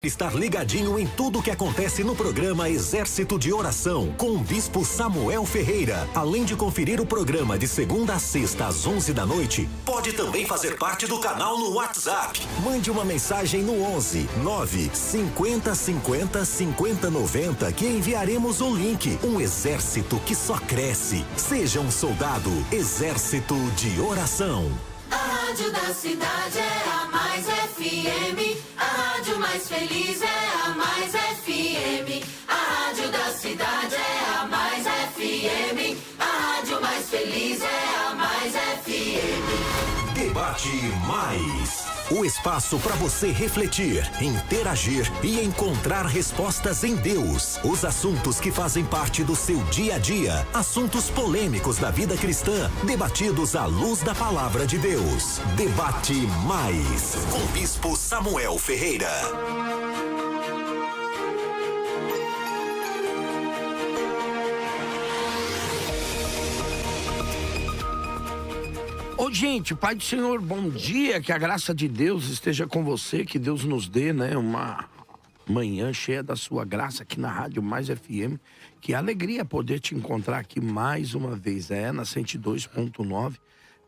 Estar ligadinho em tudo que acontece no programa Exército de Oração com o Bispo Samuel Ferreira. Além de conferir o programa de segunda a sexta às 11 da noite, pode também fazer parte do canal no WhatsApp. Mande uma mensagem no 11 9 50 50 50 90 que enviaremos o link. Um exército que só cresce. Seja um soldado. Exército de Oração. A rádio da cidade é a Mais FM. A rádio mais feliz é a Mais FM. A rádio da cidade é a Mais FM. A rádio mais feliz é a Mais FM. Debate Mais. O espaço para você refletir, interagir e encontrar respostas em Deus. Os assuntos que fazem parte do seu dia a dia. Assuntos polêmicos da vida cristã, debatidos à luz da palavra de Deus. Debate Mais, com o Bispo Samuel Ferreira. Ô, gente, Pai do Senhor, bom dia, que a graça de Deus esteja com você, que Deus nos dê, né, uma manhã cheia da sua graça aqui na Rádio Mais FM, que alegria poder te encontrar aqui mais uma vez, na 102.9,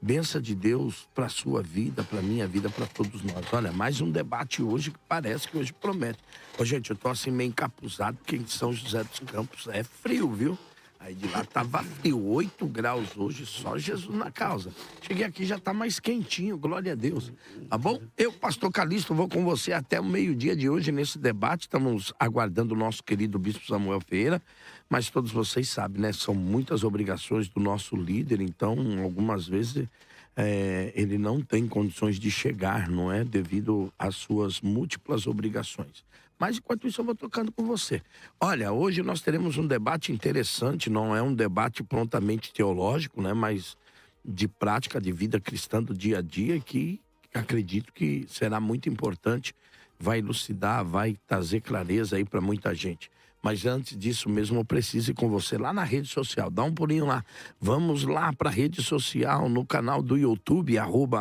bênção de Deus para sua vida, para minha vida, para todos nós. Olha, mais um debate hoje que parece que hoje promete. Ô, gente, eu tô assim meio encapuzado, porque em São José dos Campos é frio, viu? Aí de lá tava frio, 8 graus hoje, só Jesus na causa. Cheguei aqui, já tá mais quentinho, glória a Deus. Tá bom? Eu, pastor Calixto, vou com você até o meio-dia de hoje nesse debate. Estamos aguardando o nosso querido Bispo Samuel Ferreira, mas todos vocês sabem, né? São muitas obrigações do nosso líder, então algumas vezes ele não tem condições de chegar, não é? Devido às suas múltiplas obrigações. Mas enquanto isso eu vou tocando com você. Olha, hoje nós teremos um debate interessante, não é um debate prontamente teológico, né? Mas de prática de vida cristã do dia a dia, que acredito que será muito importante, vai elucidar, vai trazer clareza aí para muita gente. Mas antes disso mesmo, eu preciso ir com você lá na rede social. Dá um pulinho lá. Vamos lá para a rede social, no canal do YouTube,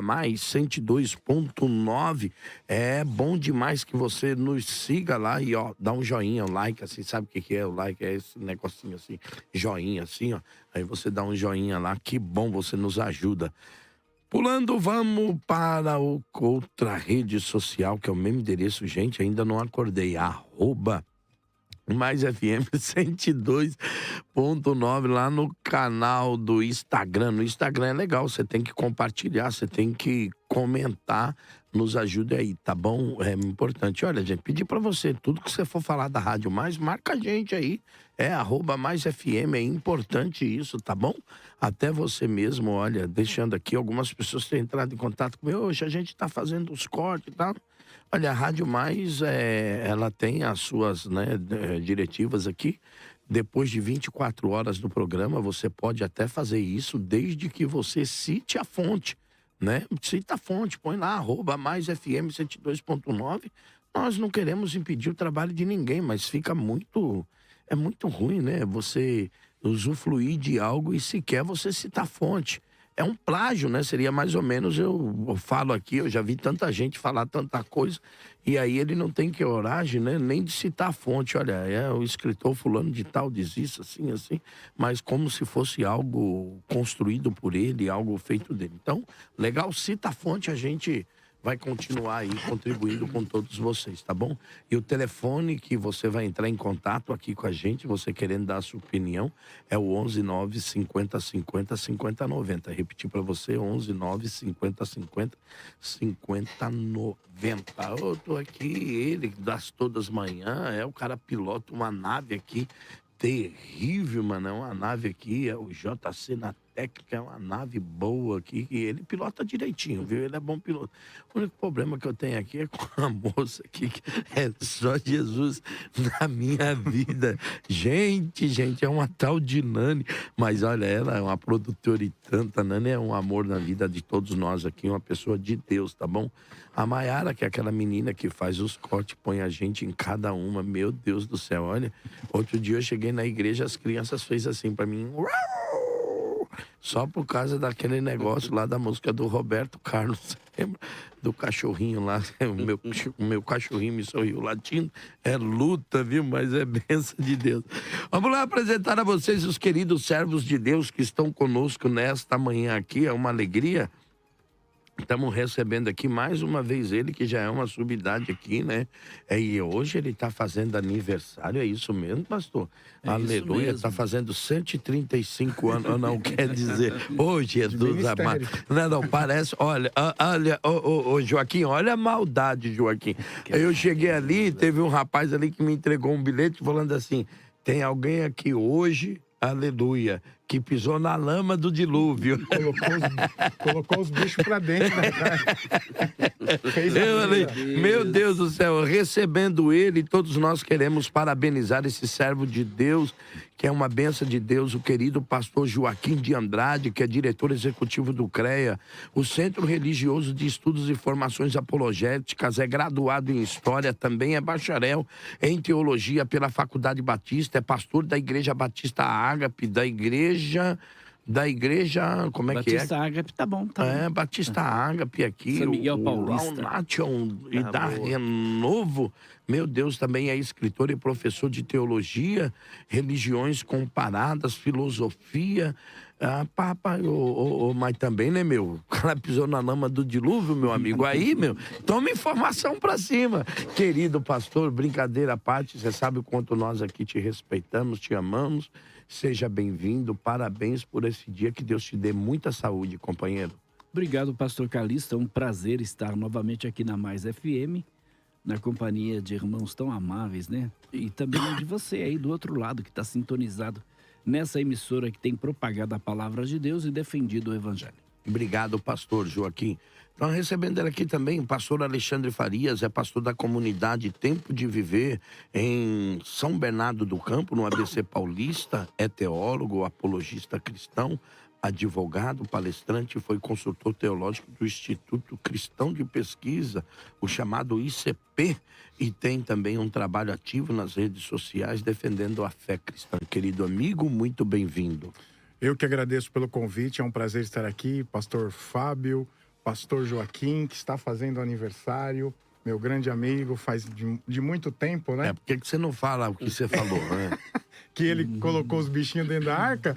@mais 102.9. É bom demais que você nos siga lá e, ó, dá um joinha, um like, assim, sabe o que é o like? É esse negocinho assim, joinha assim, ó. Aí você dá um joinha lá, que bom, você nos ajuda. Pulando, vamos para outra rede social, que é o mesmo endereço, gente, ainda não acordei, @Mais FM 102.9 lá no canal do Instagram. No Instagram é legal, você tem que compartilhar, você tem que comentar, nos ajude aí, tá bom? É importante. Olha, gente, pedir pra você, tudo que você for falar da Rádio Mais, marca a gente aí, @Mais FM, é importante isso, tá bom? Até você mesmo, olha, deixando aqui, algumas pessoas têm entrado em contato comigo, hoje a gente tá fazendo os cortes e tal. Olha, a Rádio Mais, ela tem as suas, né, diretivas aqui. Depois de 24 horas do programa, você pode até fazer isso, desde que você cite a fonte, né? Cita a fonte, põe lá, @Mais FM 102.9. Nós não queremos impedir o trabalho de ninguém, mas fica muito... É muito ruim, né? Você usufruir de algo e sequer você citar a fonte. É um plágio, né? Seria mais ou menos, eu falo aqui, eu já vi tanta gente falar tanta coisa, e aí ele não tem coragem, né? Nem de citar a fonte. Olha, o escritor fulano de tal diz isso, assim, assim, mas como se fosse algo construído por ele, algo feito dele. Então, legal, cita a fonte, a gente vai continuar aí contribuindo com todos vocês, tá bom? E o telefone que você vai entrar em contato aqui com a gente, você querendo dar a sua opinião, é o 11 9 50 50 50 90. Repetir para você, 11 9 50 50 50 90. Eu tô aqui, ele das todas manhã, o cara pilota uma nave aqui, terrível, mano, é uma nave aqui, é o JC na técnica, é uma nave boa aqui, e ele pilota direitinho, viu? Ele é bom piloto. O único problema que eu tenho aqui é com a moça aqui, que é só Jesus na minha vida. Gente, é uma tal de Nani, mas olha, ela é uma produtora e tanta. Nani é um amor na vida de todos nós aqui, uma pessoa de Deus, tá bom? A Maiara, que é aquela menina que faz os cortes, põe a gente em cada uma, meu Deus do céu, olha. Outro dia eu cheguei na igreja, as crianças fez assim pra mim, Só por causa daquele negócio lá da música do Roberto Carlos. Lembra? Do cachorrinho lá. O meu cachorrinho me sorriu latindo. É luta, viu? Mas é bênção de Deus. Vamos lá apresentar a vocês os queridos servos de Deus que estão conosco nesta manhã aqui. É uma alegria. Estamos recebendo aqui mais uma vez ele, que já é uma sumidade aqui, né? E hoje ele está fazendo aniversário, é isso mesmo, pastor? Aleluia, está fazendo 135 anos, não quer dizer. Ô, Jesus amado. Não, parece, olha, Joaquim, olha a maldade, Joaquim. Eu cheguei ali, teve um rapaz ali que me entregou um bilhete falando assim, tem alguém aqui hoje, aleluia, que pisou na lama do dilúvio. Colocou os bichos pra dentro, né, cara? Meu Deus do céu, recebendo ele, todos nós queremos parabenizar esse servo de Deus, que é uma bênção de Deus, o querido pastor Joaquim de Andrade, que é diretor executivo do CREA, o Centro Religioso de Estudos e Formações Apologéticas, é graduado em História, também é bacharel em Teologia pela Faculdade Batista, é pastor da Igreja Batista Ágape, da igreja, como é que é? Batista Ágape, tá bom. Batista Ágape aqui, São Miguel Paulista. E da Renovo, meu Deus, também é escritor e professor de teologia, religiões comparadas, filosofia, mas também, né, meu? O cara pisou na lama do dilúvio, meu amigo. Aí, meu, toma informação pra cima. Querido pastor, brincadeira à parte, você sabe o quanto nós aqui te respeitamos, te amamos. Seja bem-vindo, parabéns por esse dia, que Deus te dê muita saúde, companheiro. Obrigado, pastor Calixto, é um prazer estar novamente aqui na Mais FM, na companhia de irmãos tão amáveis, né? E também de você aí do outro lado, que está sintonizado nessa emissora que tem propagado a palavra de Deus e defendido o evangelho. Obrigado, pastor Joaquim. Estão recebendo ele aqui também o pastor Alexandre Farias, é pastor da comunidade Tempo de Viver em São Bernardo do Campo, no ABC Paulista, é teólogo, apologista cristão, advogado, palestrante, foi consultor teológico do Instituto Cristão de Pesquisa, o chamado ICP, e tem também um trabalho ativo nas redes sociais defendendo a fé cristã. Querido amigo, muito bem-vindo. Eu que agradeço pelo convite, é um prazer estar aqui, pastor Fábio, pastor Joaquim, que está fazendo aniversário, meu grande amigo, faz de muito tempo, né? Por que você não fala o que você falou, né? Que ele colocou os bichinhos dentro da arca.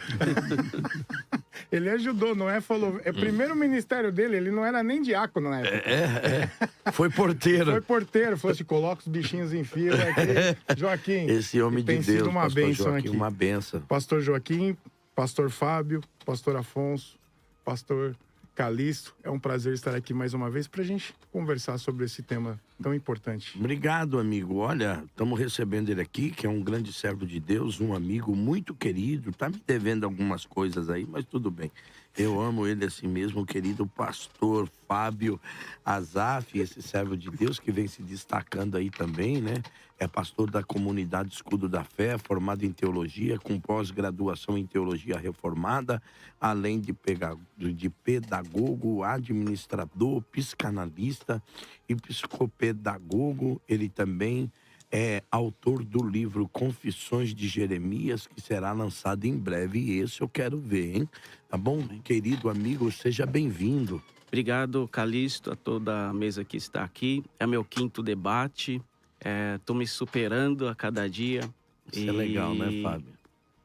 Ele ajudou, não é? Falou, é o primeiro ministério dele, ele não era nem diácono na época. Foi porteiro. Foi porteiro, falou assim, coloca os bichinhos em fila aqui. Joaquim, esse homem de Deus, uma pastor bênção Joaquim, aqui. uma bênção. Pastor Joaquim, pastor Fábio, pastor Afonso, pastor Calixto, é um prazer estar aqui mais uma vez para a gente conversar sobre esse tema tão importante. Obrigado, amigo. Olha, estamos recebendo ele aqui, que é um grande servo de Deus, um amigo muito querido, tá me devendo algumas coisas aí, mas tudo bem. Eu amo ele assim mesmo, o querido pastor Fábio Azaf, esse servo de Deus que vem se destacando aí também, né? É pastor da comunidade Escudo da Fé, formado em teologia, com pós-graduação em teologia reformada, além de pedagogo, administrador, psicanalista e psicopedagogo. Ele também é autor do livro Confissões de Jeremias, que será lançado em breve. E esse eu quero ver, hein? Tá bom? Querido amigo, seja bem-vindo. Obrigado, Calixto, a toda a mesa que está aqui. É meu 5º debate. Estou me superando a cada dia. Isso é legal, né, Fábio?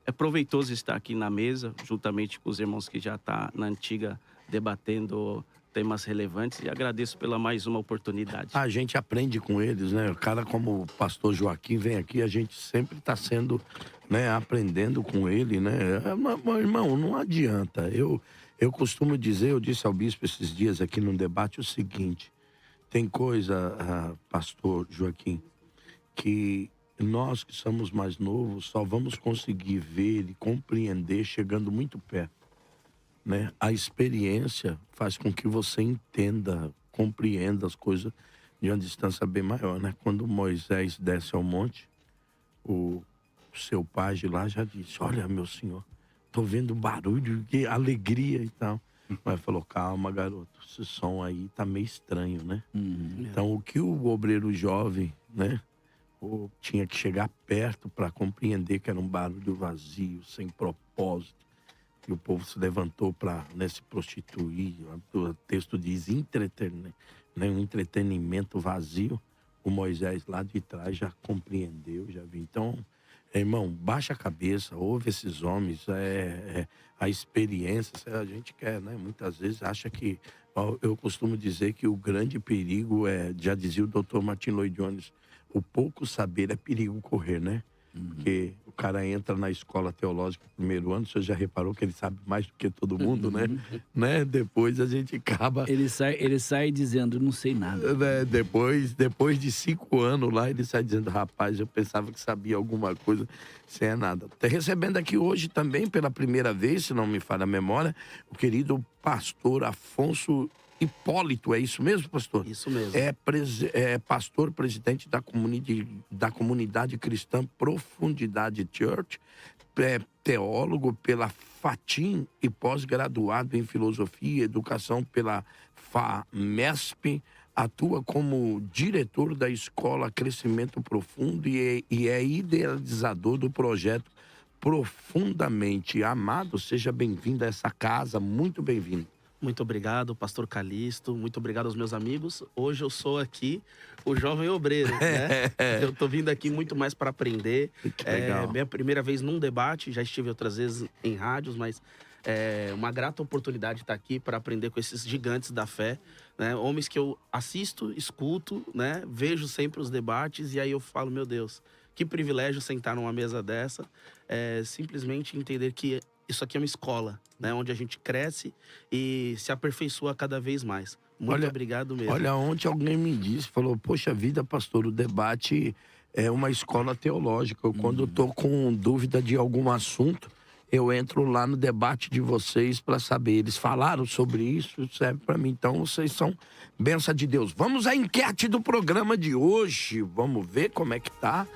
É proveitoso estar aqui na mesa, juntamente com os irmãos que já estão na antiga debatendo temas relevantes, e agradeço pela mais uma oportunidade. A gente aprende com eles, né? O cara como o pastor Joaquim vem aqui, a gente sempre está sendo, né, aprendendo com ele, né? Mas, irmão, não adianta. Eu costumo dizer, eu disse ao bispo esses dias aqui num debate o seguinte: tem coisa, pastor Joaquim, que nós que somos mais novos só vamos conseguir ver e compreender chegando muito perto, né? A experiência faz com que você entenda, compreenda as coisas de uma distância bem maior, né? Quando Moisés desce ao monte, o seu pai de lá já disse: olha, meu senhor, tô vendo barulho, que alegria e tal. Mas falou: calma, garoto, esse som aí tá meio estranho, né? Então, o que o obreiro jovem, né, tinha que chegar perto para compreender que era um barulho vazio, sem propósito, e o povo se levantou para se prostituir. O texto diz um entretenimento vazio. O Moisés lá de trás já compreendeu, já viu. Então, irmão, baixa a cabeça, ouve esses homens, a experiência, a gente quer, né? Muitas vezes acha que, eu costumo dizer que o grande perigo já dizia o Dr. Martin Lloyd Jones, o pouco saber é perigo correr, né? Porque o cara entra na escola teológica no primeiro ano, você já reparou que ele sabe mais do que todo mundo, né? Depois a gente acaba... Ele sai dizendo, não sei nada. Depois de 5 anos lá, ele sai dizendo, rapaz, eu pensava que sabia alguma coisa, sem nada. Tá recebendo aqui hoje também, pela primeira vez, se não me falha a memória, o querido pastor Afonso Hipólito, é isso mesmo, pastor? Isso mesmo. É pastor presidente da comunidade cristã Profundidade Church, teólogo pela FATIM e pós-graduado em filosofia e educação pela FAMESP, atua como diretor da Escola Crescimento Profundo e é idealizador do projeto Profundamente. Amado, seja bem-vindo a essa casa, muito bem-vindo. Muito obrigado, pastor Calixto. Muito obrigado aos meus amigos. Hoje eu sou aqui o jovem obreiro, né? Eu tô vindo aqui muito mais para aprender. Que legal. Minha primeira vez num debate, já estive outras vezes em rádios, mas é uma grata oportunidade estar aqui para aprender com esses gigantes da fé, né? Homens que eu assisto, escuto, né? Vejo sempre os debates e aí eu falo, meu Deus, que privilégio sentar numa mesa dessa, simplesmente entender que isso aqui é uma escola, né? Onde a gente cresce e se aperfeiçoa cada vez mais. Muito obrigado mesmo. Olha, ontem alguém me disse, falou, poxa vida, pastor, o debate é uma escola teológica. Quando eu tô com dúvida de algum assunto, eu entro lá no debate de vocês para saber. Eles falaram sobre isso, serve para mim. Então, vocês são bênção de Deus. Vamos à enquete do programa de hoje. Vamos ver como é que tá.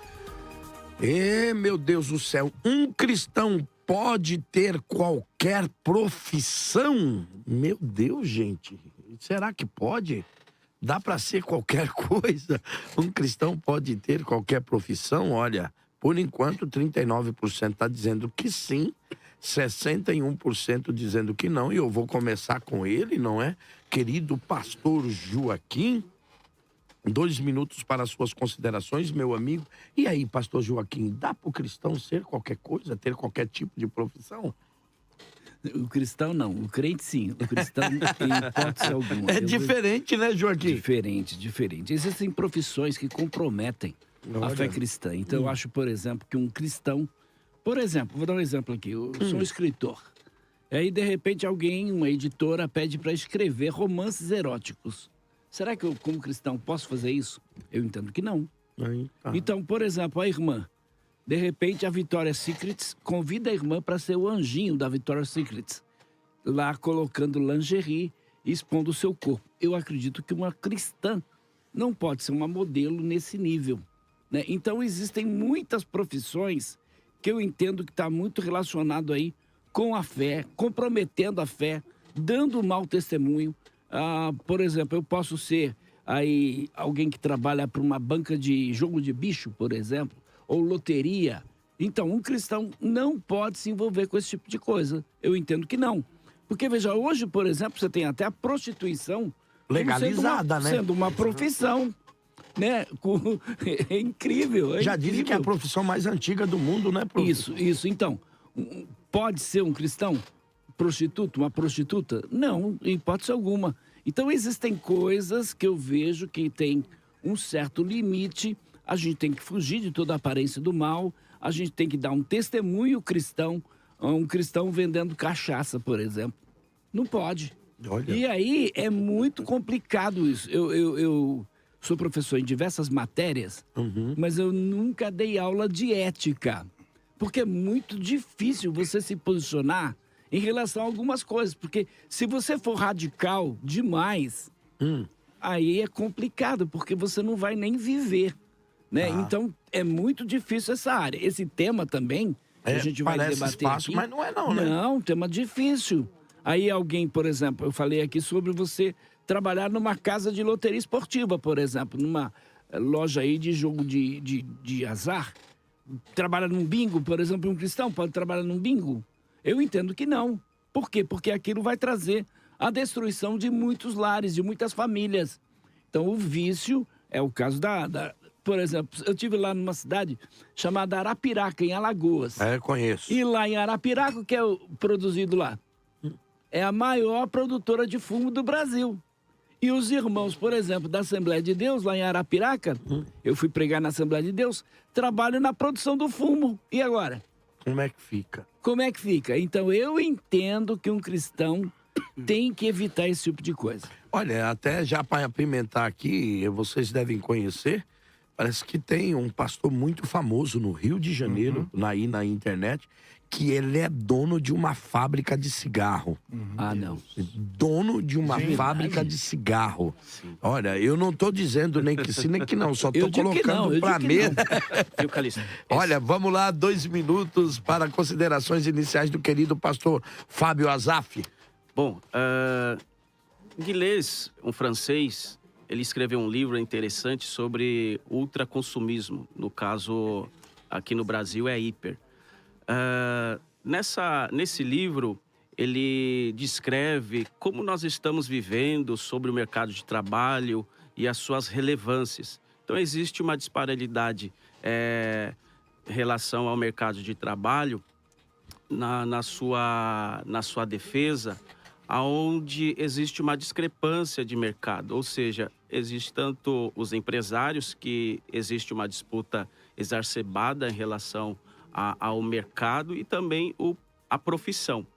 Meu Deus do céu, um cristão pode ter qualquer profissão? Meu Deus, gente. Será que pode? Dá para ser qualquer coisa? Um cristão pode ter qualquer profissão? Olha, por enquanto, 39% está dizendo que sim, 61% dizendo que não. E eu vou começar com ele, não é? Querido pastor Joaquim. 2 minutos para as suas considerações, meu amigo. E aí, pastor Joaquim, dá para o cristão ser qualquer coisa, ter qualquer tipo de profissão? O cristão não, o crente sim. O cristão em hipótese alguma. É diferente, né, Joaquim? Diferente. Existem profissões que comprometem a fé cristã. Então, eu acho, por exemplo, que um cristão... Por exemplo, vou dar um exemplo aqui. Eu sou um escritor. Aí, de repente, uma editora, pede para escrever romances eróticos. Será que eu, como cristão, posso fazer isso? Eu entendo que não. Então, por exemplo, a irmã. De repente, a Victoria's Secret convida a irmã para ser o anjinho da Victoria's Secret. Lá colocando lingerie e expondo o seu corpo. Eu acredito que uma cristã não pode ser uma modelo nesse nível, né? Então, existem muitas profissões que eu entendo que está muito relacionado aí com a fé, comprometendo a fé, dando mau testemunho. Por exemplo, eu posso ser aí alguém que trabalha para uma banca de jogo de bicho, por exemplo, ou loteria. Então, um cristão não pode se envolver com esse tipo de coisa. Eu entendo que não. Porque, veja, hoje, por exemplo, você tem até a prostituição legalizada, sendo uma profissão, né? É incrível. Já dizem que é a profissão mais antiga do mundo, né, professor? Isso. Então, pode ser um cristão prostituto, uma prostituta? Não, em hipótese alguma. Então, existem coisas que eu vejo que tem um certo limite. A gente tem que fugir de toda a aparência do mal. A gente tem que dar um testemunho cristão. Um cristão vendendo cachaça, por exemplo. Não pode. Olha. E aí, é muito complicado isso. Eu sou professor em diversas matérias, mas eu nunca dei aula de ética. Porque é muito difícil você se posicionar em relação a algumas coisas. Porque se você for radical demais, aí é complicado, porque você não vai nem viver, né? Então, é muito difícil essa área. Esse tema também, a gente vai debater fácil, aqui. mas não é não, né? Não, tema difícil. Aí alguém, por exemplo, eu falei aqui sobre você trabalhar numa casa de loteria esportiva, por exemplo, numa loja aí de jogo de azar. Trabalha num bingo, por exemplo, um cristão pode trabalhar num bingo. Eu entendo que não. Por quê? Porque aquilo vai trazer a destruição de muitos lares, de muitas famílias. Então, o vício é o caso por exemplo, eu estive lá numa cidade chamada Arapiraca, em Alagoas. Conheço. E lá em Arapiraca, o que é produzido lá? É a maior produtora de fumo do Brasil. E os irmãos, por exemplo, da Assembleia de Deus, lá em Arapiraca, eu fui pregar na Assembleia de Deus, trabalham na produção do fumo. E agora? Como é que fica? Como é que fica? Então, eu entendo que um cristão tem que evitar esse tipo de coisa. Olha, até já para apimentar aqui, vocês devem conhecer, parece que tem um pastor muito famoso no Rio de Janeiro, aí na internet, que ele é dono de uma fábrica de cigarro. Ah, não. Dono de uma fábrica de cigarro. Sim. Olha, eu não tô dizendo nem que sim, nem que não. Só tô colocando pra mesa. Viu, Calixto? Olha, vamos lá, 2 minutos para considerações iniciais do querido pastor Fábio Azaf. Bom, Guilherme, um francês, ele escreveu um livro interessante sobre ultraconsumismo. No caso, aqui no Brasil, é hiper. Nesse livro, ele descreve como nós estamos vivendo sobre o mercado de trabalho e as suas relevâncias. Então, existe uma disparidade em relação ao mercado de trabalho na sua defesa, onde existe uma discrepância de mercado, ou seja, existe tanto os empresários, que existe uma disputa exacerbada em relação ao mercado, e também a profissão.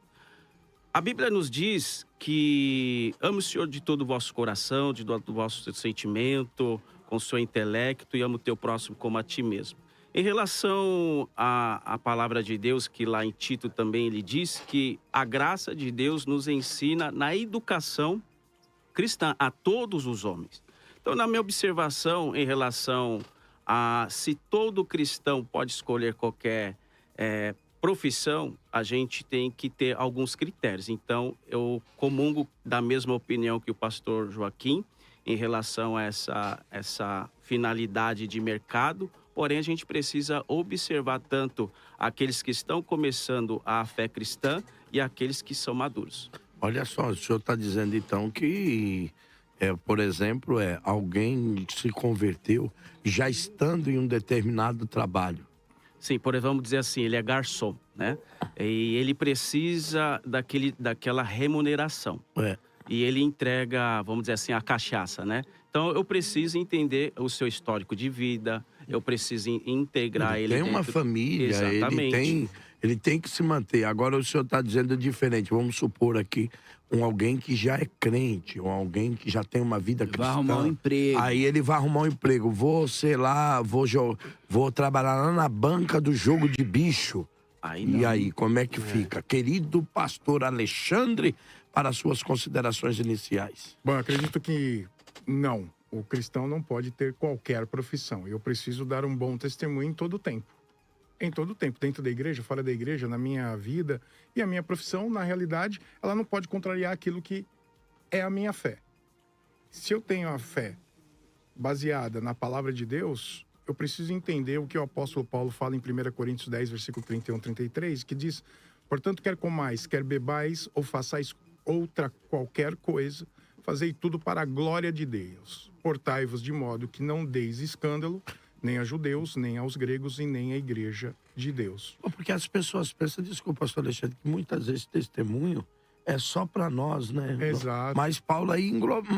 A Bíblia nos diz que ame o Senhor de todo o vosso coração, de todo o vosso sentimento, com o seu intelecto, e ame o teu próximo como a ti mesmo. Em relação à palavra de Deus, que lá em Tito também ele diz que a graça de Deus nos ensina na educação cristã a todos os homens. Então, na minha observação em relação a se todo cristão pode escolher qualquer profissão, a gente tem que ter alguns critérios. Então, eu comungo da mesma opinião que o pastor Joaquim em relação a essa finalidade de mercado. Porém, a gente precisa observar tanto aqueles que estão começando a fé cristã e aqueles que são maduros. Olha só, o senhor está dizendo então que, por exemplo, alguém se converteu já estando em um determinado trabalho. Sim, vamos dizer assim, ele é garçom, né? E ele precisa daquela remuneração. E ele entrega, vamos dizer assim, a cachaça, né? Então, eu preciso entender o seu histórico de vida, eu preciso integrar ele. Tem uma família, exatamente. Ele tem que se manter. Agora, o senhor está dizendo diferente. Vamos supor aqui alguém que já é crente, ou alguém que já tem uma vida cristã. Vai arrumar um emprego. Aí ele vai arrumar um emprego. Vou trabalhar lá na banca do jogo de bicho. E aí, como é que fica? Querido pastor Alexandre, para suas considerações iniciais. Bom, eu acredito que não. O cristão não pode ter qualquer profissão. Eu preciso dar um bom testemunho em todo o tempo. Em todo o tempo, dentro da igreja, fora da igreja, na minha vida. E a minha profissão, na realidade, ela não pode contrariar aquilo que é a minha fé. Se eu tenho a fé baseada na palavra de Deus, eu preciso entender o que o apóstolo Paulo fala em 1 Coríntios 10, versículo 31, 33, que diz: portanto, quer comais, quer bebais, ou façais outra qualquer coisa, fazei tudo para a glória de Deus. Portai-vos de modo que não deis escândalo, nem a judeus, nem aos gregos e nem à igreja de Deus. Porque as pessoas pensam, desculpa, pastor Alexandre, que muitas vezes testemunho é só para nós, né? Exato. Mas Paulo aí engloba,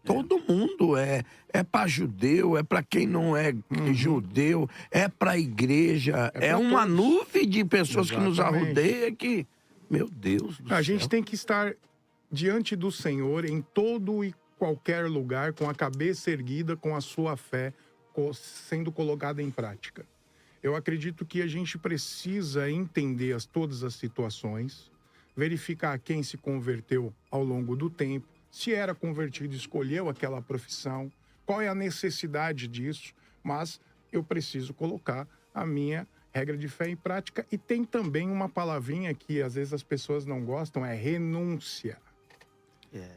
todo mundo, é para judeu, é para quem não é judeu, é para a igreja, é uma todos. Nuvem de pessoas Exatamente. que nos arrodeia que, meu Deus do céu. A gente tem que estar diante do Senhor em todo e qualquer lugar, com a cabeça erguida, com a sua fé sendo colocada em prática. Eu acredito que a gente precisa entender todas as situações, verificar quem se converteu ao longo do tempo, se era convertido, escolheu aquela profissão, qual é a necessidade disso, mas eu preciso colocar a minha regra de fé em prática. E tem também uma palavrinha que às vezes as pessoas não gostam, é renúncia.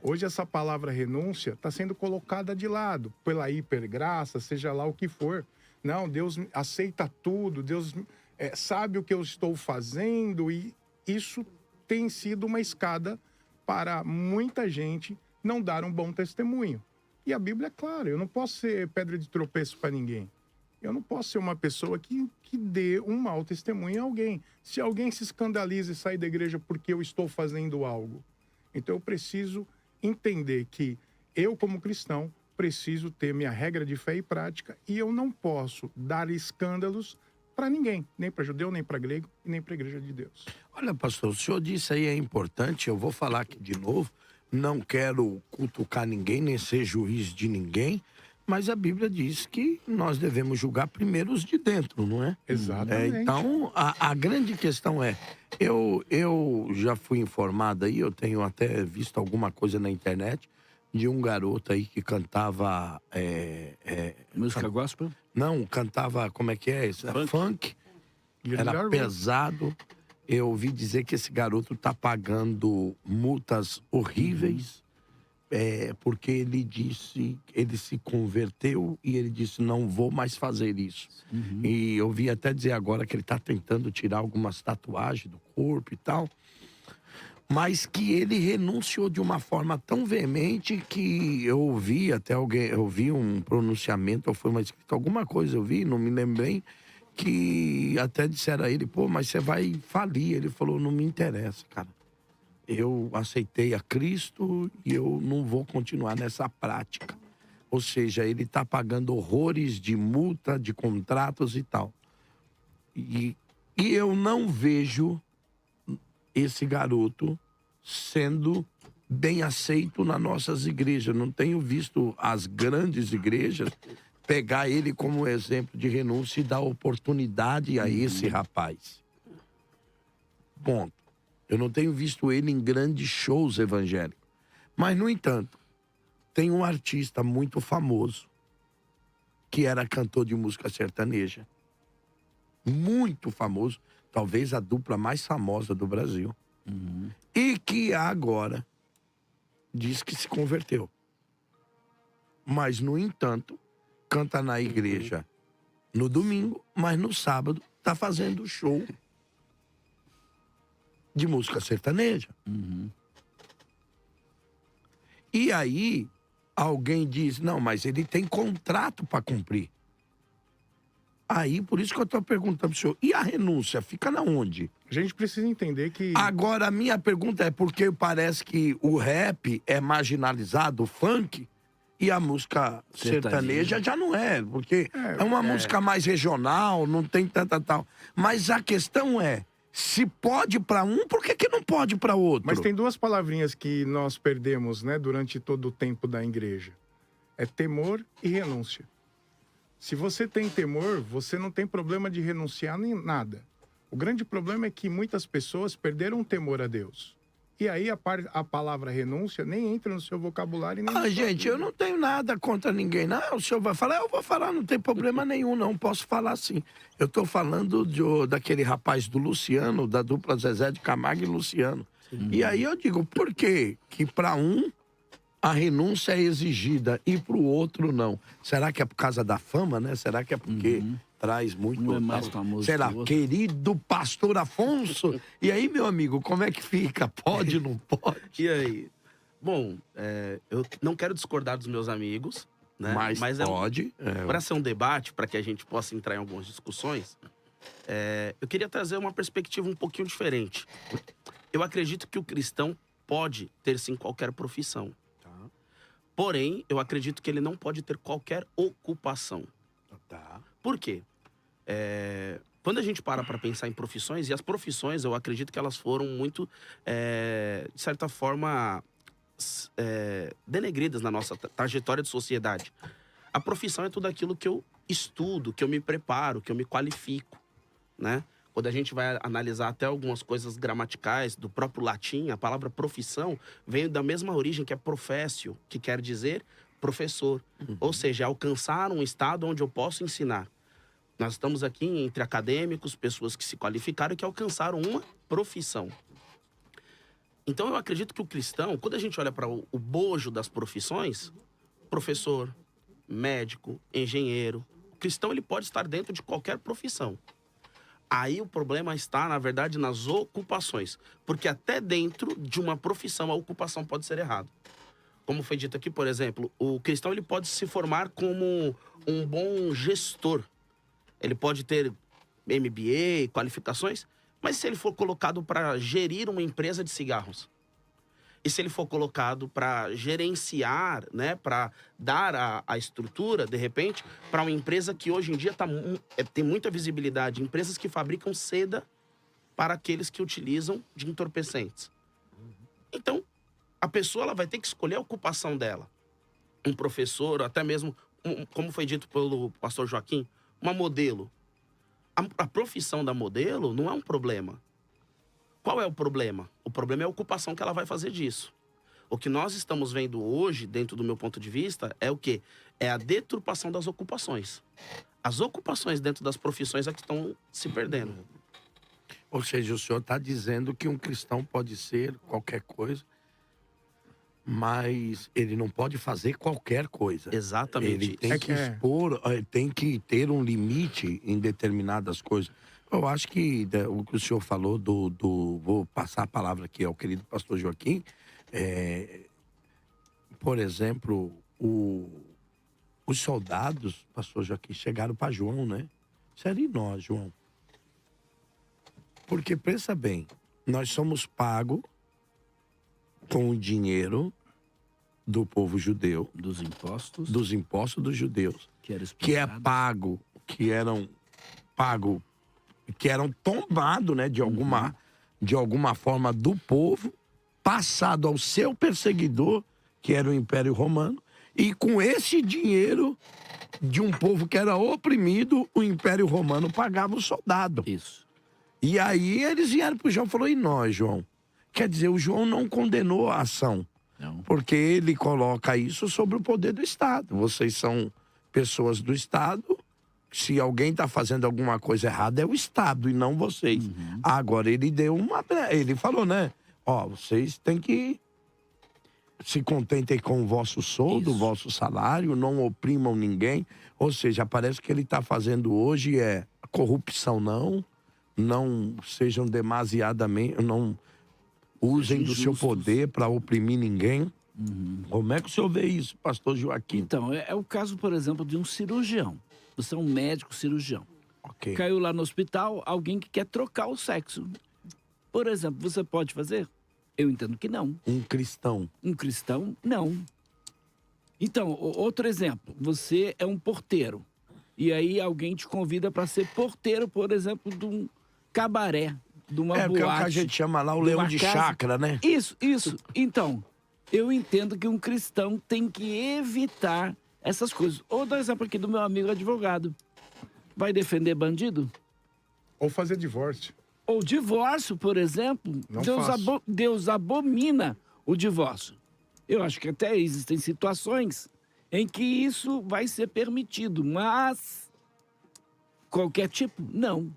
Hoje essa palavra renúncia está sendo colocada de lado, pela hipergraça, seja lá o que for. Não, Deus aceita tudo, Deus sabe o que eu estou fazendo, e isso tem sido uma escada para muita gente não dar um bom testemunho. E a Bíblia é clara, eu não posso ser pedra de tropeço para ninguém. Eu não posso ser uma pessoa que dê um mau testemunho a alguém. Se alguém se escandaliza e sai da igreja porque eu estou fazendo algo, então eu preciso entender que eu, como cristão, preciso ter minha regra de fé e prática e eu não posso dar escândalos para ninguém, nem para judeu, nem para grego e nem para a igreja de Deus. Olha, pastor, o senhor disse aí é importante, eu vou falar aqui de novo, não quero cutucar ninguém, nem ser juiz de ninguém, mas a Bíblia diz que nós devemos julgar primeiro os de dentro, não é? Exatamente. Então, a grande questão é, eu já fui informado aí, eu tenho até visto alguma coisa na internet, de um garoto aí que cantava... Música gospel? Não, cantava, como é que é isso? Funk. Era pesado. Eu ouvi dizer que esse garoto tá pagando multas horríveis, porque ele se converteu e ele disse, não vou mais fazer isso. E eu ouvi até dizer agora que ele tá tentando tirar algumas tatuagens do corpo e tal, mas que ele renunciou de uma forma tão veemente que eu ouvi até alguém, eu vi um pronunciamento, ou foi uma escrita, alguma coisa eu vi, não me lembrei, que até disseram a ele, pô, mas você vai falir. Ele falou, não me interessa, cara. Eu aceitei a Cristo e eu não vou continuar nessa prática. Ou seja, ele tá pagando horrores de multa, de contratos e tal. E eu não vejo esse garoto sendo bem aceito nas nossas igrejas. Não tenho visto as grandes igrejas pegar ele como exemplo de renúncia e dar oportunidade a esse rapaz. Ponto. Eu não tenho visto ele em grandes shows evangélicos. Mas, no entanto, tem um artista muito famoso que era cantor de música sertaneja. Muito famoso. Talvez a dupla mais famosa do Brasil. E que agora diz que se converteu. Mas, no entanto, canta na igreja no domingo, mas no sábado tá fazendo show de música sertaneja. E aí, alguém diz, não, mas ele tem contrato para cumprir. Aí, por isso que eu tô perguntando pro senhor, e a renúncia fica na onde? A gente precisa entender que... Agora, a minha pergunta é porque parece que o rap é marginalizado, o funk, e a música sertaneja já não é, porque é uma música mais regional, não tem tanta tal. Mas a questão é, se pode para um, por que não pode para outro? Mas tem duas palavrinhas que nós perdemos, né, durante todo o tempo da igreja. É temor e renúncia. Se você tem temor, você não tem problema de renunciar nem nada. O grande problema é que muitas pessoas perderam o temor a Deus. E aí a palavra renúncia nem entra no seu vocabulário. Nem gente, eu não tenho nada contra ninguém. Não, o senhor vai falar, eu vou falar, não tem problema nenhum, não. Posso falar sim. Eu tô falando daquele rapaz do Luciano, da dupla Zezé de Camargo e Luciano. E aí eu digo, por quê? Que para um a renúncia é exigida e para o outro não. Será que é por causa da fama, né? Será que é porque traz muito... Um é mais famoso sei lá, que o outro. Querido pastor Afonso. E aí, meu amigo, como é que fica? Pode, não pode? E aí? Bom, eu não quero discordar dos meus amigos, né? Mas pode. Para ser um debate, para que a gente possa entrar em algumas discussões, eu queria trazer uma perspectiva um pouquinho diferente. Eu acredito que o cristão pode ter, sim, qualquer profissão. Porém, eu acredito que ele não pode ter qualquer ocupação. Por quê? Quando a gente para pensar em profissões, e as profissões, eu acredito que elas foram muito, de certa forma, denegridas na nossa trajetória de sociedade. A profissão é tudo aquilo que eu estudo, que eu me preparo, que eu me qualifico, né? Quando a gente vai analisar até algumas coisas gramaticais do próprio latim, a palavra profissão veio da mesma origem que é professio, que quer dizer professor. Ou seja, alcançar um estado onde eu posso ensinar. Nós estamos aqui entre acadêmicos, pessoas que se qualificaram e que alcançaram uma profissão. Então eu acredito que o cristão, quando a gente olha para o bojo das profissões, professor, médico, engenheiro, o cristão ele pode estar dentro de qualquer profissão. Aí o problema está, na verdade, nas ocupações. Porque até dentro de uma profissão, a ocupação pode ser errada. Como foi dito aqui, por exemplo, o cristão ele pode se formar como um bom gestor. Ele pode ter MBA, qualificações, mas se ele for colocado para gerir uma empresa de cigarros, e se ele for colocado para gerenciar, né, para dar a estrutura, de repente, para uma empresa que hoje em dia tem muita visibilidade, empresas que fabricam seda para aqueles que utilizam de entorpecentes. Então, a pessoa ela vai ter que escolher a ocupação dela. Um professor, ou até mesmo, como foi dito pelo pastor Joaquim, uma modelo. A profissão da modelo não é um problema. Qual é o problema? O problema é a ocupação que ela vai fazer disso. O que nós estamos vendo hoje, dentro do meu ponto de vista, é o quê? É a deturpação das ocupações. As ocupações dentro das profissões é que estão se perdendo. Ou seja, o senhor está dizendo que um cristão pode ser qualquer coisa, mas ele não pode fazer qualquer coisa. Exatamente. Ele tem que expor, tem que ter um limite em determinadas coisas. Eu acho que o que o senhor falou vou passar a palavra aqui ao querido pastor Joaquim. Por exemplo, os soldados, pastor Joaquim, chegaram para João, né? Sério, nós, João. Porque, pensa bem, nós somos pagos com o dinheiro do povo judeu. Dos impostos. Dos impostos dos judeus. Que é pago, que eram tombados, né, de alguma forma do povo, passado ao seu perseguidor, que era o Império Romano, e com esse dinheiro de um povo que era oprimido, o Império Romano pagava o soldado. Isso. E aí eles vieram pro João e falaram, e nós, João? Quer dizer, o João não condenou a ação. Não. Porque ele coloca isso sobre o poder do Estado. Vocês são pessoas do Estado. Se alguém está fazendo alguma coisa errada, é o Estado e não vocês. Agora, ele ele falou, né? Ó, vocês têm que se contentem com o vosso soldo, o vosso salário, não oprimam ninguém. Ou seja, parece que ele está fazendo hoje corrupção não sejam demasiadamente, não usem do seu poder para oprimir ninguém. Como é que o senhor vê isso, pastor Joaquim? Então, é o caso, por exemplo, de um cirurgião. Você é um médico cirurgião. Okay. Caiu lá no hospital alguém que quer trocar o sexo. Por exemplo, você pode fazer? Eu entendo que não. Um cristão. Um cristão, não. Então, outro exemplo. Você é um porteiro. E aí alguém te convida para ser porteiro, por exemplo, de um cabaré, de uma boate. Que é o que a gente chama lá o leão de chácara, né? Isso. Então, eu entendo que um cristão tem que evitar essas coisas. Ou dá exemplo aqui do meu amigo advogado. Vai defender bandido? Ou fazer divórcio. Ou divórcio, por exemplo. Deus abomina o divórcio. Eu acho que até existem situações em que isso vai ser permitido, mas qualquer tipo, não.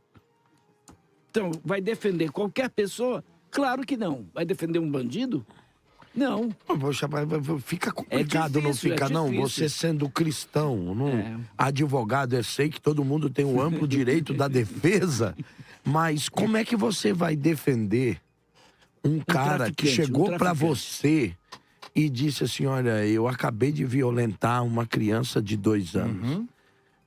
Então, vai defender qualquer pessoa? Claro que não. Vai defender um bandido? Não. Poxa, fica complicado, não fica, não? Você sendo cristão, advogado, eu sei que todo mundo tem um amplo direito da defesa, mas como é que você vai defender um cara que chegou para você e disse assim, olha, eu acabei de violentar uma criança de 2 anos.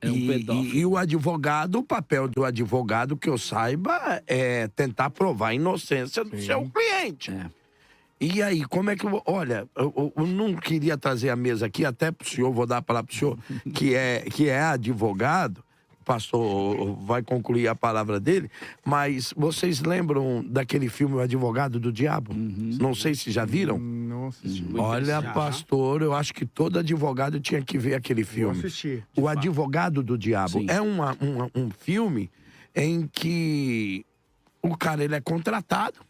E o advogado, o papel do advogado, que eu saiba, é tentar provar a inocência do seu cliente. E aí, como é que... Olha, eu não queria trazer a mesa aqui, até pro senhor, vou dar a palavra pro senhor, que é advogado, o pastor vai concluir a palavra dele, mas vocês lembram daquele filme O Advogado do Diabo? Não sei se já viram. Não assisti. Olha, pastor, eu acho que todo advogado tinha que ver aquele filme. Vou assistir. O Advogado do Diabo. Sim. É um filme em que o cara ele é contratado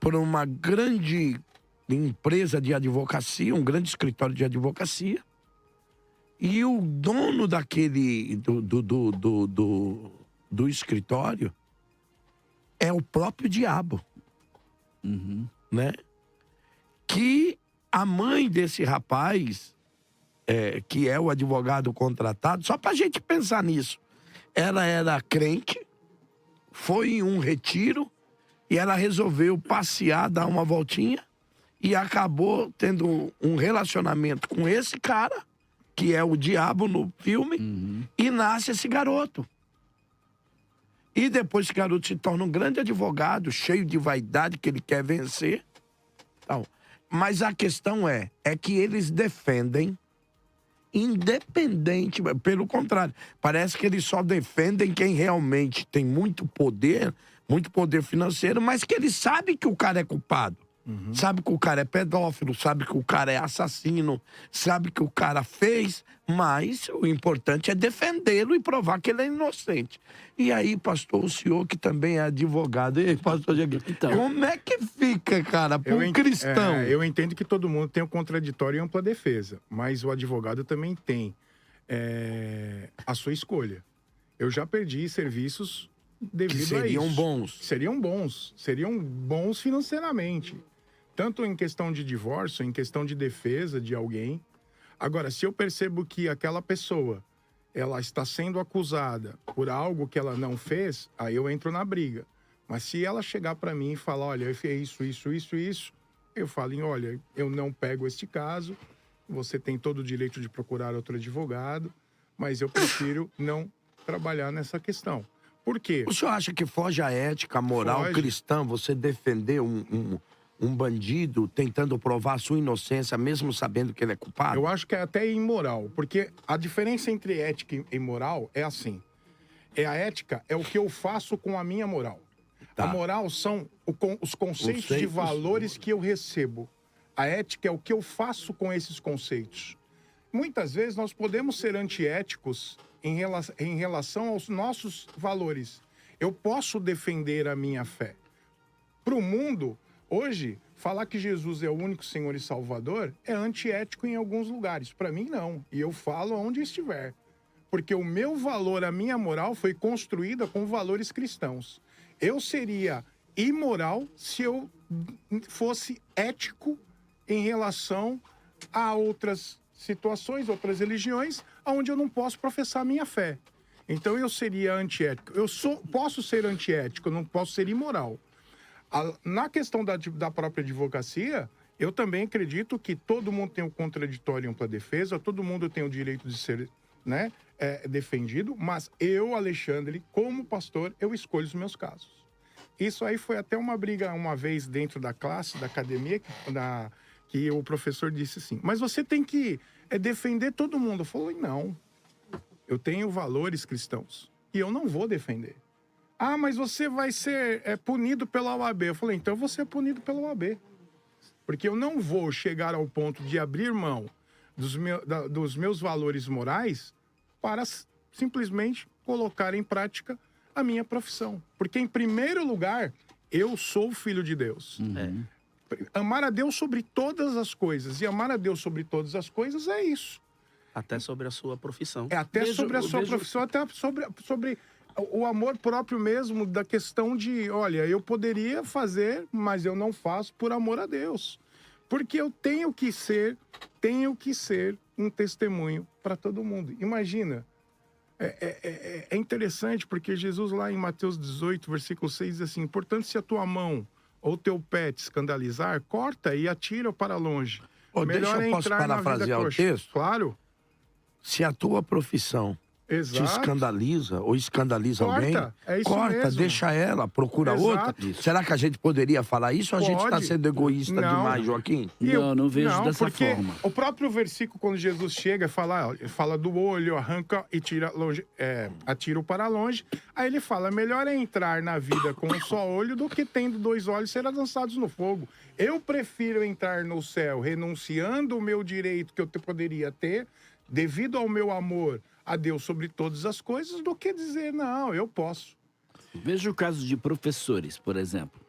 por uma grande empresa de advocacia, um grande escritório de advocacia, e o dono daquele do escritório é o próprio diabo, né? Que a mãe desse rapaz, que é o advogado contratado, só pra gente pensar nisso, ela era crente, foi em um retiro e ela resolveu passear, dar uma voltinha e acabou tendo um relacionamento com esse cara, que é o diabo no filme, e nasce esse garoto. E depois esse garoto se torna um grande advogado, cheio de vaidade, que ele quer vencer. Então, mas a questão é que eles defendem, independente, pelo contrário, parece que eles só defendem quem realmente tem muito poder financeiro, mas que eles sabem que o cara é culpado. Sabe que o cara é pedófilo, sabe que o cara é assassino, sabe que o cara fez, mas o importante é defendê-lo e provar que ele é inocente. E aí, pastor, o senhor que também é advogado, e aí, pastor Diego, Então, como é que fica, cara, para um cristão? Eu entendo que todo mundo tem o contraditório e ampla defesa, mas o advogado também tem a sua escolha. Eu já perdi serviços devido a isso. Seriam bons financeiramente. Tanto em questão de divórcio, em questão de defesa de alguém. Agora, se eu percebo que aquela pessoa, ela está sendo acusada por algo que ela não fez, aí eu entro na briga. Mas se ela chegar para mim e falar, olha, eu fiz isso, eu falo, olha, eu não pego este caso, você tem todo o direito de procurar outro advogado, mas eu prefiro não trabalhar nessa questão. Por quê? O senhor acha que foge à ética, à moral cristã, você defender um bandido tentando provar a sua inocência, mesmo sabendo que ele é culpado? Eu acho que é até imoral, porque a diferença entre ética e moral é assim. A ética é o que eu faço com a minha moral. Tá. A moral são os conceitos de valores que eu recebo. A ética é o que eu faço com esses conceitos. Muitas vezes nós podemos ser antiéticos em relação aos nossos valores. Eu posso defender a minha fé. Para o mundo, hoje, falar que Jesus é o único Senhor e Salvador é antiético em alguns lugares. Para mim, não. E eu falo onde estiver. Porque o meu valor, a minha moral, foi construída com valores cristãos. Eu seria imoral se eu fosse ético em relação a outras situações, outras religiões, onde eu não posso professar a minha fé. Então eu seria antiético. Posso ser antiético, não posso ser imoral. Na questão da própria advocacia, eu também acredito que todo mundo tem o contraditório e ampla defesa, todo mundo tem o direito de ser, defendido, mas eu, Alexandre, como pastor, eu escolho os meus casos. Isso aí foi até uma briga uma vez dentro da classe, da academia, que o professor disse assim, mas você tem que defender todo mundo. Eu falei, não, eu tenho valores cristãos e eu não vou defender. Ah, mas você vai ser punido pela OAB. Eu falei, então eu vou ser punido pela OAB. Porque eu não vou chegar ao ponto de abrir mão dos meus valores morais para simplesmente colocar em prática a minha profissão. Porque, em primeiro lugar, eu sou filho de Deus. Amar a Deus sobre todas as coisas. E amar a Deus sobre todas as coisas é isso. Até sobre a sua profissão. Sobre a sua profissão, até sobre o amor próprio mesmo, da questão de, olha, eu poderia fazer, mas eu não faço por amor a Deus. Porque eu tenho que ser um testemunho para todo mundo. Imagina, é interessante porque Jesus lá em Mateus 18, versículo 6, diz assim, portanto, se a tua mão ou teu pé te escandalizar, corta e atira para longe. Melhor deixa eu posso parafrasear o texto? Claro. Se a tua profissão te escandaliza ou escandaliza alguém, corta, mesmo. deixa ela, procura outra. Será que a gente poderia falar isso ou a gente está sendo egoísta demais, Joaquim? Não vejo dessa forma. O próprio versículo, quando Jesus chega, fala do olho, arranca e tira longe, atira para longe. Aí ele fala, melhor é entrar na vida com um só olho do que tendo 2 olhos ser lançados no fogo. Eu prefiro entrar no céu renunciando o meu direito que eu poderia ter, devido ao meu amor a Deus sobre todas as coisas, do que dizer, não, eu posso. Veja o caso de professores, por exemplo.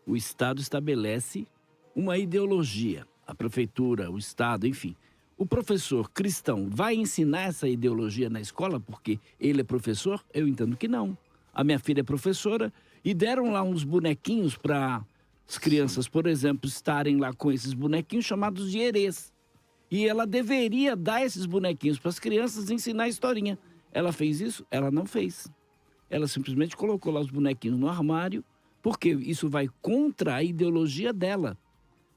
O Estado estabelece uma ideologia, a prefeitura, o Estado, enfim. O professor cristão vai ensinar essa ideologia na escola porque ele é professor? Eu entendo que não. A minha filha é professora e deram lá uns bonequinhos para as crianças, por exemplo, estarem lá com esses bonequinhos chamados de herês. E ela deveria dar esses bonequinhos para as crianças e ensinar a historinha. Ela fez isso? Ela não fez. Ela simplesmente colocou lá os bonequinhos no armário, porque isso vai contra a ideologia dela.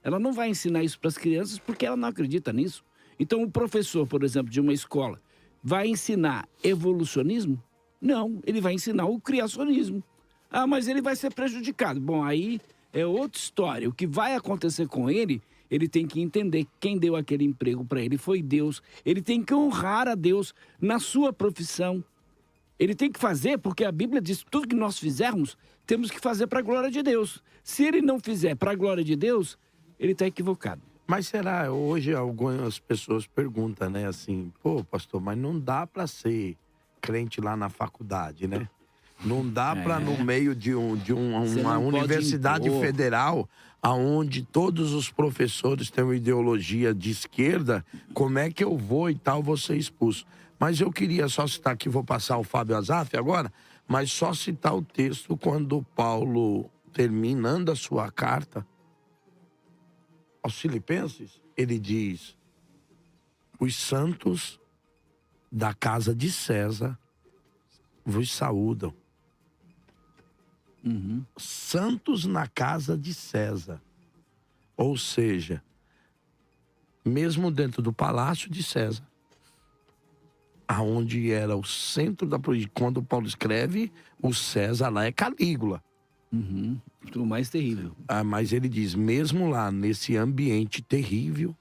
Ela não vai ensinar isso para as crianças porque ela não acredita nisso. Então, o professor, por exemplo, de uma escola, vai ensinar evolucionismo? Não, ele vai ensinar o criacionismo. Ah, mas ele vai ser prejudicado. Bom, aí é outra história. O que vai acontecer com ele, ele tem que entender que quem deu aquele emprego para ele foi Deus. Ele tem que honrar a Deus na sua profissão. Ele tem que fazer, porque a Bíblia diz que tudo que nós fizermos, temos que fazer para a glória de Deus. Se ele não fizer para a glória de Deus, ele está equivocado. Mas será, hoje algumas pessoas perguntam, né, assim, pô, pastor, mas não dá para ser crente lá na faculdade, né? Não dá para no meio de uma universidade federal, aonde todos os professores têm uma ideologia de esquerda, como é que eu vou e tal, vou ser expulso? Mas eu queria só citar aqui, vou passar o Fábio Azaf agora, mas só citar o texto quando Paulo, terminando a sua carta aos Filipenses, ele diz: os santos da casa de César vos saúdam. Santos na casa de César. Ou seja, mesmo dentro do palácio de César, aonde era o centro da política, quando Paulo escreve, o César lá é Calígula. O mais terrível. Ah, mas ele diz, mesmo lá, nesse ambiente terrível,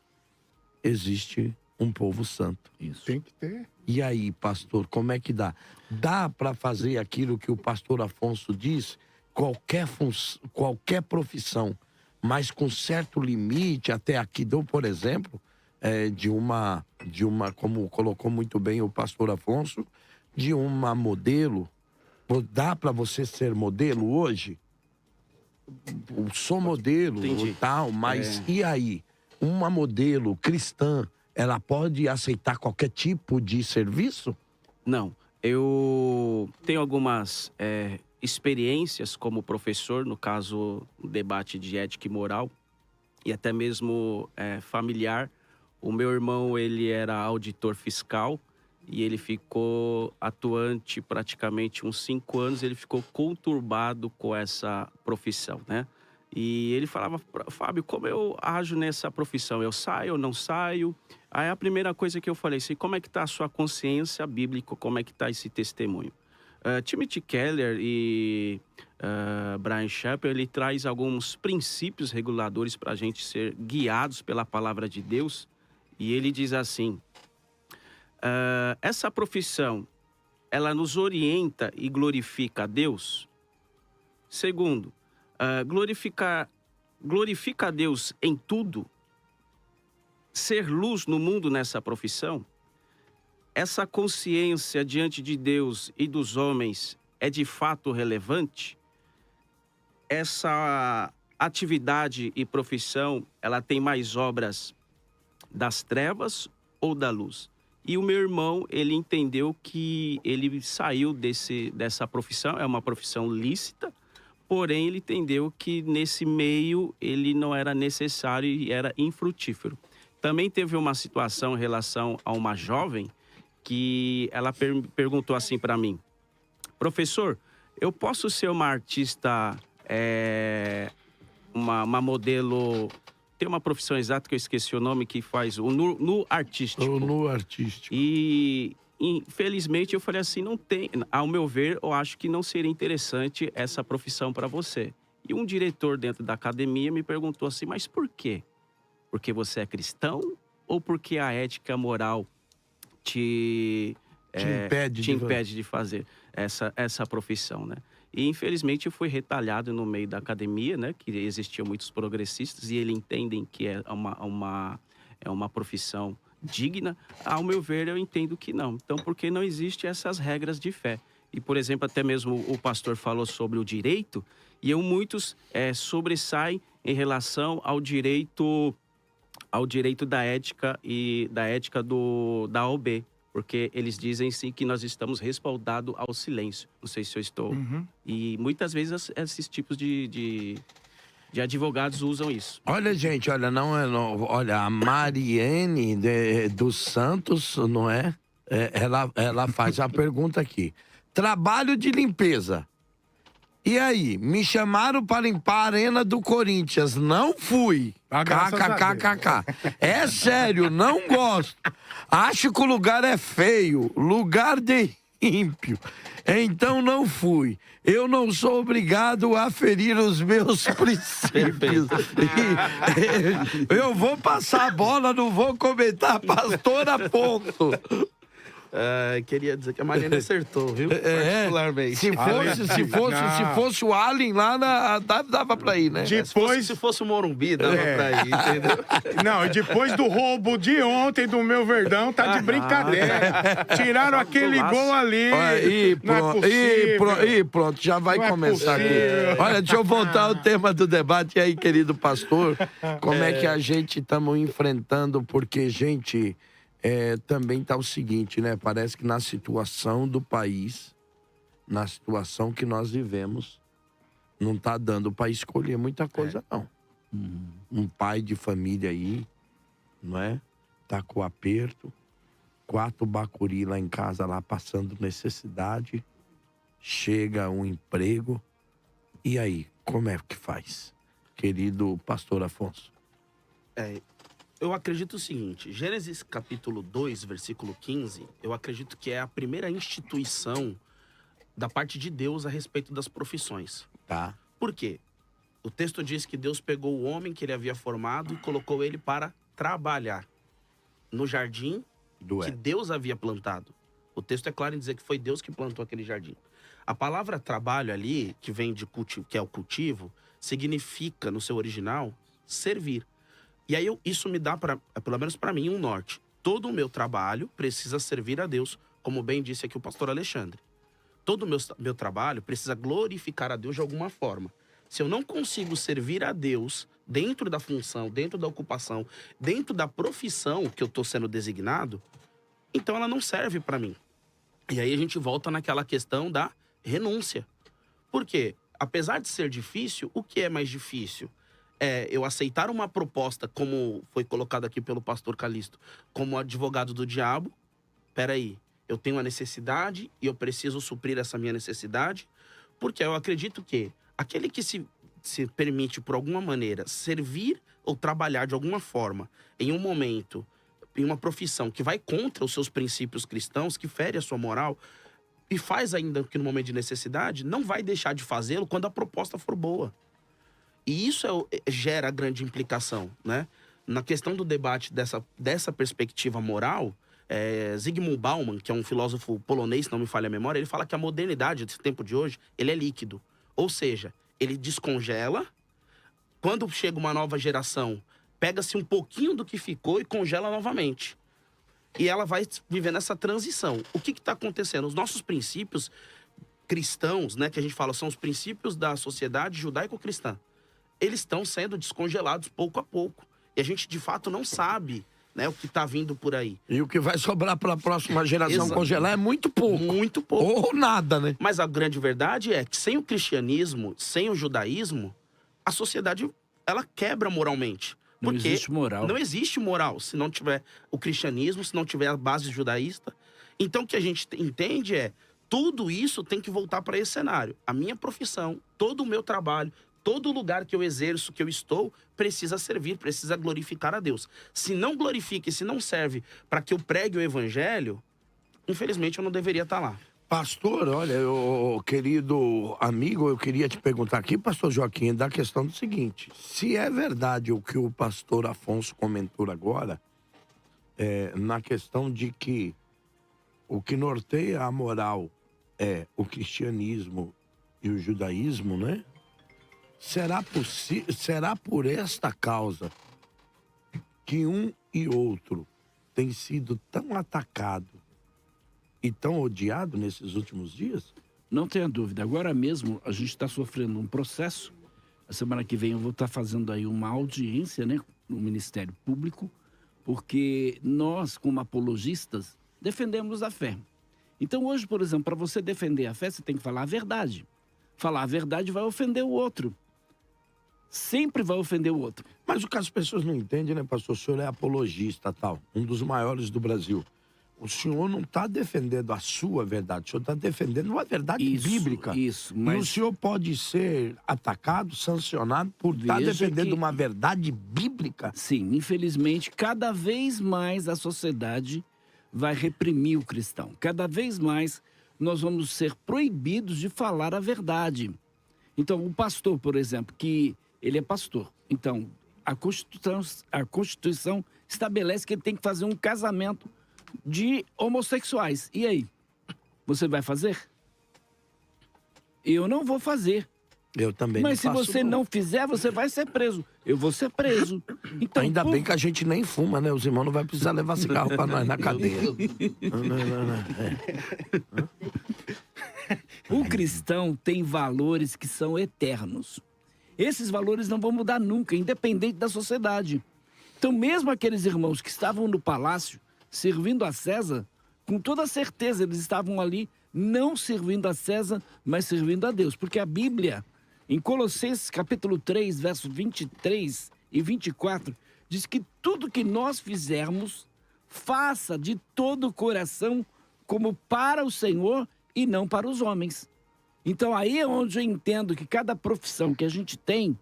existe um povo santo. Isso. Tem que ter. E aí, pastor, como é que dá? Dá para fazer aquilo que o pastor Afonso diz? Qualquer profissão, mas com certo limite, até aqui dou, por exemplo, de uma, como colocou muito bem o pastor Afonso, de uma modelo. Dá para você ser modelo hoje? Sou modelo e tal, mas e aí? Uma modelo cristã, ela pode aceitar qualquer tipo de serviço? Não. Eu tenho algumas experiências como professor, no caso, no debate de ética e moral, e até mesmo familiar. O meu irmão, ele era auditor fiscal e ele ficou atuante praticamente uns 5 anos, ele ficou conturbado com essa profissão, né? E ele falava, Fábio, como eu ajo nessa profissão? Eu saio ou não saio? Aí a primeira coisa que eu falei assim, como é que está a sua consciência bíblica? Como é que está esse testemunho? Timothy Keller e Brian Chappell, ele traz alguns princípios reguladores para a gente ser guiados pela palavra de Deus. E ele diz assim, essa profissão, ela nos orienta e glorifica a Deus? Segundo, glorifica a Deus em tudo? Ser luz no mundo nessa profissão? Essa consciência diante de Deus e dos homens é de fato relevante? Essa atividade e profissão, ela tem mais obras das trevas ou da luz? E o meu irmão, ele entendeu que ele saiu dessa profissão, é uma profissão lícita, porém ele entendeu que nesse meio ele não era necessário e era infrutífero. Também teve uma situação em relação a uma jovem que ela perguntou assim para mim, professor, eu posso ser uma artista, uma modelo, tem uma profissão exata que eu esqueci o nome, que faz o nu artístico. O nu artístico. E infelizmente eu falei assim, não tem, ao meu ver, eu acho que não seria interessante essa profissão para você. E um diretor dentro da academia me perguntou assim, mas por quê? Porque você é cristão ou porque a ética moral te impede de fazer essa profissão, né? E infelizmente eu fui retalhado no meio da academia, né? Que existiam muitos progressistas e eles entendem que é uma profissão digna. Ao meu ver, eu entendo que não. Então, porque não existem essas regras de fé. E, por exemplo, até mesmo o pastor falou sobre o direito, e muitos sobressaem em relação ao direito da ética e da ética da OAB, porque eles dizem sim que nós estamos respaldados ao silêncio. Não sei se eu estou. E muitas vezes esses tipos de advogados usam isso. Olha, gente, olha, olha, a Mariene dos Santos, não é? Ela faz a pergunta aqui. trabalho de limpeza. E aí, me chamaram para limpar a arena do Corinthians. Não fui. KKKKK. É sério, não gosto. Acho que o lugar é feio. Lugar de ímpio. Então não fui. Eu não sou obrigado a ferir os meus princípios. Eu vou passar a bola, não vou comentar, pastora, ponto. Queria dizer que a Marina acertou, viu? Particularmente. Se fosse o Allen lá, dava pra ir, né? Se fosse o Morumbi, dava pra ir, entendeu? Não, e depois do roubo de ontem do meu Verdão, tá de brincadeira. Tiraram aquele gol ali. E pronto, já vai começar aqui. Olha, deixa eu voltar ao tema do debate. E aí, querido pastor, como é que a gente estamos enfrentando? Porque, gente... também tá o seguinte, né? Parece que na situação do país, na situação que nós vivemos, não tá dando para escolher muita coisa, não. Um pai de família aí, não é? Tá com aperto, 4 bacuri lá em casa, lá passando necessidade, chega um emprego, e aí, como é que faz? Querido pastor Afonso. Eu acredito o seguinte, Gênesis capítulo 2, versículo 15, eu acredito que é a primeira instituição da parte de Deus a respeito das profissões. Tá. Por quê? O texto diz que Deus pegou o homem que ele havia formado e colocou ele para trabalhar no jardim que Deus havia plantado. O texto é claro em dizer que foi Deus que plantou aquele jardim. A palavra trabalho ali, que vem de cultivo, que é o cultivo, significa, no seu original, servir. E aí isso me dá, pelo menos para mim, um norte. Todo o meu trabalho precisa servir a Deus, como bem disse aqui o pastor Alexandre. Todo o meu trabalho precisa glorificar a Deus de alguma forma. Se eu não consigo servir a Deus dentro da função, dentro da ocupação, dentro da profissão que eu estou sendo designado, então ela não serve para mim. E aí a gente volta naquela questão da renúncia. Por quê? Apesar de ser difícil, o que é mais difícil? Eu aceitar uma proposta, como foi colocado aqui pelo pastor Calixto, como advogado do diabo. Peraí, eu tenho uma necessidade e eu preciso suprir essa minha necessidade, porque eu acredito que aquele que se permite, por alguma maneira, servir ou trabalhar de alguma forma em um momento, em uma profissão que vai contra os seus princípios cristãos, que fere a sua moral, e faz ainda que no momento de necessidade, não vai deixar de fazê-lo quando a proposta for boa. E isso gera a grande implicação, né? Na questão do debate dessa perspectiva moral, Zygmunt Bauman, que é um filósofo polonês, se não me falha a memória, ele fala que a modernidade desse tempo de hoje, ele é líquido. Ou seja, ele descongela, quando chega uma nova geração, pega-se um pouquinho do que ficou e congela novamente. E ela vai vivendo essa transição. O que está acontecendo? Os nossos princípios cristãos, né, que a gente fala, são os princípios da sociedade judaico-cristã. Eles estão sendo descongelados pouco a pouco. E a gente, de fato, não sabe, né, o que está vindo por aí. E o que vai sobrar para a próxima geração congelar é muito pouco. Muito pouco. Ou nada, né? Mas a grande verdade é que sem o cristianismo, sem o judaísmo, a sociedade, ela quebra moralmente. Não existe moral. Não existe moral se não tiver o cristianismo, se não tiver a base judaísta. Então, o que a gente entende é, tudo isso tem que voltar para esse cenário. A minha profissão, todo o meu trabalho, todo lugar que eu exerço, que eu estou, precisa servir, precisa glorificar a Deus. Se não glorifica e se não serve para que eu pregue o evangelho, infelizmente eu não deveria estar lá. Pastor, olha, querido amigo, eu queria te perguntar aqui, pastor Joaquim, da questão do seguinte: se é verdade o que o pastor Afonso comentou agora, na questão de que o que norteia a moral é o cristianismo e o judaísmo, né? Será por esta causa que um e outro tem sido tão atacado e tão odiado nesses últimos dias? Não tenha dúvida. Agora mesmo a gente está sofrendo um processo. A semana que vem eu vou estar fazendo aí uma audiência, né, no Ministério Público, porque nós, como apologistas, defendemos a fé. Então hoje, por exemplo, para você defender a fé, você tem que falar a verdade. Falar a verdade vai ofender o outro. Sempre vai ofender o outro. Mas o que as pessoas não entendem, né, pastor? O senhor é apologista, tal, um dos maiores do Brasil. o senhor não está defendendo a sua verdade, o senhor está defendendo uma verdade Isso, bíblica. isso, E o mas- senhor pode ser atacado, sancionado por estar Veja defendendo que- uma verdade bíblica. Sim, infelizmente, cada vez mais a sociedade vai reprimir o cristão. Cada vez mais nós vamos ser proibidos de falar a verdade. Então, o pastor, por exemplo, que ele é pastor. Então, a Constituição estabelece que ele tem que fazer um casamento de homossexuais. E aí? Você vai fazer? Eu não vou fazer. Eu também Mas se não faço, você não fizer, você vai ser preso. Eu vou ser preso. Então, Ainda bem que a gente nem fuma, né? Os irmãos não vão precisar levar cigarro pra nós na cadeia. o cristão tem valores que são eternos. Esses valores não vão mudar nunca, independente da sociedade. Então, mesmo aqueles irmãos que estavam no palácio, servindo a César, com toda certeza eles estavam ali não servindo a César, mas servindo a Deus. Porque a Bíblia, em Colossenses capítulo 3, versos 23 e 24, diz que tudo que nós fizermos, faça de todo o coração como para o Senhor e não para os homens. Então aí é onde eu entendo que cada profissão que a gente tem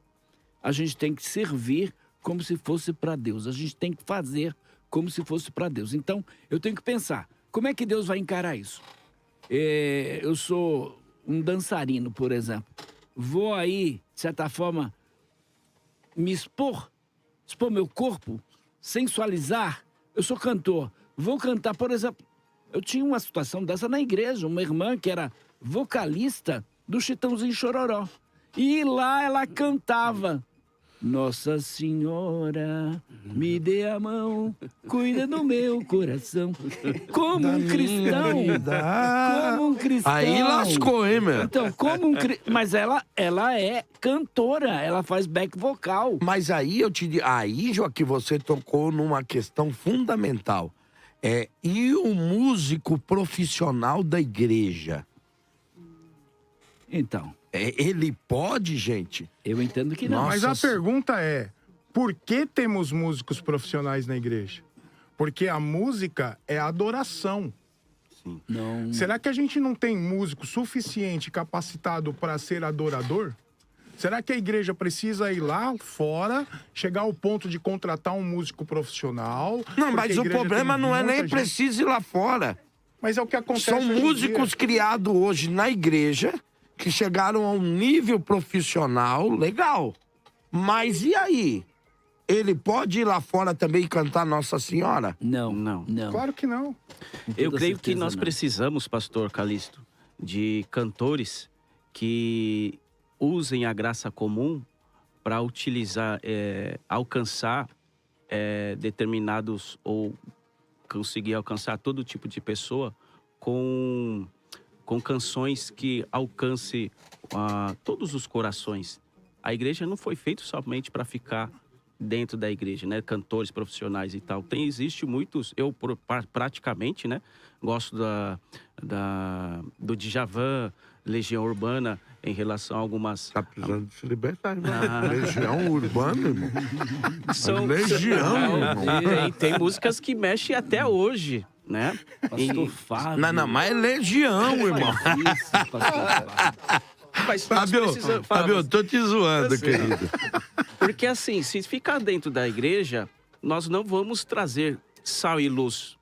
que servir como se fosse para Deus. A gente tem que fazer como se fosse para Deus. Então eu tenho que pensar, como é que Deus vai encarar isso? Eu sou um dançarino, por exemplo. Vou aí, de certa forma, me expor meu corpo, sensualizar. Eu sou cantor. Vou cantar, por exemplo, eu tinha uma situação dessa na igreja, uma irmã que era vocalista do Chitãozinho Chororó. E lá ela cantava: Nossa Senhora, me dê a mão, cuida do meu coração. Como um cristão. Como um cristão. Aí lascou, hein, meu? Então, mas ela é cantora, ela faz back vocal. Mas aí eu te digo, aí, Joaquim, você tocou numa questão fundamental. E o músico profissional da igreja? Então, Ele pode, gente? eu entendo que não. Mas a pergunta é, por que temos músicos profissionais na igreja? Porque a música é adoração. Não. Será que a gente não tem músico suficiente capacitado para ser adorador? Será que a igreja precisa ir lá fora, chegar ao ponto de contratar um músico profissional? Não, mas Porque a o igreja problema tem não é muita nem gente. preciso ir lá fora. Mas é o que acontece São hoje em músicos dia. criados hoje na igreja que chegaram a um nível profissional legal. Mas e aí? Ele pode ir lá fora também e cantar Nossa Senhora? Não. Claro que não. Eu toda creio que certeza nós não. precisamos, pastor Calixto, de cantores que usem a graça comum para utilizar, alcançar determinados ou conseguir alcançar todo tipo de pessoa com canções que alcance todos os corações. A igreja não foi feita somente para ficar dentro da igreja, né? Cantores profissionais e tal. Existe muitos, eu praticamente, né? Gosto do Djavan, Legião Urbana, em relação a algumas... Tá precisando se libertar, irmão. Legião Urbana, irmão. São, Legião, irmão. tem músicas que mexem até hoje, né? Pastor Fábio. Não, mas é Legião, irmão. Isso, pastor Fábio. Mas nós precisamos... Fábio, eu tô te zoando, Eu sei. querido. Porque assim, se ficar dentro da igreja, nós não vamos trazer sal e luz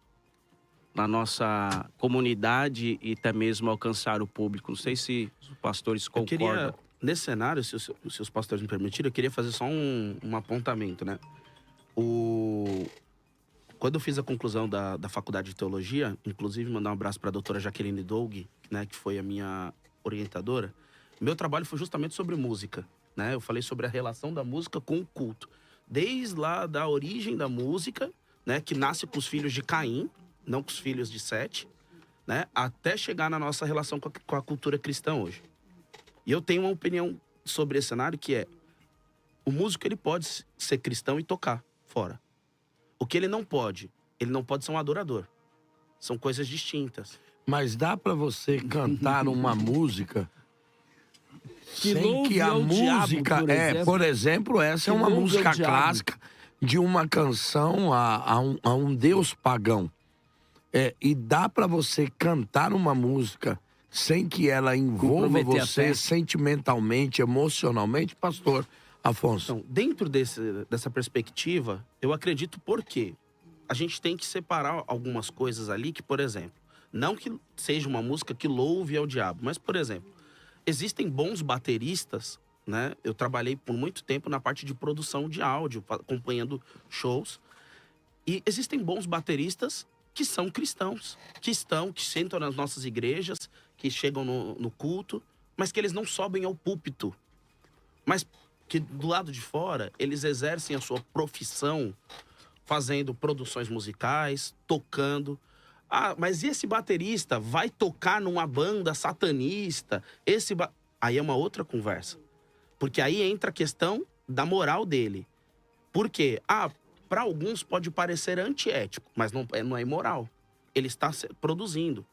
na nossa comunidade e até mesmo alcançar o público. Não sei se os pastores Eu concordam. queria, nesse cenário, se os pastores me permitirem, eu queria fazer só um apontamento, né? Quando eu fiz a conclusão da faculdade de teologia, inclusive mandar um abraço para a doutora Jaqueline Doug, né, que foi a minha orientadora, meu trabalho foi justamente sobre música, né? Eu falei sobre a relação da música com o culto. Desde lá da origem da música, né, que nasce com os filhos de Caim, não com os filhos de Sete, né, até chegar na nossa relação com a cultura cristã hoje. E eu tenho uma opinião sobre esse cenário que é: o músico ele pode ser cristão e tocar fora. O que ele não pode ser um adorador. São coisas distintas. Mas dá pra você cantar uma música Que sem louve que a ao diabo, música... por exemplo. por exemplo, essa é Que uma louve ao música diabo. clássica de uma canção a um deus pagão. e dá pra você cantar uma música sem que ela envolva Comprometer a você fé. sentimentalmente, emocionalmente, pastor Afonso? Então, dentro dessa perspectiva, eu acredito porque a gente tem que separar algumas coisas ali que, por exemplo, não que seja uma música que louve ao diabo, mas, por exemplo, existem bons bateristas, né? Eu trabalhei por muito tempo na parte de produção de áudio, acompanhando shows, e existem bons bateristas que são cristãos, que sentam nas nossas igrejas, que chegam no culto, mas que eles não sobem ao púlpito, mas que do lado de fora eles exercem a sua profissão fazendo produções musicais, tocando. Ah, mas e esse baterista vai tocar numa banda satanista? Aí é uma outra conversa. Porque aí entra a questão da moral dele. Por quê? Para alguns pode parecer antiético, mas não é imoral. Ele está produzindo.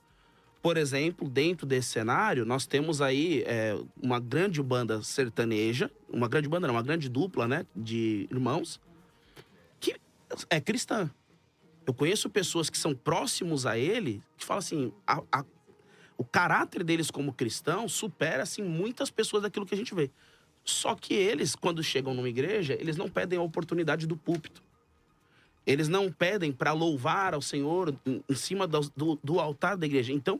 Por exemplo, dentro desse cenário, nós temos aí uma grande banda sertaneja, uma grande dupla, né, de irmãos, que é cristã. Eu conheço pessoas que são próximos a ele, que falam assim, o caráter deles como cristão supera, assim, muitas pessoas daquilo que a gente vê. Só que eles, quando chegam numa igreja, eles não pedem a oportunidade do púlpito. Eles não pedem para louvar ao Senhor em cima do altar da igreja. Então,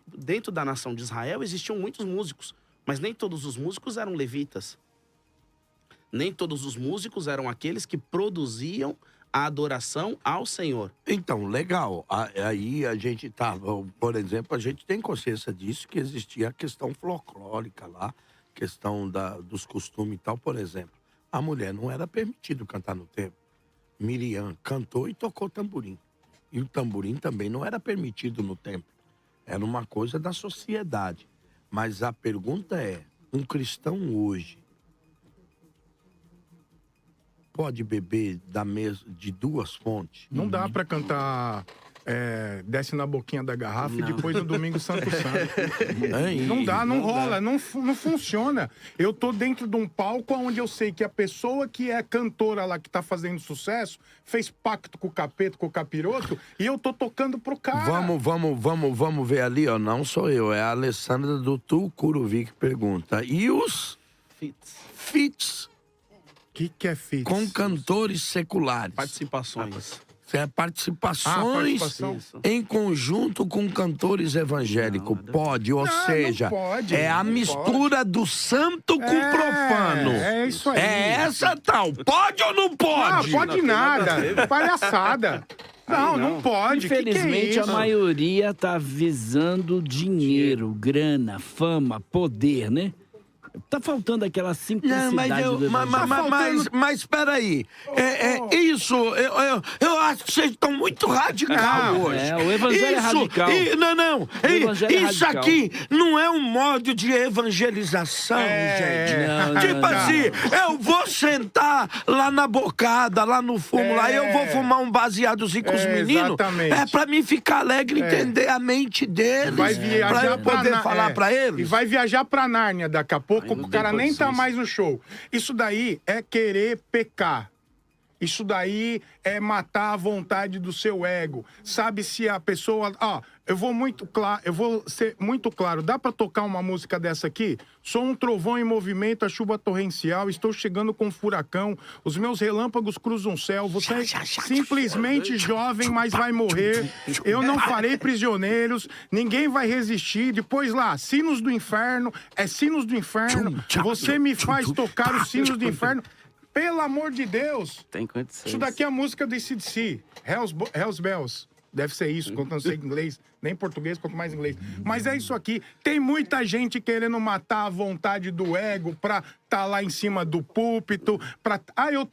dentro da nação de Israel, existiam muitos músicos, mas nem todos os músicos eram levitas. Nem todos os músicos eram aqueles que produziam a adoração ao Senhor. Então, legal. Aí a gente por exemplo, a gente tem consciência disso, que existia a questão folclórica lá, questão dos costumes e tal. Por exemplo, a mulher não era permitido cantar no templo. Miriam cantou e tocou tamborim. E o tamborim também não era permitido no templo. Era uma coisa da sociedade. Mas a pergunta é, um cristão hoje pode beber de duas fontes? Não dá pra cantar desce na boquinha da garrafa e depois no domingo Santo Santo. Não dá, não rola, não funciona. Eu tô dentro de um palco onde eu sei que a pessoa que é cantora lá, que tá fazendo sucesso, fez pacto com o capeta, com o capiroto, e eu tô tocando pro cara. Vamos ver ali, ó. Não sou eu, é a Alessandra do Tucuruvi que pergunta. E os feats O que é feat? com cantores seculares? Participações. Participações participação. em conjunto com cantores evangélicos. Pode, ou seja, não pode, é a não mistura do santo com profano. É isso aí. É essa tal. Pode ou não pode? Não, pode nada. Palhaçada. Não pode. Infelizmente, que é a isso? maioria tá visando dinheiro, grana, fama, poder, né? Tá faltando aquela simplicidade do evangelho. Mas peraí. Isso, eu acho que vocês estão muito radical hoje. O evangelho é radical. Não. evangelho é Isso radical. aqui não é um modo de evangelização, gente. Não, Tipo não. assim, eu vou sentar lá na bocada, lá no fumo, lá, eu vou fumar um baseadozinho com os meninos. Exatamente. É pra mim ficar alegre e entender a mente deles. Vai viajar pra eu poder falar pra eles. E vai viajar pra Nárnia daqui a pouco, não o cara tem nem tá condições. mais no show. Isso daí é querer pecar. Isso daí é matar a vontade do seu ego. Sabe, se a pessoa... eu vou ser muito claro. Dá pra tocar uma música dessa aqui? Sou um trovão em movimento, a chuva torrencial, estou chegando com um furacão, os meus relâmpagos cruzam o céu, você é simplesmente jovem, mas vai morrer. Eu não farei prisioneiros, ninguém vai resistir. Depois lá, sinos do inferno, sinos do inferno. Você me faz tocar os sinos do inferno. Pelo amor de Deus. Tem condições. Isso daqui é a música do AC/DC, Hells Bells. Deve ser isso, quando eu não sei inglês, nem português, quanto mais inglês. Mas é isso aqui. Tem muita gente querendo matar a vontade do ego pra tá lá em cima do púlpito.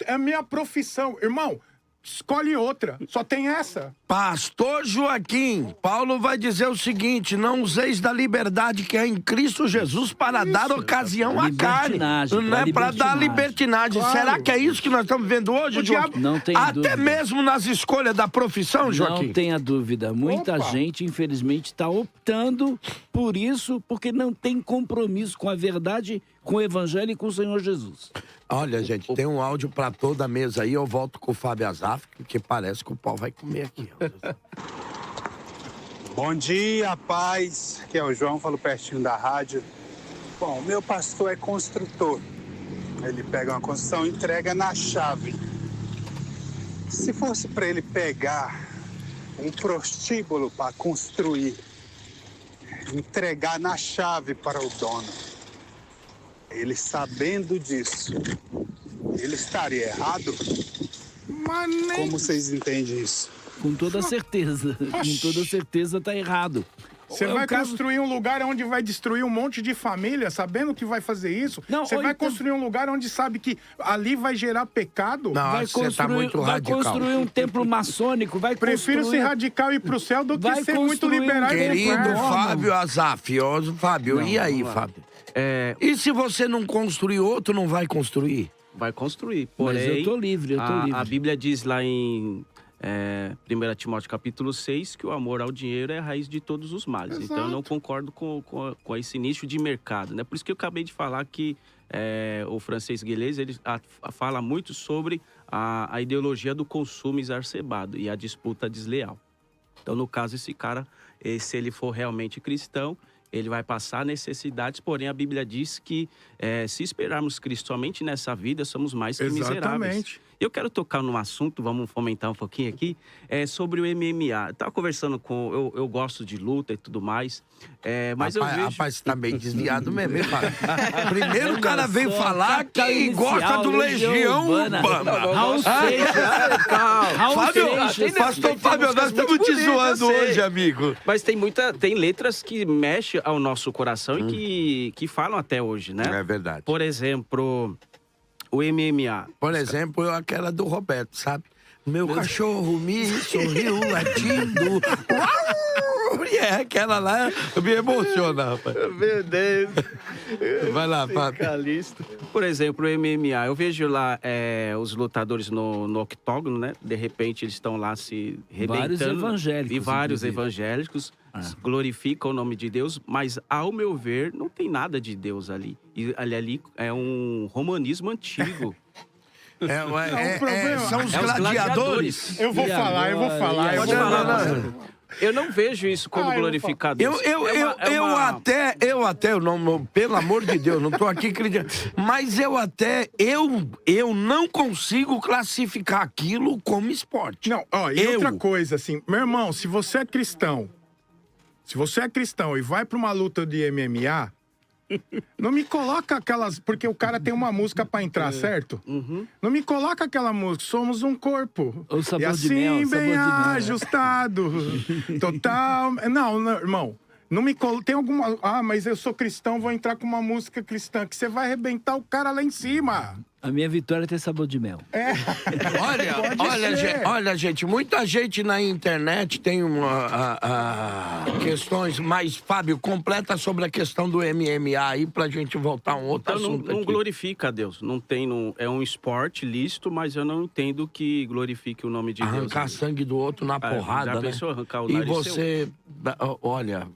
É a minha profissão. Irmão, escolhe outra. Só tem essa. Pastor Joaquim, Paulo vai dizer o seguinte: não useis da liberdade que é em Cristo Jesus para dar ocasião à carne. Não é para dar libertinagem. Claro. Será que é isso que nós estamos vendo hoje, Joaquim? Não tem Até dúvida. mesmo nas escolhas da profissão, Joaquim? Não tenha dúvida. Muita Opa. gente, infelizmente, está optando por isso porque não tem compromisso com a verdade, com o evangelho e com o Senhor Jesus. Olha, gente, tem um áudio para toda a mesa aí. Eu volto com o Fábio Azaf, porque parece que o pau vai comer aqui. Bom dia, paz. Aqui é o João, falo pertinho da rádio. Bom, meu pastor é construtor. Ele pega uma construção e entrega na chave. Se fosse para ele pegar um prostíbulo para construir, entregar na chave para o dono, ele sabendo disso, ele estaria errado? Mas nem... Como vocês entendem isso? Com toda certeza. Com toda certeza tá errado. Você É o vai caso- construir um lugar onde vai destruir um monte de família, sabendo que vai fazer isso? Não, Você ou vai então- construir um lugar onde sabe que ali vai gerar pecado? Não, Vai você tá muito vai radical. construir um templo maçônico, vai Prefiro construir... ser radical e ir pro céu do que Vai ser muito construir um liberal e ir pro Querido inferno. Fábio Azaf, ó, Fábio, Não, e aí, vamos lá. Fábio? É, E se você não construir outro, não vai construir? vai construir, Mas porém... eu tô livre, A Bíblia diz lá em 1 Timóteo capítulo 6 que o amor ao dinheiro é a raiz de todos os males. Então eu não concordo com esse nicho de mercado, né? Por isso que eu acabei de falar que o Francês Guilherme, ele fala muito sobre a ideologia do consumo exacerbado e a disputa desleal. Então, no caso, esse cara, se ele for realmente cristão, ele vai passar necessidades, porém a Bíblia diz que se esperarmos Cristo somente nessa vida, somos mais que miseráveis. Exatamente. Eu quero tocar num assunto, vamos fomentar um pouquinho aqui, sobre o MMA. Eu tava conversando com... Eu gosto de luta e tudo mais, mas eu vejo... Rapaz, você tá meio desviado mesmo, hein, Fábio? Primeiro o cara vem falar que inicial, gosta do Legião Urbana. Raul Seixas. Raul Fábio, Seixas. pastor Fábio, nós estamos te zoando hoje, amigo. Mas tem letras que mexem ao nosso coração e que falam até hoje, né? É verdade. Por exemplo, o MMA. Por exemplo, aquela do Roberto, sabe? Meu cachorro me sorriu latindo. Uau! E aquela lá me emociona, rapaz. Meu Deus. Vai lá, Fábio. Calista. Por exemplo, o MMA. Eu vejo lá os lutadores no octógono, né? De repente eles estão lá se rebentando. Vários evangélicos, E vários inclusive. evangélicos glorificam o nome de Deus, mas ao meu ver não tem nada de Deus ali. E ali é um romanismo antigo. São os É os gladiadores. Eu vou falar. Pode falar, eu não vejo isso como glorificar Deus. Eu não, pelo amor de Deus, não tô aqui criticando, mas eu não consigo classificar aquilo como esporte. Não, ó, e outra coisa, assim, meu irmão, se você é cristão e vai pra uma luta de MMA, não me coloca aquelas... Porque o cara tem uma música pra entrar, certo? Não me coloca aquela música, somos um corpo. O sabor e de assim, mel, sabor bem de mel. ajustado. Total... Não, irmão. Não me tem alguma... Ah, mas eu sou cristão, vou entrar com uma música cristã, que você vai arrebentar o cara lá em cima. A minha vitória tem sabor de mel. Olha, gente, muita gente na internet tem questões, mas, Fábio, completa sobre a questão do MMA aí pra gente voltar a um outro Então, assunto não aqui. glorifica a Deus. É um esporte lícito, mas eu não entendo que glorifique o nome de Deus. Arrancar sangue do outro na porrada, já né? pensou arrancar o E nariz você, olha,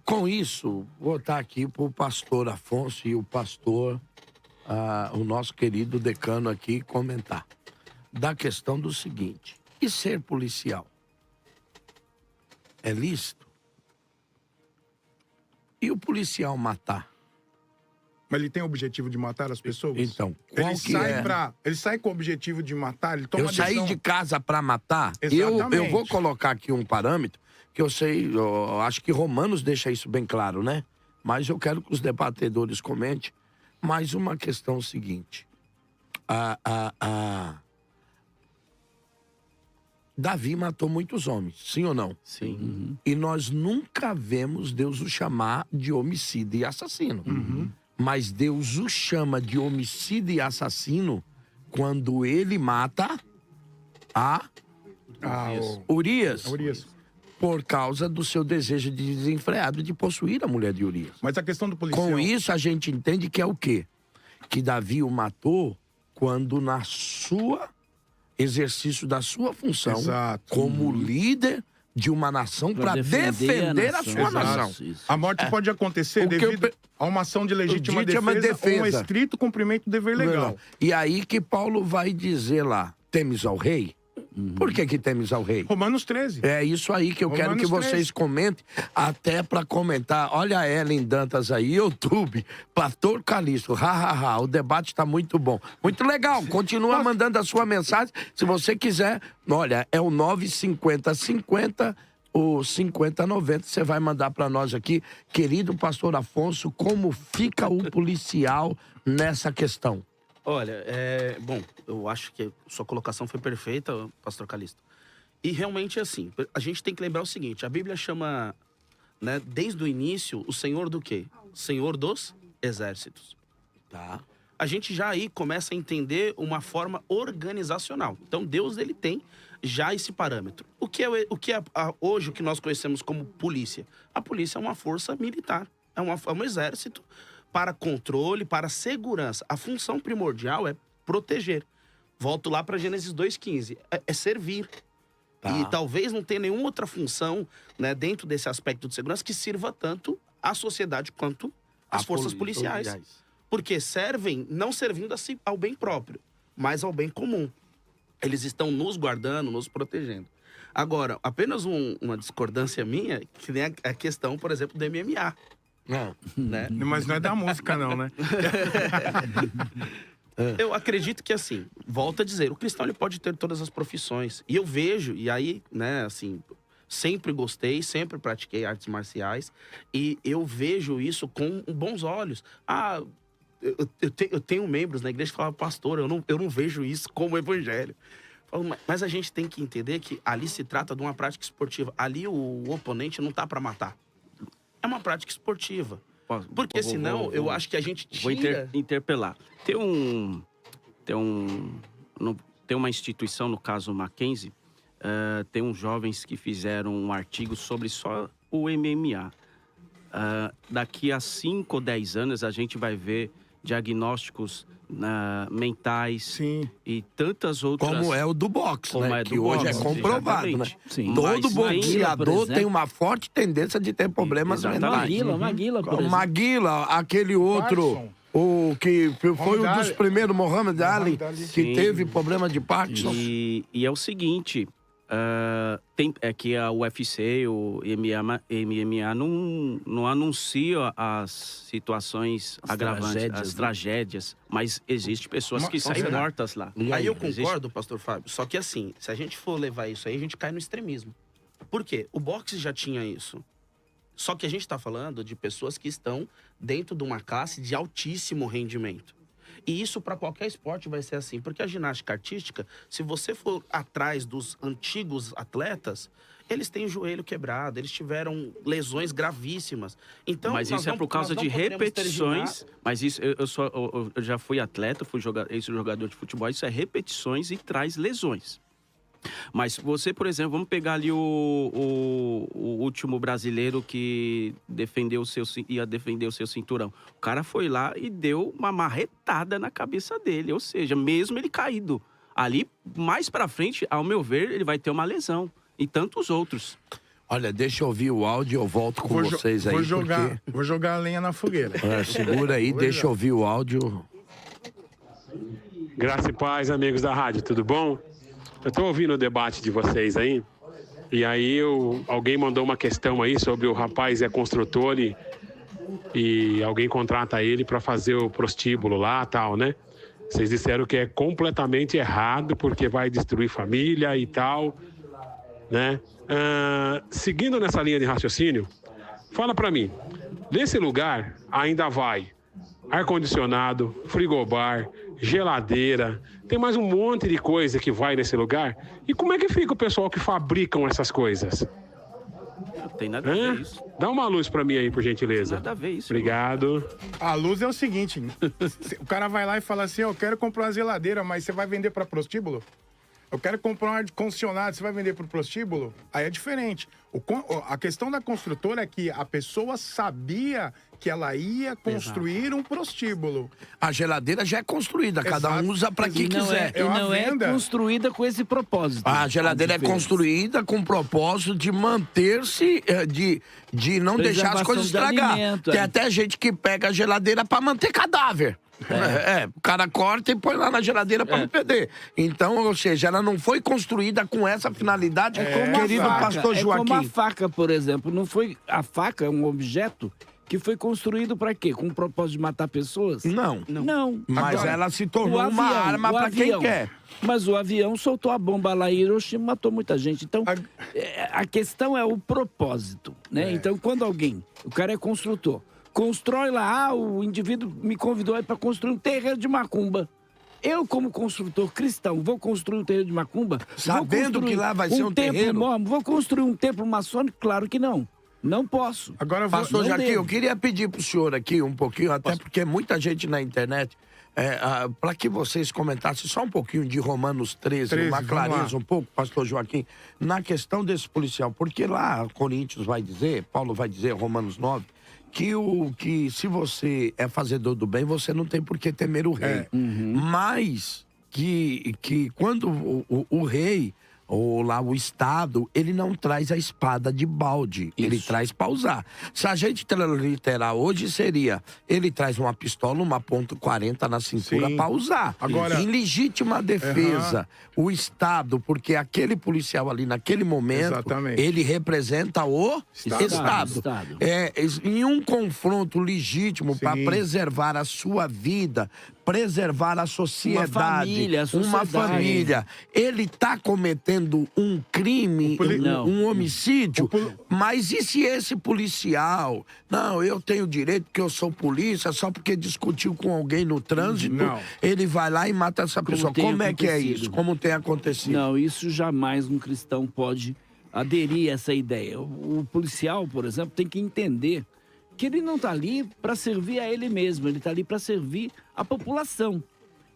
com isso, vou estar aqui pro pastor Afonso e o pastor, o nosso querido decano aqui, comentar da questão do seguinte: e ser policial? É lícito? E o policial matar? Mas ele tem o objetivo de matar as pessoas? Então, qual Ele que sai é? Ele sai com o objetivo de matar? Ele toma Eu saí decisão... de casa pra matar? Eu Exatamente. vou colocar aqui um parâmetro que eu acho que Romanos deixa isso bem claro, né? Mas eu quero que os debatedores comentem. Mais uma questão seguinte. Davi matou muitos homens, sim ou não? Sim. E nós nunca vemos Deus o chamar de homicida e assassino. Mas Deus o chama de homicida e assassino quando ele mata Urias. Por causa do seu desejo desenfreado de possuir a mulher de Urias. Mas a questão do policial... Com isso, a gente entende que é o quê? Que Davi o matou quando na sua exercício da sua função como líder de uma nação para defender a sua nação. A morte pode acontecer devido a uma ação de legítima defesa ou um estrito cumprimento do dever legal. E aí que Paulo vai dizer lá, temes ao rei? Por que temes ao rei? Romanos 13. É isso aí que eu quero que Romanos vocês 13. comentem, até pra comentar. Olha a Ellen Dantas aí, YouTube, Pastor Calixto, o debate tá muito bom. Muito legal, continua mandando a sua mensagem, se você quiser. Olha, é o 95050, o 5090, você vai mandar pra nós aqui. Querido pastor Afonso, como fica o policial nessa questão? Olha, bom, eu acho que sua colocação foi perfeita, pastor Calixto. E realmente é assim, a gente tem que lembrar o seguinte, a Bíblia chama, né, desde o início, o Senhor do quê? Senhor dos exércitos. Tá. A gente já aí começa a entender uma forma organizacional. Então Deus, ele tem já esse parâmetro. O que é hoje o que nós conhecemos como polícia? A polícia é uma força militar, é um exército para controle, para segurança. A função primordial é proteger. Volto lá para Gênesis 2,15. É servir. Tá. E talvez não tenha nenhuma outra função, né, dentro desse aspecto de segurança que sirva tanto à sociedade quanto às forças policiais. Porque servem, não servindo ao bem próprio, mas ao bem comum. Eles estão nos guardando, nos protegendo. Agora, apenas uma discordância minha, que nem a questão, por exemplo, do MMA. Né? Mas não é da música, não, né? Eu acredito que, assim, volto a dizer, o cristão ele pode ter todas as profissões. E eu vejo, e aí, né, assim, sempre gostei, sempre pratiquei artes marciais, e eu vejo isso com bons olhos. Eu tenho membros na igreja que falavam, pastor, eu não vejo isso como evangelho. Mas a gente tem que entender que ali se trata de uma prática esportiva. Ali o oponente não tá para matar. É uma prática esportiva. Porque senão eu acho que a gente tira... Vou interpelar. Tem uma instituição, no caso Mackenzie, tem uns jovens que fizeram um artigo sobre só o MMA. Daqui a 5 ou 10 anos a gente vai ver diagnósticos mentais. Sim. E tantas outras... Como é o do boxe, Como né? é do que hoje boxe, é comprovado, exatamente. né? Sim. Todo Mas boxeador tem uma forte tendência de ter problemas mentais. Maguila, por exemplo. Maguila, aquele outro... Parkinson. O que foi um dos primeiros, Muhammad Ali, Ali. que Sim. teve problema de Parkinson. E é o seguinte, é que a UFC, o MMA não anuncia as situações agravantes, as tragédias, mas existem pessoas que saem mortas lá. Aí eu concordo, pastor Fábio, só que assim, se a gente for levar isso aí, a gente cai no extremismo. Por quê? O boxe já tinha isso. Só que a gente está falando de pessoas que estão dentro de uma classe de altíssimo rendimento. E isso para qualquer esporte vai ser assim. Porque a ginástica artística, se você for atrás dos antigos atletas, eles têm o joelho quebrado, eles tiveram lesões gravíssimas. Então, mas isso é por causa de repetições. Mas isso, eu já fui atleta, fui ex-jogador de futebol, isso é repetições e traz lesões. Mas você, por exemplo, vamos pegar ali o último brasileiro que ia defender o seu cinturão. O cara foi lá e deu uma marretada na cabeça dele, ou seja, mesmo ele caído. Ali, mais pra frente, ao meu ver, ele vai ter uma lesão. E tantos outros. Olha, deixa eu ouvir o áudio, eu volto com vocês aí. Vou jogar a lenha na fogueira. Segura aí, deixa eu ouvir o áudio. Graça e paz, amigos da rádio, tudo bom? Eu tô ouvindo o debate de vocês aí, e aí alguém mandou uma questão aí sobre o rapaz é construtor e alguém contrata ele para fazer o prostíbulo lá e tal, né? Vocês disseram que é completamente errado porque vai destruir família e tal, né? Seguindo nessa linha de raciocínio, fala para mim, nesse lugar ainda vai ar-condicionado, frigobar, geladeira, tem mais um monte de coisa que vai nesse lugar. E como é que fica o pessoal que fabricam essas coisas? Não tem nada a ver isso. Dá uma luz pra mim aí, por gentileza. Nada a ver isso. Obrigado. A luz é o seguinte, o cara vai lá e fala assim, eu quero comprar uma geladeira, mas você vai vender para prostíbulo? Eu quero comprar um ar-condicionado, você vai vender para o prostíbulo? Aí é diferente. A questão da construtora é que a pessoa sabia que ela ia construir um prostíbulo. A geladeira já é construída, cada um usa para que quiser. E não é construída com esse propósito. A geladeira é construída com o propósito de manter-se, de não deixar as coisas estragar. Tem até gente que pega a geladeira para manter cadáver. O cara corta e põe lá na geladeira pra não perder. Então, ou seja, ela não foi construída com essa finalidade, querido pastor Joaquim. Como a faca, por exemplo. Não foi... A faca é um objeto que foi construído para quê? Com o propósito de matar pessoas? Não. Mas Agora, ela se tornou uma arma para quem quer. Mas o avião soltou a bomba lá em Hiroshima e matou muita gente. Então, a questão é o propósito, né? Então, quando o cara é construtor, constrói lá, o indivíduo me convidou para construir um terreiro de macumba. Eu, como construtor cristão, vou construir um terreiro de macumba? Sabendo que lá vai ser um terreiro? Vou construir um templo maçônico? Claro que não. Não posso. Agora, pastor Joaquim, eu queria pedir pro senhor aqui um pouquinho, até porque muita gente na internet, para que vocês comentassem só um pouquinho de Romanos 13 uma clareza um pouco, pastor Joaquim, na questão desse policial. Porque lá, Coríntios vai dizer, Paulo vai dizer, Romanos 9, que se você é fazedor do bem, você não tem por que temer o rei. Mas que quando o rei... ou lá o Estado, ele não traz a espada de balde, ele traz para usar. Se a gente literar hoje, seria, ele traz uma pistola, uma .40 na cintura para usar. Agora, em legítima defesa, o Estado, porque aquele policial ali, naquele momento, ele representa o Estado. Em um confronto legítimo para preservar a sua vida, preservar a sociedade, uma família. Ele está cometendo um crime, um homicídio, mas e se esse policial, não, eu tenho direito porque eu sou polícia, só porque discutiu com alguém no trânsito, ele vai lá e mata essa pessoa. Como é que é isso? Como tem acontecido? Não, isso jamais um cristão pode aderir a essa ideia. O policial, por exemplo, tem que entender que ele não está ali para servir a ele mesmo, ele está ali para servir a população.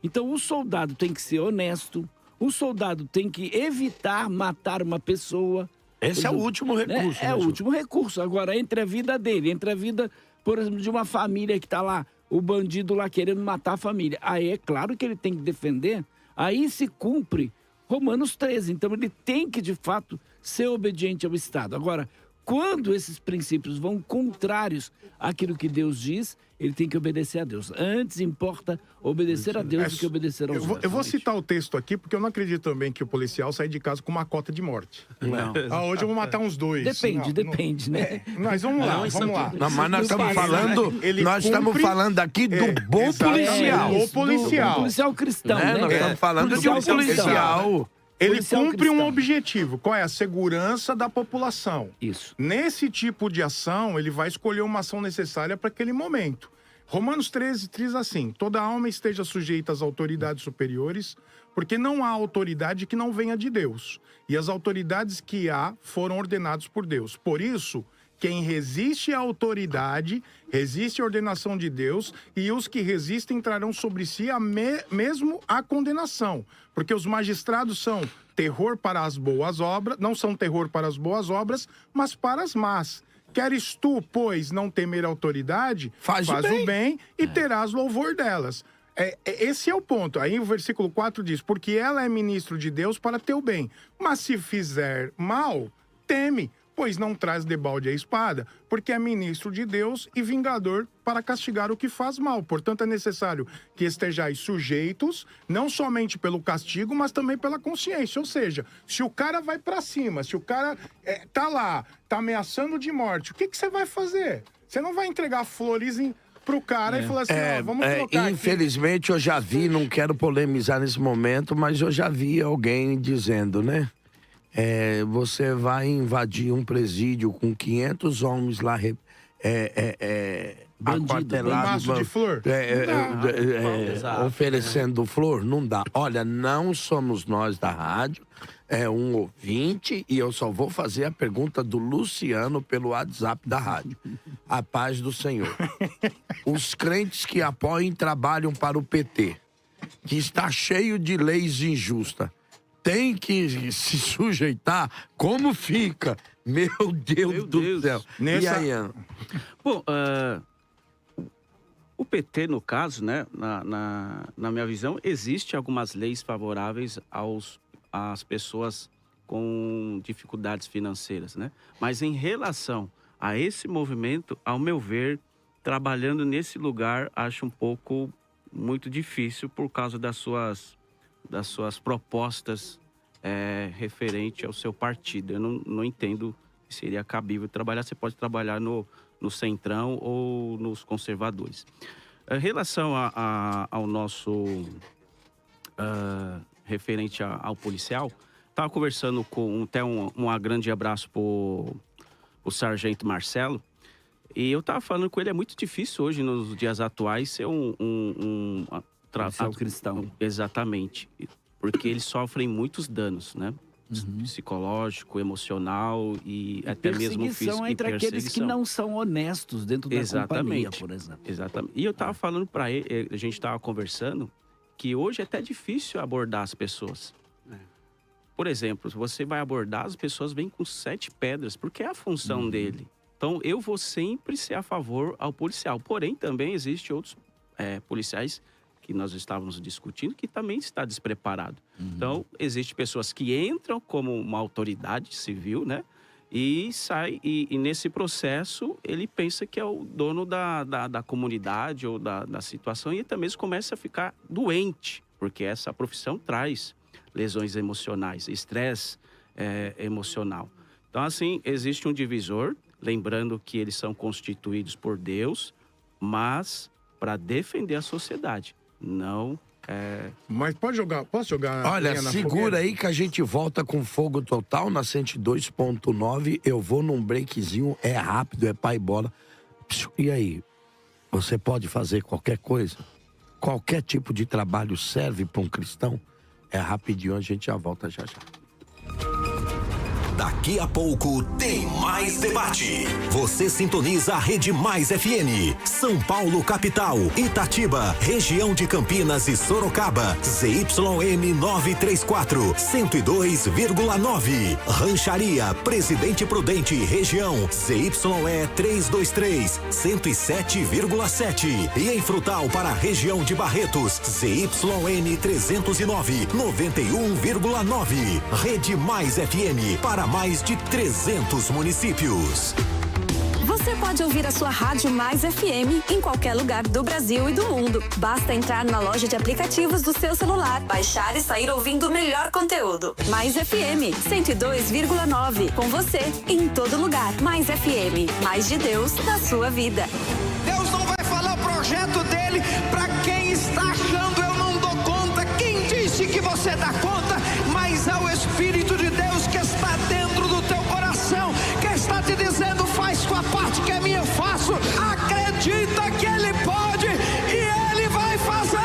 Então, o soldado tem que ser honesto, o soldado tem que evitar matar uma pessoa. Esse é o último recurso. É o último recurso. Agora, entre a vida dele, entre a vida, por exemplo, de uma família que está lá, o bandido lá querendo matar a família. Aí é claro que ele tem que defender, aí se cumpre Romanos 13. Então, ele tem que, de fato, ser obediente ao Estado. Agora, quando esses princípios vão contrários àquilo que Deus diz, ele tem que obedecer a Deus. Antes importa obedecer a Deus do que obedecer aos homens. Eu vou citar o texto aqui, porque eu não acredito também que o policial sai de casa com uma cota de morte. Não. Hoje eu vou matar uns 2. Depende, né? Mas vamos lá. Não, mas nós estamos falando, estamos falando aqui do bom policial. Do policial. Do policial cristão, né? Nós estamos falando do policial. Ele cumpre um objetivo, qual é? A segurança da população. Isso. Nesse tipo de ação, ele vai escolher uma ação necessária para aquele momento. Romanos 13 diz assim: toda alma esteja sujeita às autoridades superiores, porque não há autoridade que não venha de Deus. E as autoridades que há foram ordenadas por Deus. Por isso, quem resiste à autoridade, resiste à ordenação de Deus, e os que resistem trarão sobre si mesmo a condenação. Porque os magistrados são terror para as boas obras, não são terror para as boas obras, mas para as más. Queres tu, pois, não temer a autoridade, faz o bem e terás louvor delas. Esse é o ponto. Aí o versículo 4 diz, porque ela é ministro de Deus para teu bem. Mas se fizer mal, teme, pois não traz debalde a espada, porque é ministro de Deus e vingador para castigar o que faz mal. Portanto, é necessário que estejais sujeitos, não somente pelo castigo, mas também pela consciência. Ou seja, se o cara vai para cima, se o cara tá lá, tá ameaçando de morte, o que você vai fazer? Você não vai entregar flores pro cara e falar assim, vamos colocar infelizmente, eu já vi, não quero polemizar nesse momento, mas eu já vi alguém dizendo, né? Você vai invadir um presídio com 500 homens lá aquartelados, um maço de flor? Oferecendo flor, não dá. Olha, não somos nós da rádio, é um ouvinte, e eu só vou fazer a pergunta do Luciano pelo WhatsApp da rádio. A paz do Senhor. Os crentes que apoiam e trabalham para o PT, que está cheio de leis injustas, tem que se sujeitar, como fica? Meu Deus do céu. E aí, Ana? Bom, o PT, no caso, né, na minha visão, existe algumas leis favoráveis às pessoas com dificuldades financeiras, né? Mas em relação a esse movimento, ao meu ver, trabalhando nesse lugar, acho um pouco muito difícil por causa das suas propostas referente ao seu partido. Eu não entendo que seria cabível trabalhar. Você pode trabalhar no Centrão ou nos conservadores. Em relação ao nosso referente ao policial, estava conversando com até um grande abraço para o sargento Marcelo, e eu estava falando com ele, é muito difícil hoje, nos dias atuais, ser policial cristão. Exatamente, porque eles sofrem muitos danos, né? Psicológico, emocional e até mesmo físico. Entre aqueles que não são honestos dentro da companhia, por exemplo. Exatamente. E eu estava falando para ele, a gente estava conversando, que hoje é até difícil abordar as pessoas. Por exemplo, você vai abordar, as pessoas vêm com 7 pedras, porque é a função dele. Então, eu vou sempre ser a favor ao policial. Porém, também existem outros policiais que nós estávamos discutindo, que também está despreparado. Então, existem pessoas que entram como uma autoridade civil, né? E sai, e nesse processo, ele pensa que é o dono da comunidade ou da situação, e também começa a ficar doente, porque essa profissão traz lesões emocionais, estresse emocional. Então, assim, existe um divisor, lembrando que eles são constituídos por Deus, mas para defender a sociedade. Não Mas posso jogar? Olha, segura aí que a gente volta com Fogo Total na 102.9. Eu vou num breakzinho, é rápido, é pai bola. E aí, você pode fazer qualquer coisa? Qualquer tipo de trabalho serve para um cristão? É rapidinho, a gente já volta já. Daqui a pouco tem mais debate. Você sintoniza a Rede Mais FM. São Paulo, capital. Itatiba, região de Campinas e Sorocaba. ZYM 934, 102,9. Rancharia, Presidente Prudente, região. ZYE 323, 107,7. E em Frutal, para a região de Barretos. ZYN 309, 91,9. Rede Mais FM, para mais de 300 municípios. Você pode ouvir a sua Rádio Mais FM em qualquer lugar do Brasil e do mundo. Basta entrar na loja de aplicativos do seu celular, baixar e sair ouvindo o melhor conteúdo. Mais FM 102,9. Com você, em todo lugar. Mais FM. Mais de Deus na sua vida. Deus não vai falar o projeto dele para quem está achando eu não dou conta. Quem disse que você dá conta? Mas é o Espírito de Deus que está dentro do teu coração, que está te dizendo: faz tua parte que é minha, eu faço. Acredita que Ele pode e Ele vai fazer.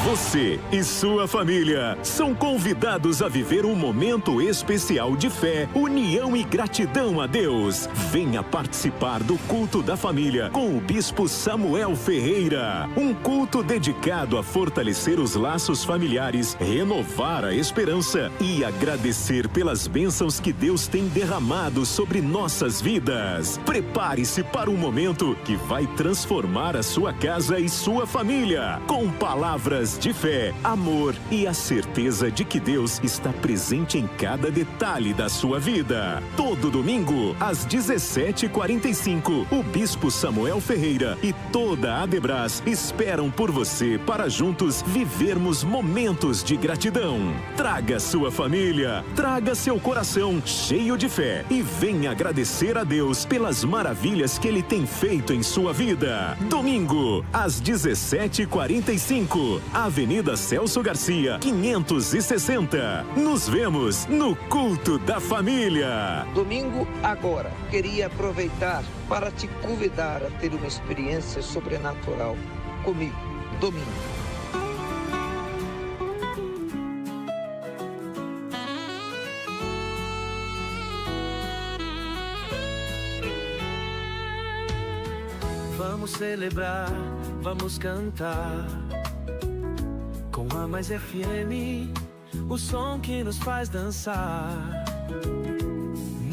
Você e sua família são convidados a viver um momento especial de fé, união e gratidão a Deus. Venha participar do culto da família com o Bispo Samuel Ferreira. Um culto dedicado a fortalecer os laços familiares, renovar a esperança e agradecer pelas bênçãos que Deus tem derramado sobre nossas vidas. Prepare-se para um momento que vai transformar a sua casa e sua família com palavras de fé, amor e a certeza de que Deus está presente em cada detalhe da sua vida. Todo domingo, às 17h45, o Bispo Samuel Ferreira e toda a Adebras esperam por você para juntos vivermos momentos de gratidão. Traga sua família, traga seu coração cheio de fé e venha agradecer a Deus pelas maravilhas que Ele tem feito em sua vida. Domingo, às 17h45, Avenida Celso Garcia, 560. Nos vemos no Culto da Família. Domingo agora, queria aproveitar para te convidar a ter uma experiência sobrenatural comigo. Domingo. Vamos celebrar, vamos cantar com a Mais FM, o som que nos faz dançar.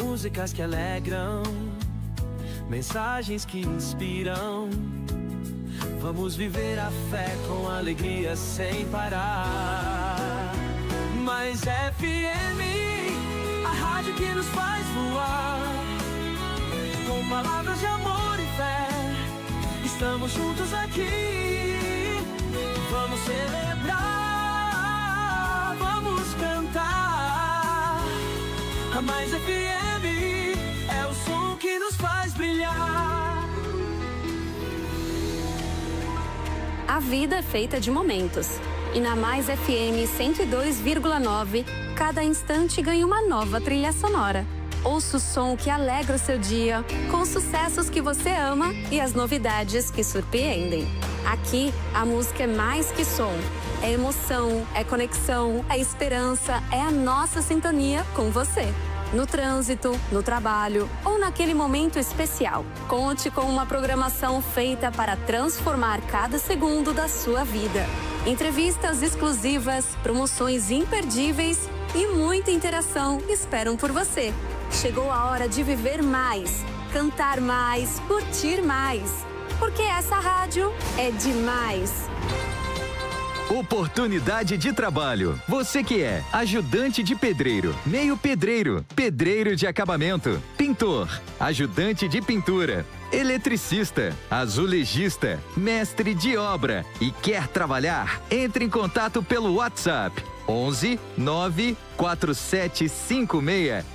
Músicas que alegram, mensagens que inspiram. Vamos viver a fé com alegria sem parar. Mais FM, a rádio que nos faz voar. Com palavras de amor e fé, estamos juntos aqui. Vamos celebrar, vamos cantar. A Mais FM é o som que nos faz brilhar. A vida é feita de momentos. E na Mais FM 102,9, cada instante ganha uma nova trilha sonora. Ouça o som que alegra o seu dia, com os sucessos que você ama e as novidades que surpreendem. Aqui, a música é mais que som. É emoção, é conexão, é esperança, é a nossa sintonia com você. No trânsito, no trabalho ou naquele momento especial. Conte com uma programação feita para transformar cada segundo da sua vida. Entrevistas exclusivas, promoções imperdíveis e muita interação esperam por você. Chegou a hora de viver mais, cantar mais, curtir mais. Porque essa rádio é demais. Oportunidade de trabalho. Você que é ajudante de pedreiro, meio pedreiro, pedreiro de acabamento, pintor, ajudante de pintura, eletricista, azulejista, mestre de obra e quer trabalhar? Entre em contato pelo WhatsApp 11 94756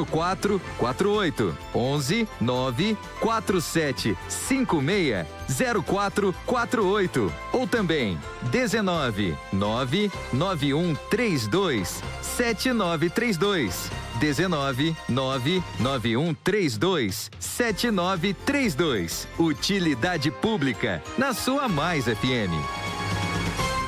0448 11 94756 0448 ou também 19 99132 7932 19 99132 7932. Utilidade Pública na sua Mais FM.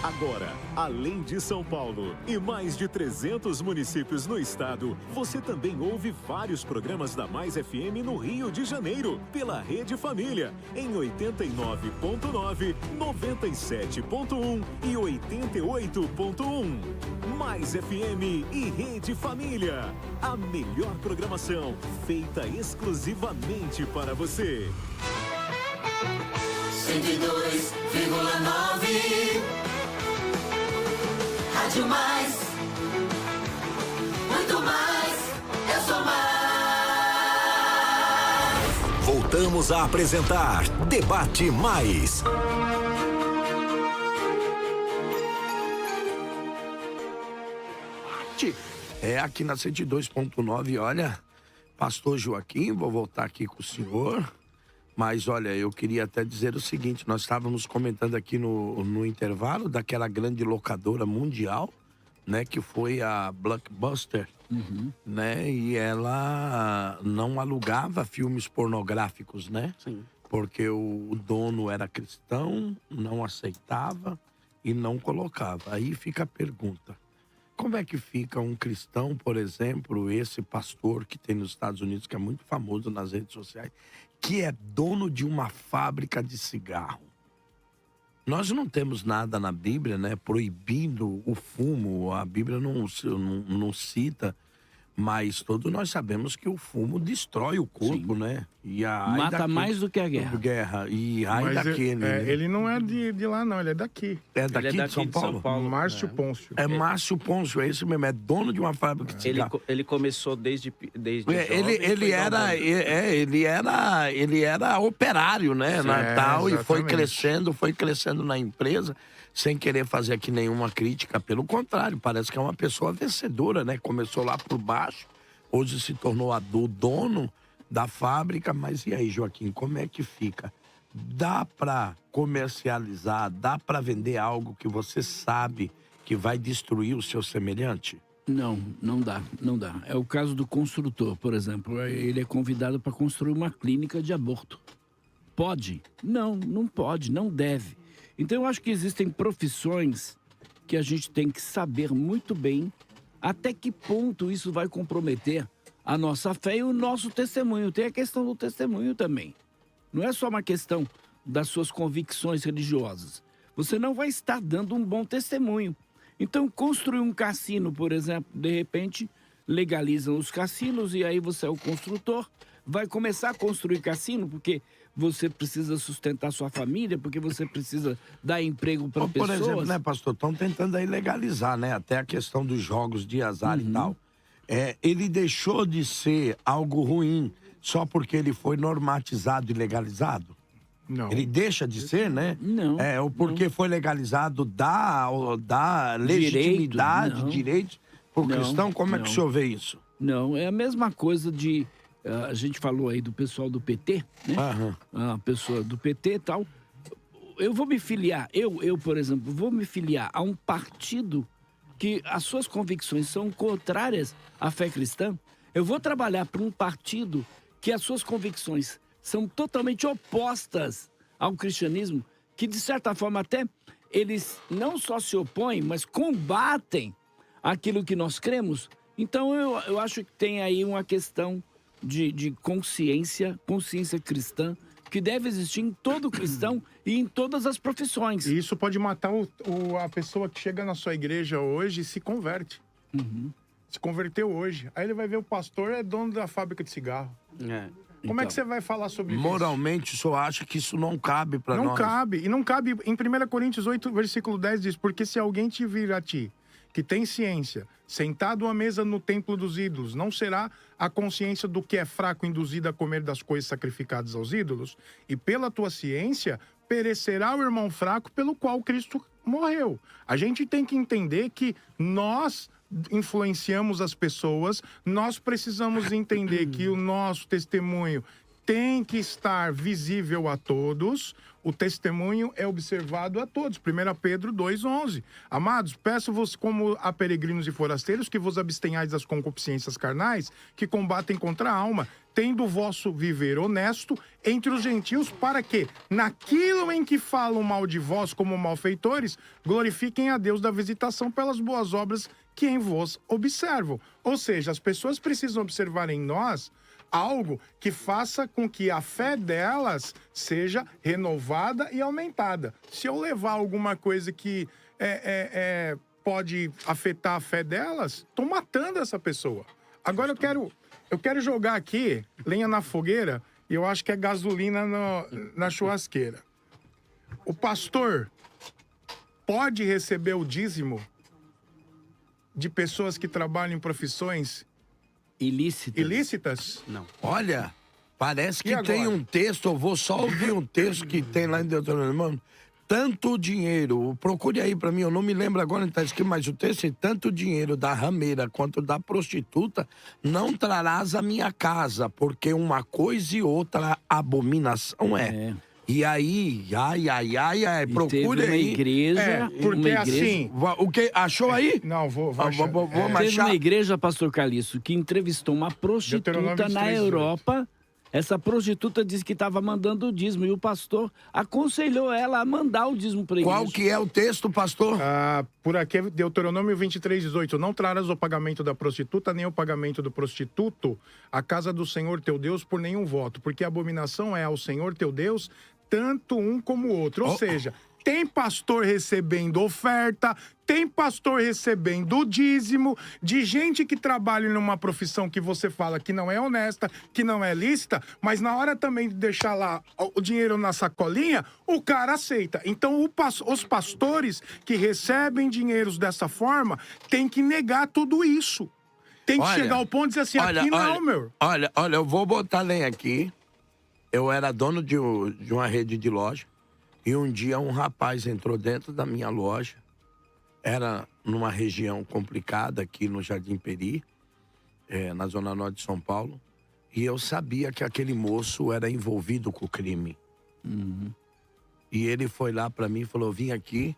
Agora, além de São Paulo e mais de 300 municípios no estado, você também ouve vários programas da Mais FM no Rio de Janeiro, pela Rede Família, em 89.9, 97.1 e 88.1. Mais FM e Rede Família. A melhor programação feita exclusivamente para você. 102,9 Rádio Mais, muito mais, eu sou mais. Voltamos a apresentar Debate Mais. É aqui na 102.9, olha, Pastor Joaquim, vou voltar aqui com o senhor. Mas, olha, eu queria até dizer o seguinte, nós estávamos comentando aqui no intervalo daquela grande locadora mundial, né, que foi a Blockbuster, né, e ela não alugava filmes pornográficos, né? Sim. Porque o dono era cristão, não aceitava e não colocava. Aí fica a pergunta, como é que fica um cristão, por exemplo, esse pastor que tem nos Estados Unidos, que é muito famoso nas redes sociais, que é dono de uma fábrica de cigarro? Nós não temos nada na Bíblia, né, proibindo o fumo. A Bíblia não cita, mas todos nós sabemos que o fumo destrói o corpo, né? E mata mais do que a guerra. E ai daquele. Né? Ele não é de lá, não, ele é daqui. É daqui, de São Paulo? Márcio Pôncio. É Márcio Pôncio, é isso mesmo, é dono de uma fábrica de cigarro. Ele começou desde ele era operário, né, Natal, e foi crescendo na empresa, sem querer fazer aqui nenhuma crítica, pelo contrário, parece que é uma pessoa vencedora, né? Começou lá por baixo, hoje se tornou o dono da fábrica. Mas e aí, Joaquim, como é que fica? Dá para comercializar, dá para vender algo que você sabe que vai destruir o seu semelhante? Não dá. É o caso do construtor, por exemplo. Ele é convidado para construir uma clínica de aborto. Pode? Não pode, não deve. Então eu acho que existem profissões que a gente tem que saber muito bem até que ponto isso vai comprometer a nossa fé e o nosso testemunho. Tem a questão do testemunho também. Não é só uma questão das suas convicções religiosas. Você não vai estar dando um bom testemunho. Então, construir um cassino, por exemplo, de repente, legalizam os cassinos e aí você é o construtor, vai começar a construir cassino porque você precisa sustentar sua família, porque você precisa dar emprego para pessoas. Por exemplo, né, pastor, estão tentando aí legalizar, né, até a questão dos jogos de azar e tal. Ele deixou de ser algo ruim só porque ele foi normatizado e legalizado? Não. Ele deixa de ser, né? Não. O porque foi legalizado dá legitimidade, direitos pro cristão. Como é que o senhor vê isso? Não, é a mesma coisa de... a gente falou aí do pessoal do PT, né? A pessoa do PT e tal. Eu vou me filiar, eu, por exemplo, vou me filiar a um partido que as suas convicções são contrárias à fé cristã. Eu vou trabalhar para um partido que as suas convicções são totalmente opostas ao cristianismo, que de certa forma até eles não só se opõem, mas combatem aquilo que nós cremos. Então eu acho que tem aí uma questão de consciência cristã, que deve existir em todo cristão e em todas as profissões. E isso pode matar a pessoa que chega na sua igreja hoje e se converte. Se converteu hoje. Aí ele vai ver o pastor é dono da fábrica de cigarro. Como é que você vai falar sobre isso? Moralmente, o senhor acha que isso não cabe para nós? Não cabe. E não cabe. Em 1 Coríntios 8, versículo 10 diz: porque se alguém te vir a ti, que tem ciência, sentado à mesa no templo dos ídolos, não será a consciência do que é fraco induzida a comer das coisas sacrificadas aos ídolos? E pela tua ciência, perecerá o irmão fraco pelo qual Cristo morreu. A gente tem que entender que nós influenciamos as pessoas, nós precisamos entender que o nosso testemunho tem que estar visível a todos. O testemunho é observado a todos. 1 Pedro 2,11. Amados, peço-vos como a peregrinos e forasteiros que vos abstenhais das concupiscências carnais que combatem contra a alma, tendo o vosso viver honesto entre os gentios, para que, naquilo em que falam mal de vós como malfeitores, glorifiquem a Deus da visitação pelas boas obras que em vós observam. Ou seja, as pessoas precisam observar em nós algo que faça com que a fé delas seja renovada e aumentada. Se eu levar alguma coisa que pode afetar a fé delas, estou matando essa pessoa. Agora eu quero jogar aqui lenha na fogueira e eu acho que é gasolina na churrasqueira. O pastor pode receber o dízimo de pessoas que trabalham em profissões ilícitas? Não. Olha, parece que tem um texto, eu vou só ouvir um texto que tem lá em Deuteronômio. Tanto dinheiro, procure aí pra mim, eu não me lembro agora onde tá escrito, mas o texto é: tanto dinheiro da rameira quanto da prostituta não trarás à minha casa, porque uma coisa e outra abominação é. E aí, procure uma aí. Igreja, porque uma igreja... assim... O que? Achou aí? Não, vou achar. Teve uma igreja, pastor Calixto, que entrevistou uma prostituta na Europa. Essa prostituta disse que estava mandando o dízimo e o pastor aconselhou ela a mandar o dízimo para a igreja. Qual que é o texto, pastor? Por aqui é Deuteronômio 23:18. Não trarás o pagamento da prostituta, nem o pagamento do prostituto à casa do Senhor teu Deus por nenhum voto, porque a abominação é ao Senhor teu Deus, tanto um como o outro. Ou seja, tem pastor recebendo oferta, tem pastor recebendo dízimo, de gente que trabalha numa profissão que você fala que não é honesta, que não é lícita, mas na hora também de deixar lá o dinheiro na sacolinha, o cara aceita. Então, os pastores que recebem dinheiros dessa forma têm que negar tudo isso. Tem que chegar ao ponto de dizer assim, aqui não, meu. Olha, eu vou botar lenha aqui. Eu era dono de uma rede de loja. E um dia um rapaz entrou dentro da minha loja. Era numa região complicada aqui no Jardim Peri, na zona norte de São Paulo. E eu sabia que aquele moço era envolvido com o crime. E ele foi lá pra mim e falou: vim aqui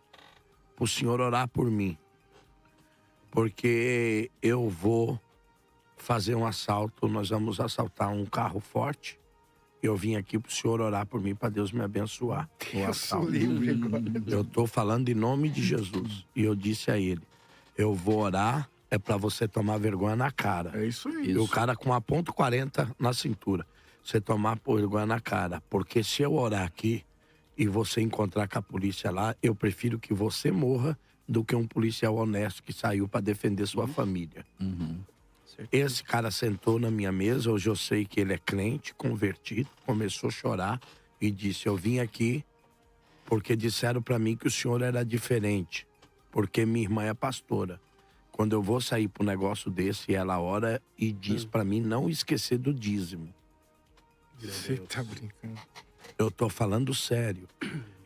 pro senhor orar por mim. Porque eu vou fazer um assalto, nós vamos assaltar um carro forte. Eu vim aqui pro senhor orar por mim, para Deus me abençoar no assalto. Eu tô falando em nome de Jesus. E eu disse a ele: eu vou orar, é para você tomar vergonha na cara. É isso aí. E o cara com a ponto .40 na cintura. Você tomar vergonha na cara. Porque se eu orar aqui e você encontrar com a polícia lá, eu prefiro que você morra do que um policial honesto que saiu para defender sua família. Esse cara sentou na minha mesa, hoje eu sei que ele é crente, convertido, começou a chorar e disse: eu vim aqui porque disseram para mim que o senhor era diferente, porque minha irmã é pastora. Quando eu vou sair pro negócio desse, ela ora e diz para mim não esquecer do dízimo. Você tá brincando. Eu tô falando sério.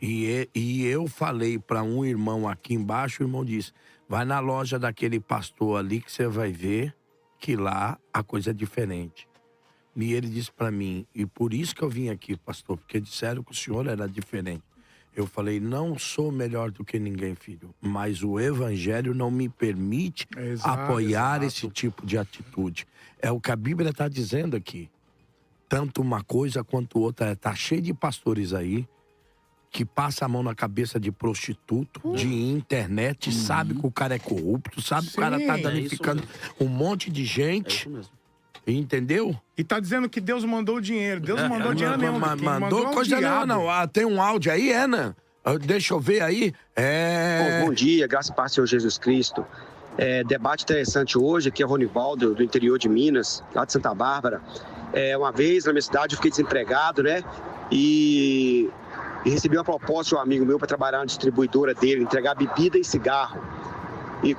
E eu falei para um irmão aqui embaixo, o irmão disse, vai na loja daquele pastor ali que você vai ver que lá a coisa é diferente. E ele disse para mim, e por isso que eu vim aqui, pastor, porque disseram que o senhor era diferente. Eu falei, não sou melhor do que ninguém, filho, mas o evangelho não me permite apoiar esse tipo de atitude. É o que a Bíblia está dizendo aqui. Tanto uma coisa quanto outra. Tá cheio de pastores aí que passa a mão na cabeça de prostituto, de internet, sabe que o cara é corrupto, sabe que o cara tá danificando um monte de gente. É isso mesmo. Entendeu? E tá dizendo que Deus mandou o dinheiro. Deus mandou dinheiro mesmo. Quem Mandou é o coisa diabo. não. Ah, tem um áudio aí, Ana? Deixa eu ver aí. Bom dia, graças e paz, Senhor Jesus Cristo. Debate interessante hoje, aqui é Ronivaldo, do interior de Minas, lá de Santa Bárbara. Uma vez na minha cidade eu fiquei desempregado, né? E recebi uma proposta de um amigo meu para trabalhar na distribuidora dele, entregar bebida e cigarro. E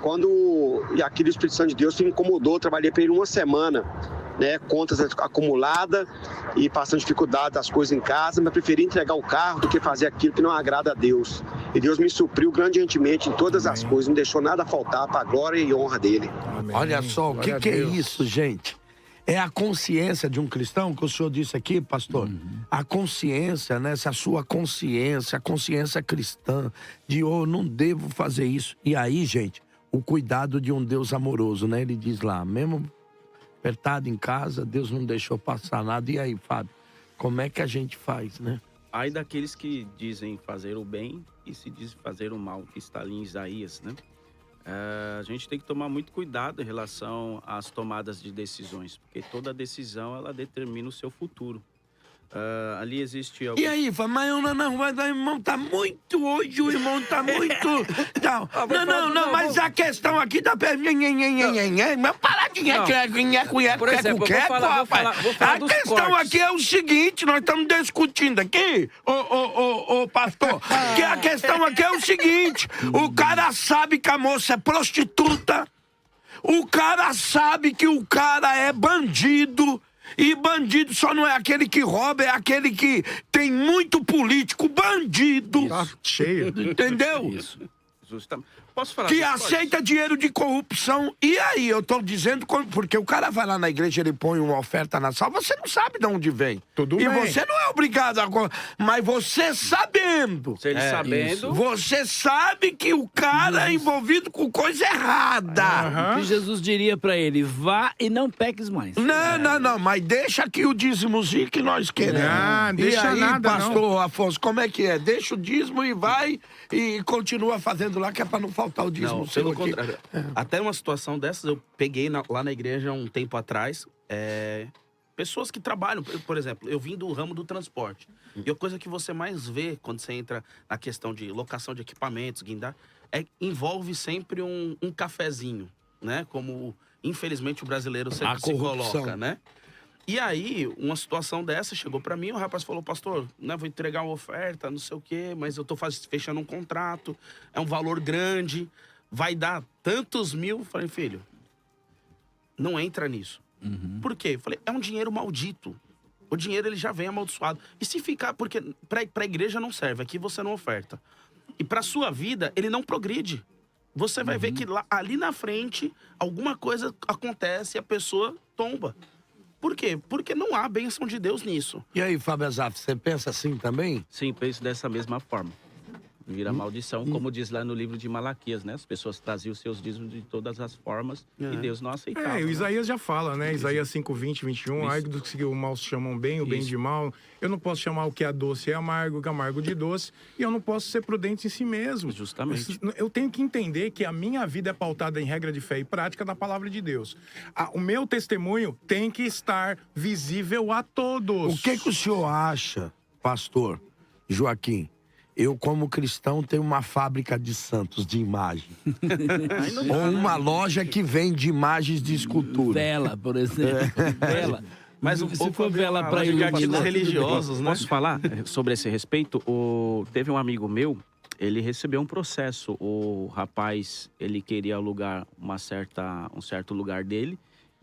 aquele Espírito Santo de Deus me incomodou, eu trabalhei para ele uma semana, né? Contas acumuladas e passando dificuldade das coisas em casa, mas preferi entregar o carro do que fazer aquilo que não agrada a Deus. E Deus me supriu grandemente em todas as coisas, não deixou nada faltar para a glória e honra dele. Amém. Olha só, o que é isso, gente? É a consciência de um cristão, que o senhor disse aqui, pastor. A consciência, né? Essa sua consciência, a consciência cristã, de não devo fazer isso. E aí, gente, o cuidado de um Deus amoroso, né? Ele diz lá, mesmo apertado em casa, Deus não deixou passar nada. E aí, Fábio, como é que a gente faz, né? Ai daqueles que dizem fazer o bem e se dizem fazer o mal, que está ali em Isaías, né? A gente tem que tomar muito cuidado em relação às tomadas de decisões, porque toda decisão, ela determina o seu futuro. Ali existe algum... E aí, mas o irmão tá muito hoje, o irmão tá muito... Não, mas a questão aqui tá... Paradinha, Por exemplo, vou falar a questão aqui é o seguinte, nós estamos discutindo aqui, ô pastor, que a questão aqui é o seguinte, o cara sabe que a moça é prostituta, o cara sabe que o cara é bandido, e bandido só não é aquele que rouba, é aquele que tem muito político, bandido. Tá cheio. Entendeu? Isso. Justamente. Posso falar? Que aceita dinheiro de corrupção. E aí, eu tô dizendo, porque o cara vai lá na igreja, ele põe uma oferta na sala, você não sabe de onde vem. Tudo e bem. você não é obrigado a... Mas você sabendo. Se ele sabendo... Isso. Você sabe que o cara é envolvido com coisa errada. O que Jesus diria pra ele? Vá e não peques mais. Não, mas deixa aqui o dízimozinho que nós queremos. Não, deixa e aí, nada, pastor Afonso, como é que é? Deixa o dízimo e vai e continua fazendo lá, que é pra não faltar o dízimo. Não, pelo contrário. Até uma situação dessas, eu peguei lá na igreja um tempo atrás, pessoas que trabalham, por exemplo, eu vim do ramo do transporte. E a coisa que você mais vê quando você entra na questão de locação de equipamentos, guindar, envolve sempre um cafezinho, né? Como, infelizmente, o brasileiro sempre se coloca, né? E aí, uma situação dessa chegou pra mim, o rapaz falou, pastor, né, vou entregar uma oferta, não sei o quê, mas eu tô fechando um contrato, é um valor grande, vai dar tantos mil. Falei, filho, não entra nisso. Por quê? Falei, é um dinheiro maldito. O dinheiro, ele já vem amaldiçoado. E se ficar, porque pra igreja não serve, aqui você não oferta. E pra sua vida, ele não progride. Você vai ver que ali na frente, alguma coisa acontece e a pessoa tomba. Por quê? Porque não há bênção de Deus nisso. E aí, Fábio Azaf, você pensa assim também? Sim, penso dessa mesma forma. Vira maldição, como diz lá no livro de Malaquias, né? As pessoas traziam os seus dízimos de todas as formas e Deus não aceitava. O Isaías já fala, né? Isaías 5, 20, 21. Ai do que o mal se chamam bem, o bem de mal. Eu não posso chamar o que é doce é amargo, o que é amargo de doce. E eu não posso ser prudente em si mesmo. Justamente. Eu tenho que entender que a minha vida é pautada em regra de fé e prática da palavra de Deus. O meu testemunho tem que estar visível a todos. O que o senhor acha, pastor Joaquim? Eu, como cristão, tenho uma fábrica de santos de imagem. Ou uma loja que vende imagens de escultura. Vela, por exemplo. Vela. Mas se for vela para iluminar religiosos, né? Posso falar sobre esse respeito? Teve um amigo meu, ele recebeu um processo. O rapaz, ele queria alugar um certo lugar dele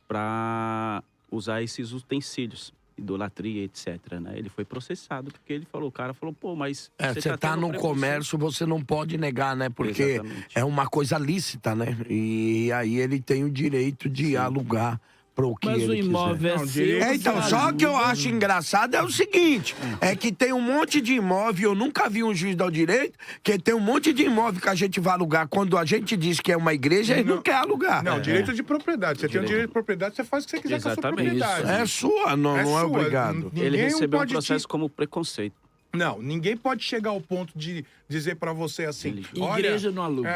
para usar esses utensílios. idolatria, etc, né? Ele foi processado porque ele falou, o cara falou, pô, mas... Você tá no comércio, você não pode negar, né? Porque Exatamente. é uma coisa lícita, né? E aí ele tem o direito de alugar pro que Mas ele o imóvel quiser. é seu, Então, você só que eu aluga. acho engraçado é o seguinte, é que tem um monte de imóvel, eu nunca vi um juiz dar o direito, que tem um monte de imóvel que a gente vai alugar. Quando a gente diz que é uma igreja, ele não quer alugar. Não, direito de propriedade. Você tem o direito de propriedade, você faz o que você quiser com a sua propriedade. É sua, não é obrigado. Ele recebeu um pode processo como preconceito. Não, ninguém pode chegar ao ponto de dizer pra você assim, olha, Igreja não aluga.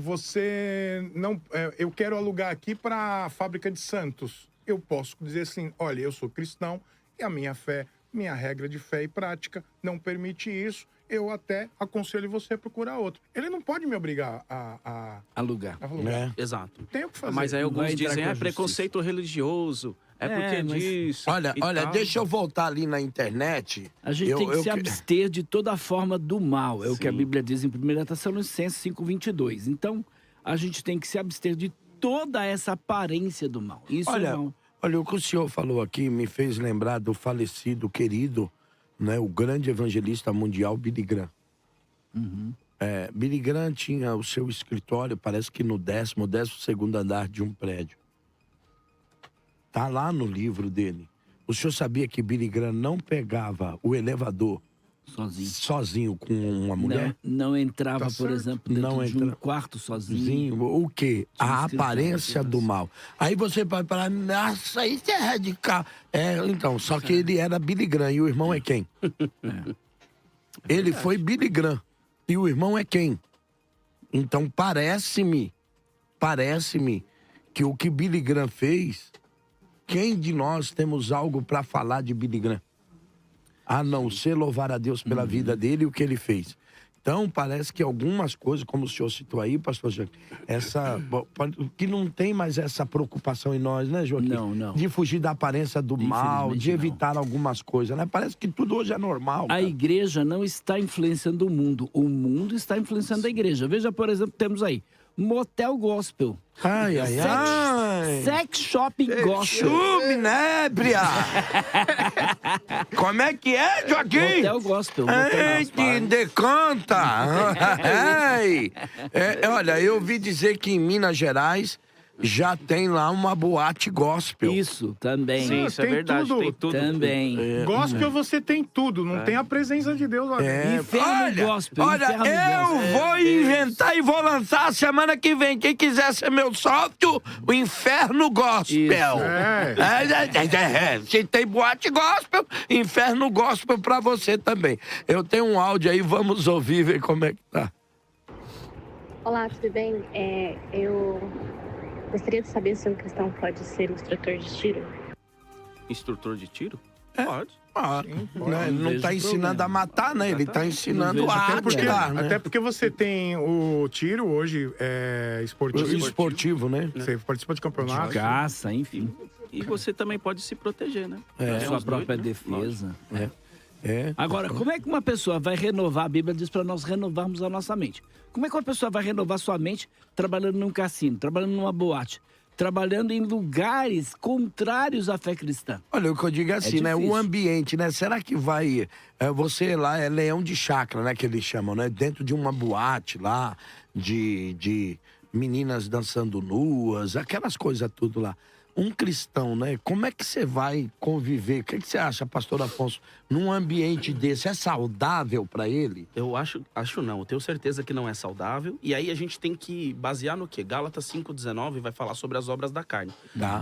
você não, eu quero alugar aqui pra fábrica de Santos. Eu posso dizer assim, olha, eu sou cristão e a minha fé, minha regra de fé e prática não permite isso. Eu até aconselho você a procurar outro. Ele não pode me obrigar a alugar. Exato. Tem o que fazer. Mas aí alguns Vai entrar dizem, com a é preconceito religioso, é porque mas- disso. Olha, e olha, tal. deixa eu voltar ali na internet. A gente tem que se abster de toda forma do mal. É o que a Sim. Bíblia diz em 1 Tessalonicenses 5:22. Então, a gente tem que se abster de toda essa aparência do mal. Isso é mal. Olha, o que o senhor falou aqui me fez lembrar do falecido, querido, né, o grande evangelista mundial, Billy Graham. Billy Graham tinha o seu escritório, parece que no 12º andar de um prédio. Tá lá no livro dele. O senhor sabia que Billy Graham não pegava o elevador sozinho com uma mulher? Não entrava, Tá por certo. exemplo, dentro Não de um entra- quarto sozinho. O quê? A escritório, aparência do mal. Aí você vai falar, nossa, isso é radical. Então, só que ele era Billy Graham e o irmão é quem? Ele foi Billy Graham e o irmão é quem? Então, parece-me que o que Billy Graham fez, quem de nós temos algo para falar de Billy Graham? A não ser louvar a Deus pela vida dele e o que ele fez. Então, parece que algumas coisas, como o senhor citou aí, pastor Joaquim, que não tem mais essa preocupação em nós, né, Joaquim? Não. De fugir da aparência do mal, de evitar algumas coisas, né? Parece que tudo hoje é normal. A igreja não está influenciando o mundo está influenciando a igreja. Veja, por exemplo, temos aí Motel Gospel. Ai. Sex Shop Gospel. Nébria! Como é que é, Joaquim? Motel Gospel. Ei, que decanta! Ei. Olha, eu ouvi dizer que em Minas Gerais já tem lá uma boate gospel. Isso, também. Sim, isso é verdade, tem tudo. Também. Gospel você tem tudo, não tem a presença de Deus lá dentro. Inferno gospel. Olha, inferno eu gospel. vou inventar e vou lançar semana que vem. Quem quiser ser meu sócio, o Inferno Gospel. Se tem boate gospel, Inferno Gospel pra você também. Eu tenho um áudio aí, vamos ouvir, ver como é que tá. Olá, tudo bem? Eu gostaria de saber se um cristão pode ser instrutor de tiro. Instrutor de tiro? Pode. Né? Ele não tá ensinando a matar, né? Ele tá ensinando a atirar, né? Até porque você tem o tiro hoje esportivo, né? Você participa de campeonatos. De caça, enfim. E você também pode se proteger, né? A sua uns própria doidos, né? defesa. É. Agora, como é que uma pessoa vai renovar? A Bíblia diz para nós renovarmos a nossa mente. Como é que uma pessoa vai renovar sua mente trabalhando num cassino, trabalhando numa boate, trabalhando em lugares contrários à fé cristã? Olha, o que eu digo é assim, né? O ambiente, né? Será que vai... você lá é leão de chácara, né? Que eles chamam, né? Dentro de uma boate lá, de meninas dançando nuas, aquelas coisas tudo lá. Um cristão, né? Como é que você vai conviver? O que você acha, pastor Afonso, num ambiente desse? É saudável para ele? Eu acho não. Eu tenho certeza que não é saudável. E aí a gente tem que basear no quê? Gálatas 5,19 vai falar sobre as obras da carne.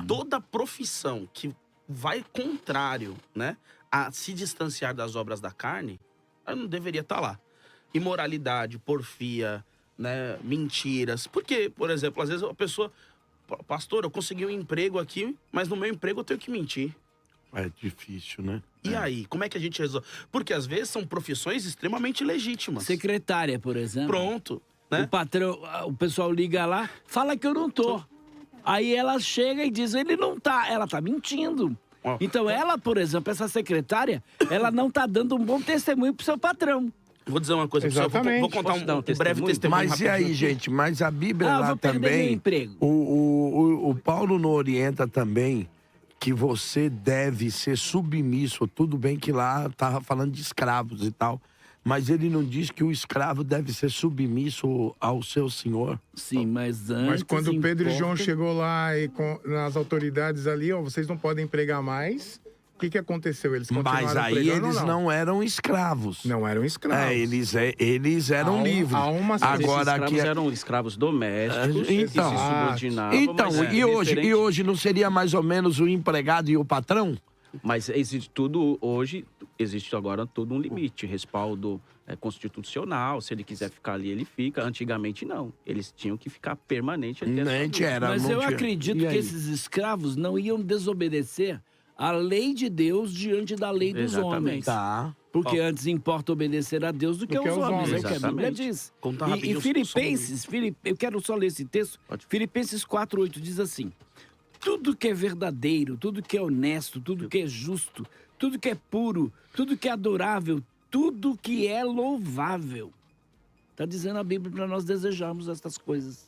Toda profissão que vai contrário, né, a se distanciar das obras da carne, ela não deveria estar lá. Imoralidade, porfia, né, mentiras. Porque, por exemplo, às vezes a pessoa... Pastor, eu consegui um emprego aqui, mas no meu emprego eu tenho que mentir. É difícil, né? E aí, como é que a gente resolve? Porque às vezes são profissões extremamente legítimas. Secretária, por exemplo. Pronto. Né? O patrão, o pessoal liga lá, fala que eu não tô. Aí ela chega e diz, ele não tá. Ela tá mentindo. Então ela, por exemplo, essa secretária, ela não tá dando um bom testemunho pro seu patrão. Vou dizer uma coisa pra você, vou contar um breve testemunho. Mas e aí, gente? Mas a Bíblia lá vou perder meu também... emprego. O Paulo não orienta também que você deve ser submisso. Tudo bem que lá tava falando de escravos e tal, mas ele não diz que o escravo deve ser submisso ao seu senhor? Sim, mas antes... Mas quando Pedro e João chegou lá e nas autoridades ali, ó, vocês não podem pregar mais. O que aconteceu? Eles continuaram Mas aí pregando eles ou não eram escravos. Não eram escravos. Eles eram livres. Agora aqui esses eram escravos domésticos que se subordinavam. Então, mas e hoje não seria mais ou menos o empregado e o patrão? Mas existe tudo, hoje, existe agora todo um limite, respaldo constitucional, se ele quiser ficar ali, ele fica. Antigamente, não. Eles tinham que ficar permanente. Mas eu acredito que esses escravos não iam desobedecer a lei de Deus diante da lei dos homens. Tá. Porque antes importa obedecer a Deus do que aos homens. É o que a Bíblia diz. E Filipenses, eu quero só ler esse texto. Filipenses 4:8 diz assim: tudo que é verdadeiro, tudo que é honesto, tudo que é justo, tudo que é puro, tudo que é adorável, tudo que é louvável. Está dizendo a Bíblia para nós desejarmos estas coisas.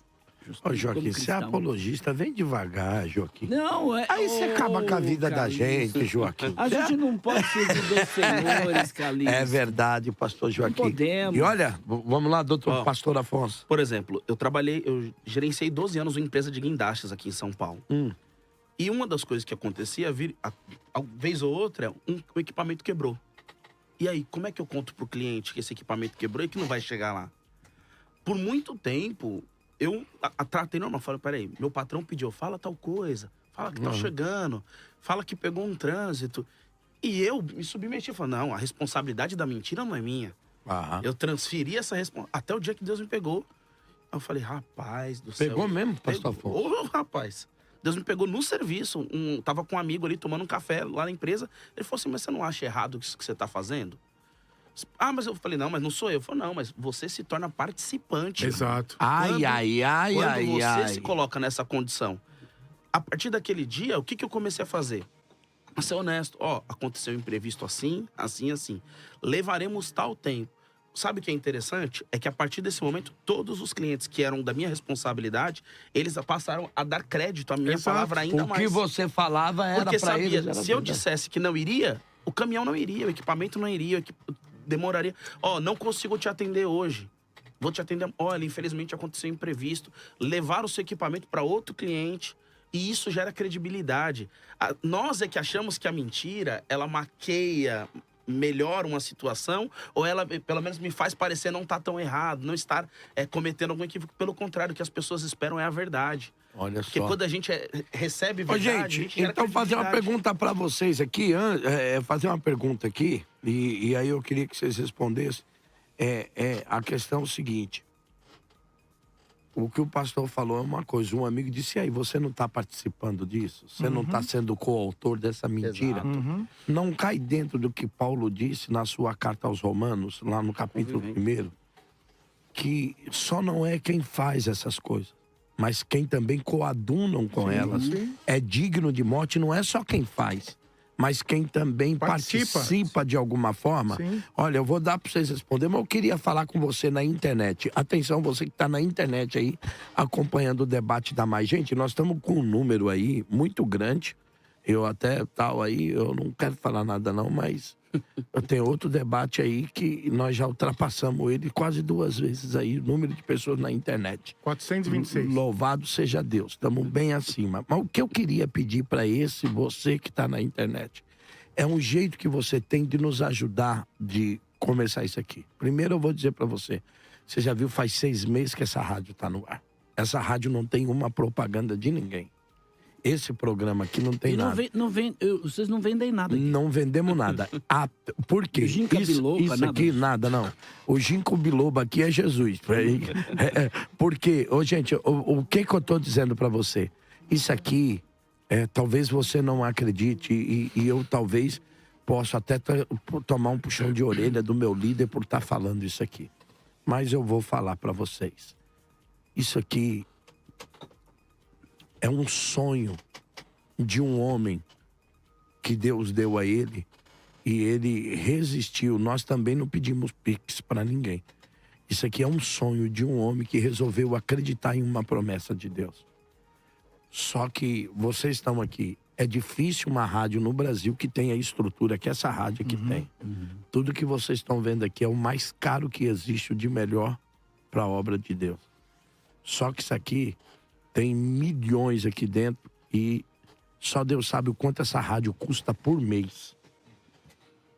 Ô, Joaquim, você é apologista, vem devagar, Joaquim. Não, Aí você acaba com a vida da gente, Joaquim. A gente não pode ser de dois senhores, Calixto. É verdade, pastor Joaquim. Não podemos. E olha, vamos lá, doutor pastor Afonso. Por exemplo, eu gerenciei 12 anos uma empresa de guindastes aqui em São Paulo. E uma das coisas que acontecia, vez ou outra, um equipamento quebrou. E aí, como é que eu conto pro cliente que esse equipamento quebrou e que não vai chegar lá? Por muito tempo, eu tratei normal. Falei, peraí, meu patrão pediu, fala tal coisa, fala que tá chegando, fala que pegou um trânsito. E eu me submeti, falei, não, a responsabilidade da mentira não é minha. Eu transferi essa responsabilidade, até o dia que Deus me pegou. Eu falei, rapaz do céu. Pegou mesmo, pastor Afonso? Ô, rapaz. Deus me pegou no serviço. Tava com um amigo ali tomando um café lá na empresa. Ele falou assim, mas você não acha errado isso que você tá fazendo? Ah, mas eu falei, não, mas não sou eu. Eu falei, não, mas você se torna participante. Exato. Quando você se coloca nessa condição. A partir daquele dia, o que eu comecei a fazer? A ser honesto. Aconteceu um imprevisto assim, assim, assim. Levaremos tal tempo. Sabe o que é interessante? É que a partir desse momento, todos os clientes que eram da minha responsabilidade, eles passaram a dar crédito à minha palavra ainda mais. O que você falava era pra eles. Se eu dissesse que não iria, o caminhão não iria, o equipamento não iria, demoraria. Não consigo te atender hoje. Vou te atender. Olha, infelizmente aconteceu um imprevisto. Levar o seu equipamento para outro cliente. E isso gera credibilidade. Nós é que achamos que a mentira, ela maqueia melhor uma situação, ou ela, pelo menos, me faz parecer não estar tão errado, não estar cometendo algum equívoco. Pelo contrário, o que as pessoas esperam é a verdade. Olha Porque só. quando a gente recebe verdade, a gente gera então fazer uma credibilidade. pergunta para vocês aqui, fazer uma pergunta aqui, e aí eu queria que vocês respondessem. A questão é o seguinte: o que o pastor falou é uma coisa, um amigo disse, e aí, você não está participando disso? Você não está sendo coautor dessa mentira? Não cai dentro do que Paulo disse na sua carta aos Romanos, lá no capítulo 1, que só não é quem faz essas coisas, mas quem também coadunam com elas. É digno de morte, não é só quem faz, mas quem também participa de alguma forma. Olha, eu vou dar para vocês responder, mas eu queria falar com você na internet. Atenção, você que está na internet aí, acompanhando o debate da Mais. Gente, nós estamos com um número aí muito grande. Eu até eu não quero falar nada não, mas eu tenho outro debate aí que nós já ultrapassamos ele quase 2 vezes aí, o número de pessoas na internet. 426. Louvado seja Deus, estamos bem acima. Mas o que eu queria pedir para você que está na internet, é um jeito que você tem de nos ajudar de começar isso aqui. Primeiro eu vou dizer para você já viu, faz 6 meses que essa rádio está no ar. Essa rádio não tem uma propaganda de ninguém. Esse programa aqui não tem nada. Vocês não vendem nada aqui. Não vendemos nada. Por quê? Isso aqui, nada, não. O ginkgo biloba aqui é Jesus. Porque, gente, o que eu tô dizendo para você? Isso aqui, talvez você não acredite e eu talvez possa até tomar um puxão de orelha do meu líder por estar falando isso aqui. Mas eu vou falar para vocês. Isso aqui é um sonho de um homem que Deus deu a ele e ele resistiu. Nós também não pedimos pix para ninguém. Isso aqui é um sonho de um homem que resolveu acreditar em uma promessa de Deus. Só que vocês estão aqui É difícil uma rádio no Brasil que tenha a estrutura que essa rádio aqui tem. Tudo que vocês estão vendo aqui é o mais caro que existe, o de melhor para a obra de Deus. Só que isso aqui tem milhões aqui dentro e só Deus sabe o quanto essa rádio custa por mês.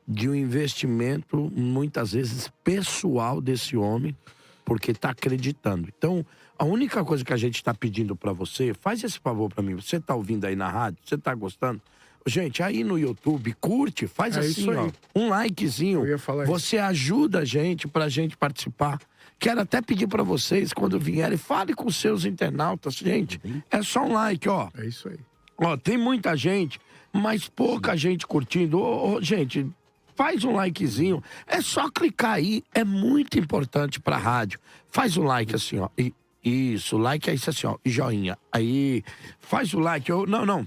De um investimento, muitas vezes, pessoal desse homem, porque está acreditando. Então, a única coisa que a gente está pedindo para você, faz esse favor para mim. Você está ouvindo aí na rádio? Você está gostando? Gente, aí no YouTube, curte, faz assim, ó, um likezinho. Você ajuda a gente pra gente participar. Quero até pedir para vocês, quando vierem, fale com seus internautas. Gente, é só um like, ó. É isso aí. Ó, tem muita gente, mas pouca gente curtindo. Gente, faz um likezinho. É só clicar aí. É muito importante pra rádio. Faz um like assim, ó. Isso, like é isso assim, ó. E joinha. Aí, faz o like. Não.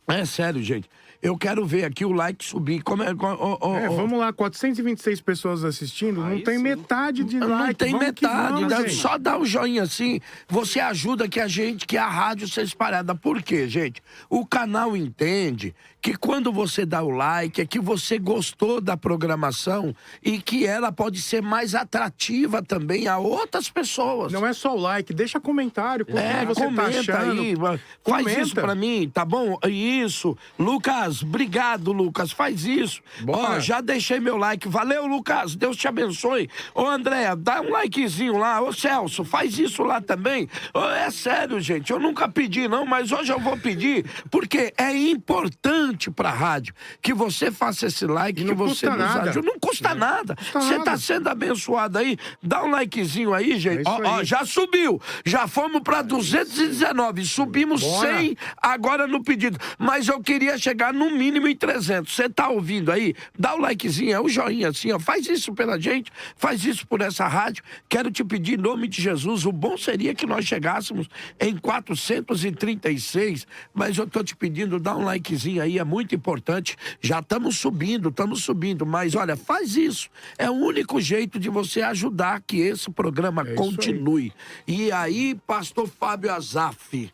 É sério, gente. Eu quero ver aqui o like subir. Vamos lá, 426 pessoas assistindo, não tem metade de like. Não tem metade, vamos, só dá um joinha assim, você ajuda que a rádio seja espalhada. Por quê, gente? O canal entende que quando você dá o like, é que você gostou da programação e que ela pode ser mais atrativa também a outras pessoas. Não é só o like, deixa comentário, você comenta tá achando. aí, faz isso pra mim, tá bom? Isso, Lucas, obrigado, Lucas, faz isso. Ó, já deixei meu like, valeu, Lucas, Deus te abençoe. Ô, Andréa, dá um likezinho lá. Ô, Celso, faz isso lá também. Ô, é sério, gente, eu nunca pedi não, mas hoje eu vou pedir, porque é importante pra rádio que você faça esse like, que você nos ajude. Não custa nada. Você tá sendo abençoado aí, dá um likezinho aí, gente. Ó, já subiu, já fomos pra 219, subimos 100 agora no pedido, mas eu queria chegar no mínimo em 300. Você tá ouvindo aí? Dá o likezinho, é o joinha assim, ó. Faz isso pela gente, faz isso por essa rádio. Quero te pedir em nome de Jesus, o bom seria que nós chegássemos em 436, mas eu tô te pedindo, dá um likezinho aí, é muito importante. Já estamos subindo, mas olha, faz isso. É o único jeito de você ajudar que esse programa continue. E aí, pastor Fábio Azaf,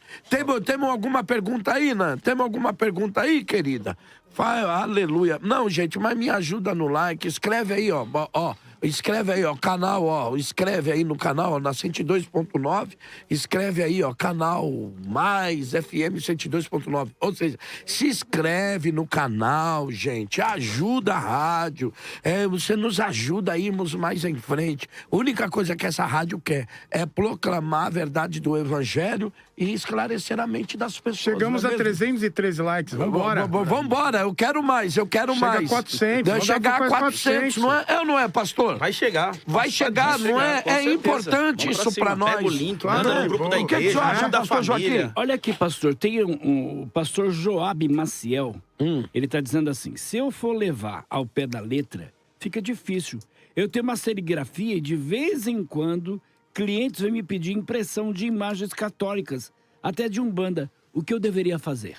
temos alguma pergunta aí, né? Temos alguma pergunta aí, querida? Aleluia. Não, gente, mas me ajuda no like. Escreve aí, ó. Escreve aí, ó, canal, ó. Escreve aí no canal, ó, na 102.9. Escreve aí, ó, canal mais FM 102.9. Ou seja, se inscreve no canal, gente. Ajuda a rádio. Você nos ajuda a irmos mais em frente. A única coisa que essa rádio quer é proclamar a verdade do evangelho e esclarecer a mente das pessoas. Chegamos a 313 likes. Vambora. Vambora. Eu quero mais. Chega mais. 400. Chegar a 400. Não é ou não é, pastor? Vai chegar. Vai chegar, não é? É importante isso pra nós. Pega o link, manda no grupo da igreja, ajuda a família. Olha aqui, pastor, tem o pastor Joab Maciel, ele tá dizendo assim, se eu for levar ao pé da letra, fica difícil. Eu tenho uma serigrafia e de vez em quando clientes vêm me pedir impressão de imagens católicas, até de Umbanda. O que eu deveria fazer?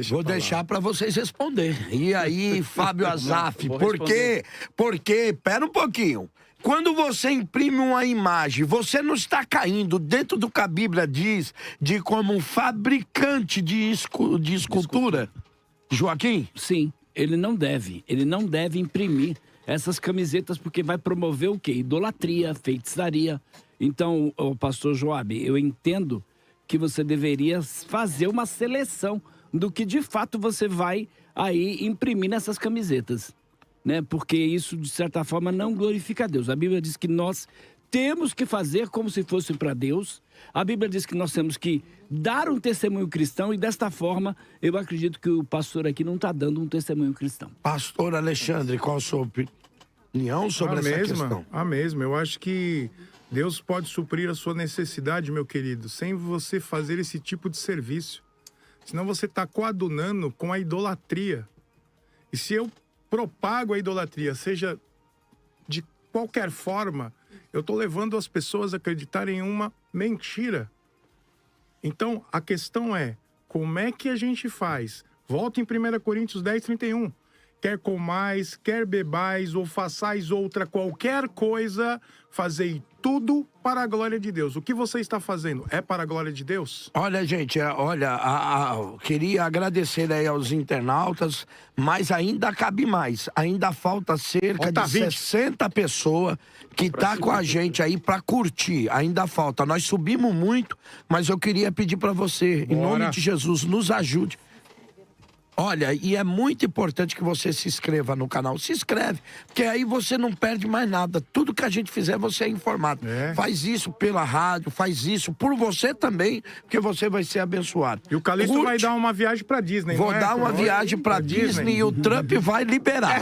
Vou deixar para vocês responder. E aí, Fábio Azaf, por quê? Porque, pera um pouquinho. Quando você imprime uma imagem, você não está caindo dentro do que a Bíblia diz de como um fabricante de escultura? Joaquim? Sim, ele não deve imprimir essas camisetas porque vai promover o quê? Idolatria, feitiçaria. Então, o pastor Joab, eu entendo que você deveria fazer uma seleção do que de fato você vai aí imprimir nessas camisetas, né? Porque isso, de certa forma, não glorifica a Deus. A Bíblia diz que nós temos que fazer como se fosse para Deus. A Bíblia diz que nós temos que dar um testemunho cristão e desta forma, eu acredito que o pastor aqui não está dando um testemunho cristão. Pastor Alexandre, qual a sua opinião sobre essa questão? A mesma. Eu acho que Deus pode suprir a sua necessidade, meu querido, sem você fazer esse tipo de serviço. Senão você está coadunando com a idolatria. E se eu propago a idolatria, seja de qualquer forma, eu estou levando as pessoas a acreditarem em uma mentira. Então, a questão é, como é que a gente faz? Volta em 1 Coríntios 10, 31. Quer comais, quer bebais, ou façais outra qualquer coisa, fazei tudo para a glória de Deus. O que você está fazendo é para a glória de Deus? Olha, gente, queria agradecer aí aos internautas, mas ainda cabe mais. Ainda falta cerca de 60 pessoas que tá com a gente aí para curtir. Ainda falta. Nós subimos muito, mas eu queria pedir para você, em nome de Jesus, nos ajude. Olha, e é muito importante que você se inscreva no canal. Se inscreve, porque aí você não perde mais nada. Tudo que a gente fizer, você é informado. Faz isso pela rádio, faz isso por você também, porque você vai ser abençoado. E o Calixto vai dar uma viagem pra Disney, Vou dar uma viagem pra Disney e o Trump vai liberar.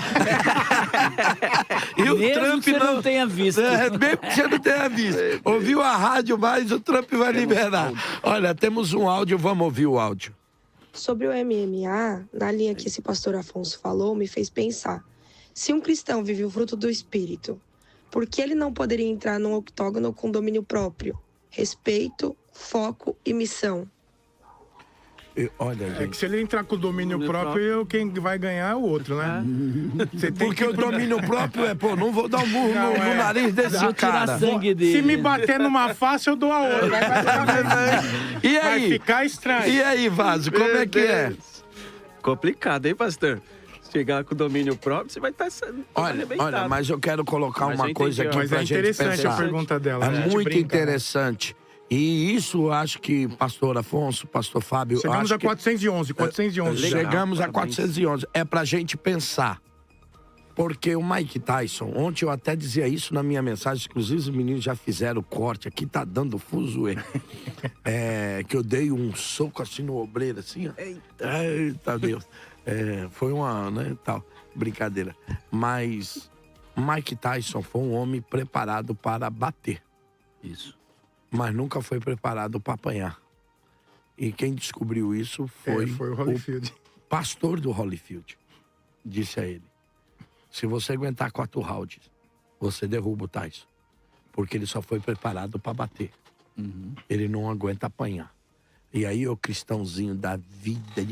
E o Mesmo Trump que você não tenha visto. Mesmo que você não tenha visto. Ouviu a rádio, mas o Trump vai liberar. Olha, temos um áudio, vamos ouvir o áudio. Sobre o MMA, na linha que esse pastor Afonso falou, me fez pensar. Se um cristão vive o fruto do Espírito, por que ele não poderia entrar num octógono com domínio próprio? Respeito, foco e missão. Olha, gente. É que se ele entrar com o domínio próprio, quem vai ganhar é o outro, né? Você tem Porque o domínio próprio não vou dar um murro no nariz desse cara. Se me bater numa face, eu dou a outra. E aí? Vai ficar estranho. E aí, Vaso, como é que é? Complicado, hein, pastor? Chegar com o domínio próprio, você vai estar sendo Olha, mas eu quero colocar uma coisa aqui mas pra gente pensar. é interessante a pergunta dela. É muito interessante. E isso eu acho que, pastor Afonso, pastor Fábio... Chegamos a 411. Chegamos a 411. É pra gente pensar. Porque o Mike Tyson, ontem eu até dizia isso na minha mensagem, inclusive os meninos já fizeram o corte aqui, tá dando fuzuê. Que eu dei um soco assim no obreiro, assim, ó. Eita Deus. Foi uma, né, tal, brincadeira. Mas Mike Tyson foi um homem preparado para bater. Isso. Mas nunca foi preparado para apanhar. E quem descobriu isso foi o Holyfield. Pastor do Holyfield. Disse a ele: se você aguentar 4 rounds, você derruba o Tyson. Porque ele só foi preparado para bater. Ele não aguenta apanhar. E aí o cristãozinho da vida,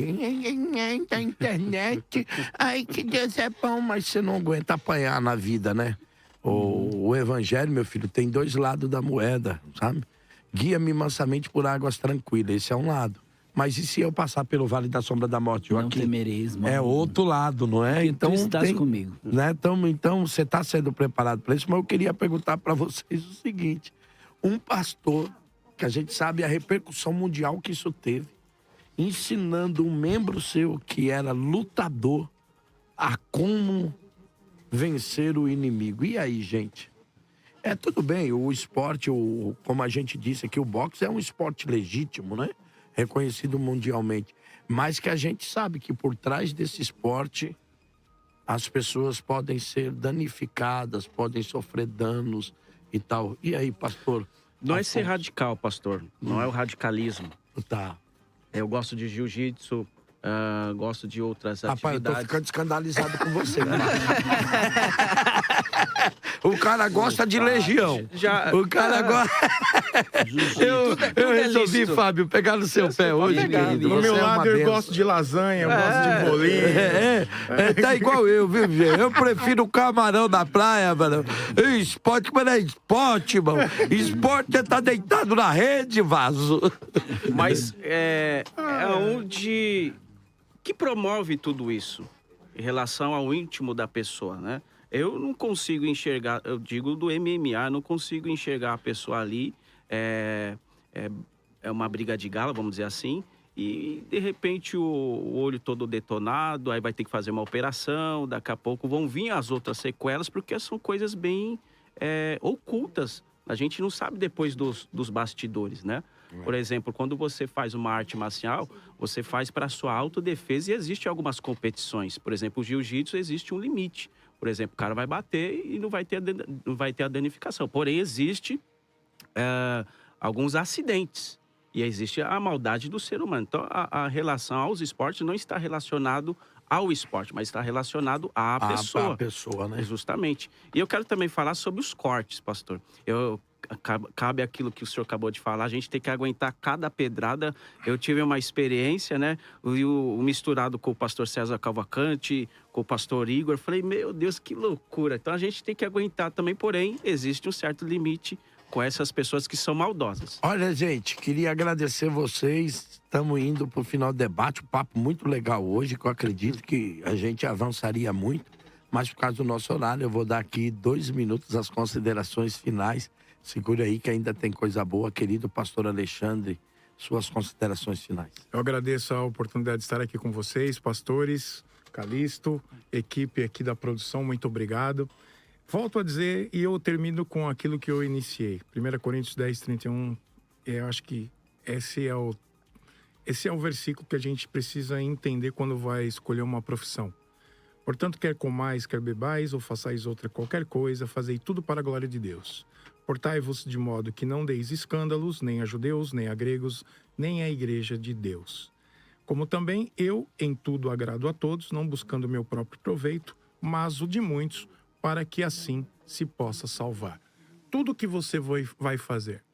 da internet, ai que Deus é bom, mas você não aguenta apanhar na vida, né? O evangelho, meu filho, tem 2 lados da moeda, sabe? Guia-me mansamente por águas tranquilas, esse é um lado. Mas e se eu passar pelo vale da sombra da morte, Joaquim? Não temereis, mano. É outro lado, não é? Então tu estás comigo. Né? Então você está sendo preparado para isso, mas eu queria perguntar para vocês o seguinte. Um pastor, que a gente sabe a repercussão mundial que isso teve, ensinando um membro seu que era lutador a como vencer o inimigo. E aí, gente? Tudo bem, o esporte, como a gente disse aqui, o boxe é um esporte legítimo, né? Reconhecido mundialmente. Mas que a gente sabe que por trás desse esporte, as pessoas podem ser danificadas, podem sofrer danos e tal. E aí, pastor? Não é ser radical, pastor. Não é o radicalismo. Tá. Eu gosto de jiu-jitsu, gosto de outras Rapaz, atividades. eu tô ficando escandalizado com você. O cara gosta de legião. O cara gosta... eu resolvi, Fábio, pegar no seu pé hoje, querido. Do meu lado, eu gosto de lasanha, eu gosto de bolinho. Tá igual eu, viu, gente? Eu prefiro camarão na praia, mano. Esporte, mas é esporte, mano. Esporte é tá deitado na rede, Vaso. Mas é onde... que promove tudo isso em relação ao íntimo da pessoa, né? Eu não consigo enxergar, eu digo do MMA, não consigo enxergar a pessoa ali, é uma briga de gala, vamos dizer assim, e de repente o olho todo detonado, aí vai ter que fazer uma operação, daqui a pouco vão vir as outras sequelas, porque são coisas bem ocultas. A gente não sabe depois dos bastidores, né? Por exemplo, quando você faz uma arte marcial, você faz para sua autodefesa e existem algumas competições. Por exemplo, o jiu-jitsu existe um limite. Por exemplo, o cara vai bater e não vai ter a danificação. Porém, existe alguns acidentes. E existe a maldade do ser humano. Então, a relação aos esportes não está relacionado ao esporte, mas está relacionado à pessoa. A pessoa, né? Justamente. E eu quero também falar sobre os cortes, pastor. Cabe aquilo que o senhor acabou de falar, a gente tem que aguentar cada pedrada. Eu tive uma experiência, né? O misturado com o pastor César Cavalcante, com o pastor Igor. Falei, meu Deus, que loucura. Então a gente tem que aguentar também, porém, existe um certo limite com essas pessoas que são maldosas. Olha, gente, queria agradecer vocês. Estamos indo para o final do debate. Um papo muito legal hoje, que eu acredito que a gente avançaria muito. Mas por causa do nosso horário, eu vou dar aqui 2 minutos as considerações finais. Segure aí que ainda tem coisa boa. Querido pastor Alexandre, suas considerações finais. Eu agradeço a oportunidade de estar aqui com vocês, pastores, Calixto, equipe aqui da produção, muito obrigado. Volto a dizer, e eu termino com aquilo que eu iniciei. 1 Coríntios 10, 31, eu acho que esse é o versículo que a gente precisa entender quando vai escolher uma profissão. Portanto, quer comais, quer bebais, ou façais outra qualquer coisa, fazei tudo para a glória de Deus. Portai-vos de modo que não deis escândalos, nem a judeus, nem a gregos, nem à igreja de Deus. Como também eu, em tudo agrado a todos, não buscando o meu próprio proveito, mas o de muitos, para que assim se possa salvar. Tudo que você vai fazer,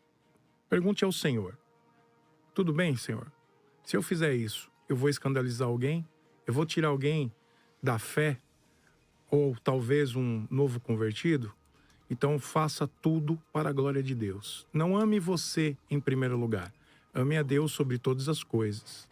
pergunte ao Senhor. Tudo bem, Senhor? Se eu fizer isso, eu vou escandalizar alguém? Eu vou tirar alguém da fé? Ou talvez um novo convertido? Então faça tudo para a glória de Deus. Não ame você em primeiro lugar. Ame a Deus sobre todas as coisas.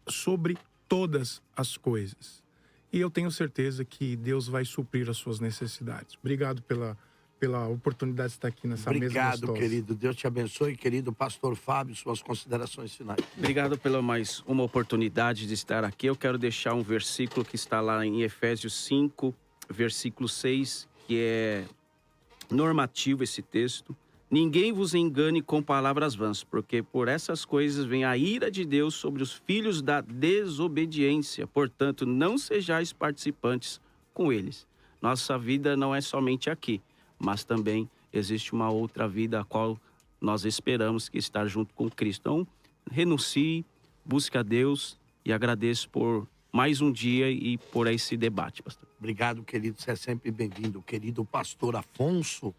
Sobre todas as coisas. E eu tenho certeza que Deus vai suprir as suas necessidades. Obrigado pela oportunidade de estar aqui nessa mesa gostosa. Obrigado, querido. Deus te abençoe. Querido pastor Fábio, suas considerações finais. Obrigado pela mais uma oportunidade de estar aqui. Eu quero deixar um versículo que está lá em Efésios 5, versículo 6, que é normativo esse texto. Ninguém vos engane com palavras vãs, porque por essas coisas vem a ira de Deus sobre os filhos da desobediência. Portanto, não sejais participantes com eles. Nossa vida não é somente aqui, mas também existe uma outra vida a qual nós esperamos que estar junto com Cristo. Então, renuncie, busque a Deus e agradeço por mais um dia e por esse debate, pastor. Obrigado, querido. Você é sempre bem-vindo. Querido pastor Afonso.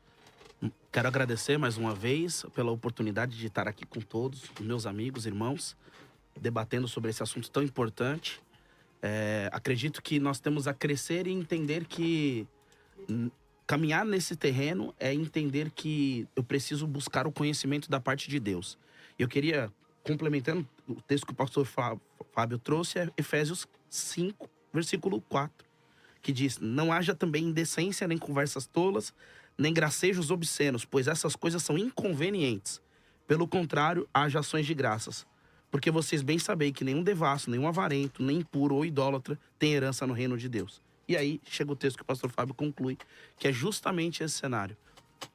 Quero agradecer mais uma vez pela oportunidade de estar aqui com todos, meus amigos, irmãos, debatendo sobre esse assunto tão importante. Acredito que nós temos a crescer e entender que caminhar nesse terreno é entender que eu preciso buscar o conhecimento da parte de Deus. Eu queria, complementando o texto que o pastor Fábio trouxe, é Efésios 5, versículo 4, que diz: não haja também indecência, nem conversas tolas, nem gracejos obscenos, pois essas coisas são inconvenientes. Pelo contrário, haja ações de graças. Porque vocês bem sabem que nenhum devasso, nenhum avarento, nem impuro ou idólatra tem herança no reino de Deus. E aí chega o texto que o pastor Fábio conclui, que é justamente esse cenário.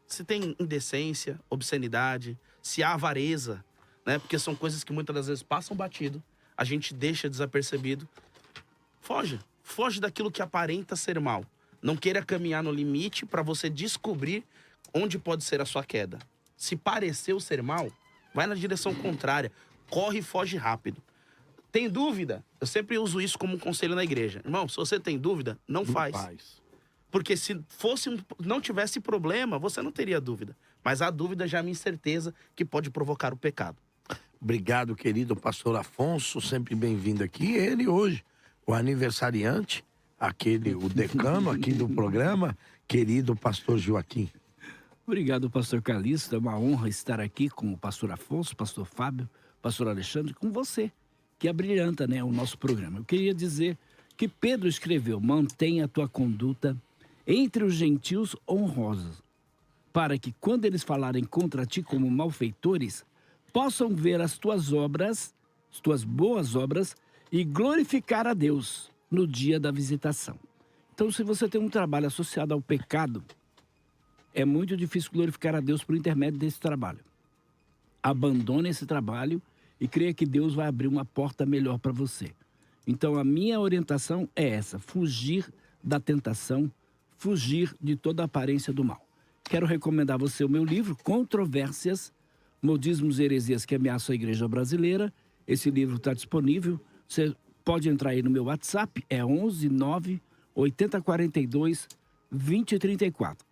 Se tem indecência, obscenidade, se há avareza, né? Porque são coisas que muitas das vezes passam batido, a gente deixa desapercebido. Foge daquilo que aparenta ser mal. Não queira caminhar no limite para você descobrir onde pode ser a sua queda. Se pareceu ser mal, vai na direção contrária. Corre e foge rápido. Tem dúvida? Eu sempre uso isso como um conselho na igreja. Irmão, se você tem dúvida, não faz. Porque se não tivesse problema, você não teria dúvida. Mas a dúvida já é a minha incerteza que pode provocar o pecado. Obrigado, querido pastor Afonso. Sempre bem-vindo aqui. Ele hoje, o aniversariante, o decano aqui do programa, querido pastor Joaquim. Obrigado, pastor Calixto. É uma honra estar aqui com o pastor Afonso, pastor Fábio, pastor Alexandre, com você, que abrilhanta, né, o nosso programa. Eu queria dizer que Pedro escreveu: mantenha a tua conduta entre os gentios honrosa, para que quando eles falarem contra ti como malfeitores, possam ver as tuas obras, as tuas boas obras, e glorificar a Deus no dia da visitação. Então, se você tem um trabalho associado ao pecado, é muito difícil glorificar a Deus por intermédio desse trabalho. Abandone esse trabalho e creia que Deus vai abrir uma porta melhor para você. Então, a minha orientação é essa: fugir da tentação, fugir de toda a aparência do mal. Quero recomendar a você o meu livro, Controvérsias, Modismos e Heresias que Ameaçam a Igreja Brasileira. Esse livro está disponível. Você pode entrar aí no meu WhatsApp, é 11 9 8042 2034.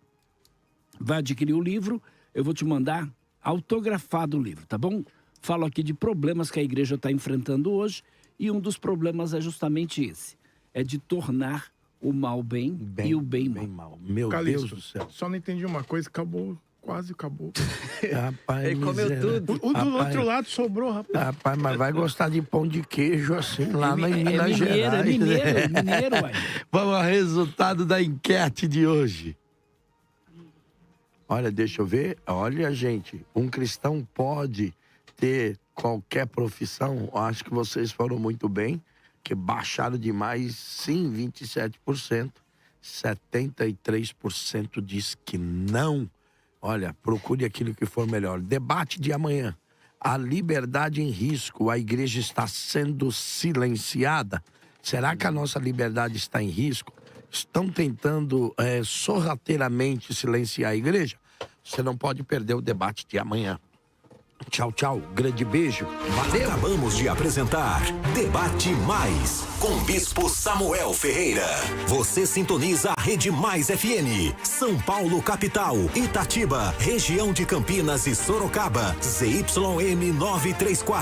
Vai adquirir o livro, eu vou te mandar autografado o livro, tá bom? Falo aqui de problemas que a igreja está enfrentando hoje, e um dos problemas é justamente esse: é de tornar o mal bem e o bem mal. Meu Calixto, Deus do céu. Só não entendi uma coisa, acabou quase acabou. Rapaz, Ele comeu tudo. O do outro lado sobrou, rapaz. Rapaz, mas vai gostar de pão de queijo assim, lá em Minas Gerais. É mineiro, uai. Vamos ao resultado da enquete de hoje. Olha, deixa eu ver. Olha, gente, um cristão pode ter qualquer profissão? Acho que vocês foram muito bem, que baixaram demais, sim, 27%. 73% diz que não. Olha, procure aquilo que for melhor. Debate de amanhã. A liberdade em risco. A igreja está sendo silenciada. Será que a nossa liberdade está em risco? Estão tentando sorrateiramente silenciar a igreja? Você não pode perder o debate de amanhã. Tchau, tchau. Grande beijo. Valeu. Acabamos de apresentar Debate Mais, com Bispo Samuel Ferreira. Você sintoniza a Rede Mais FM. São Paulo, capital. Itatiba, região de Campinas e Sorocaba. ZYM 934.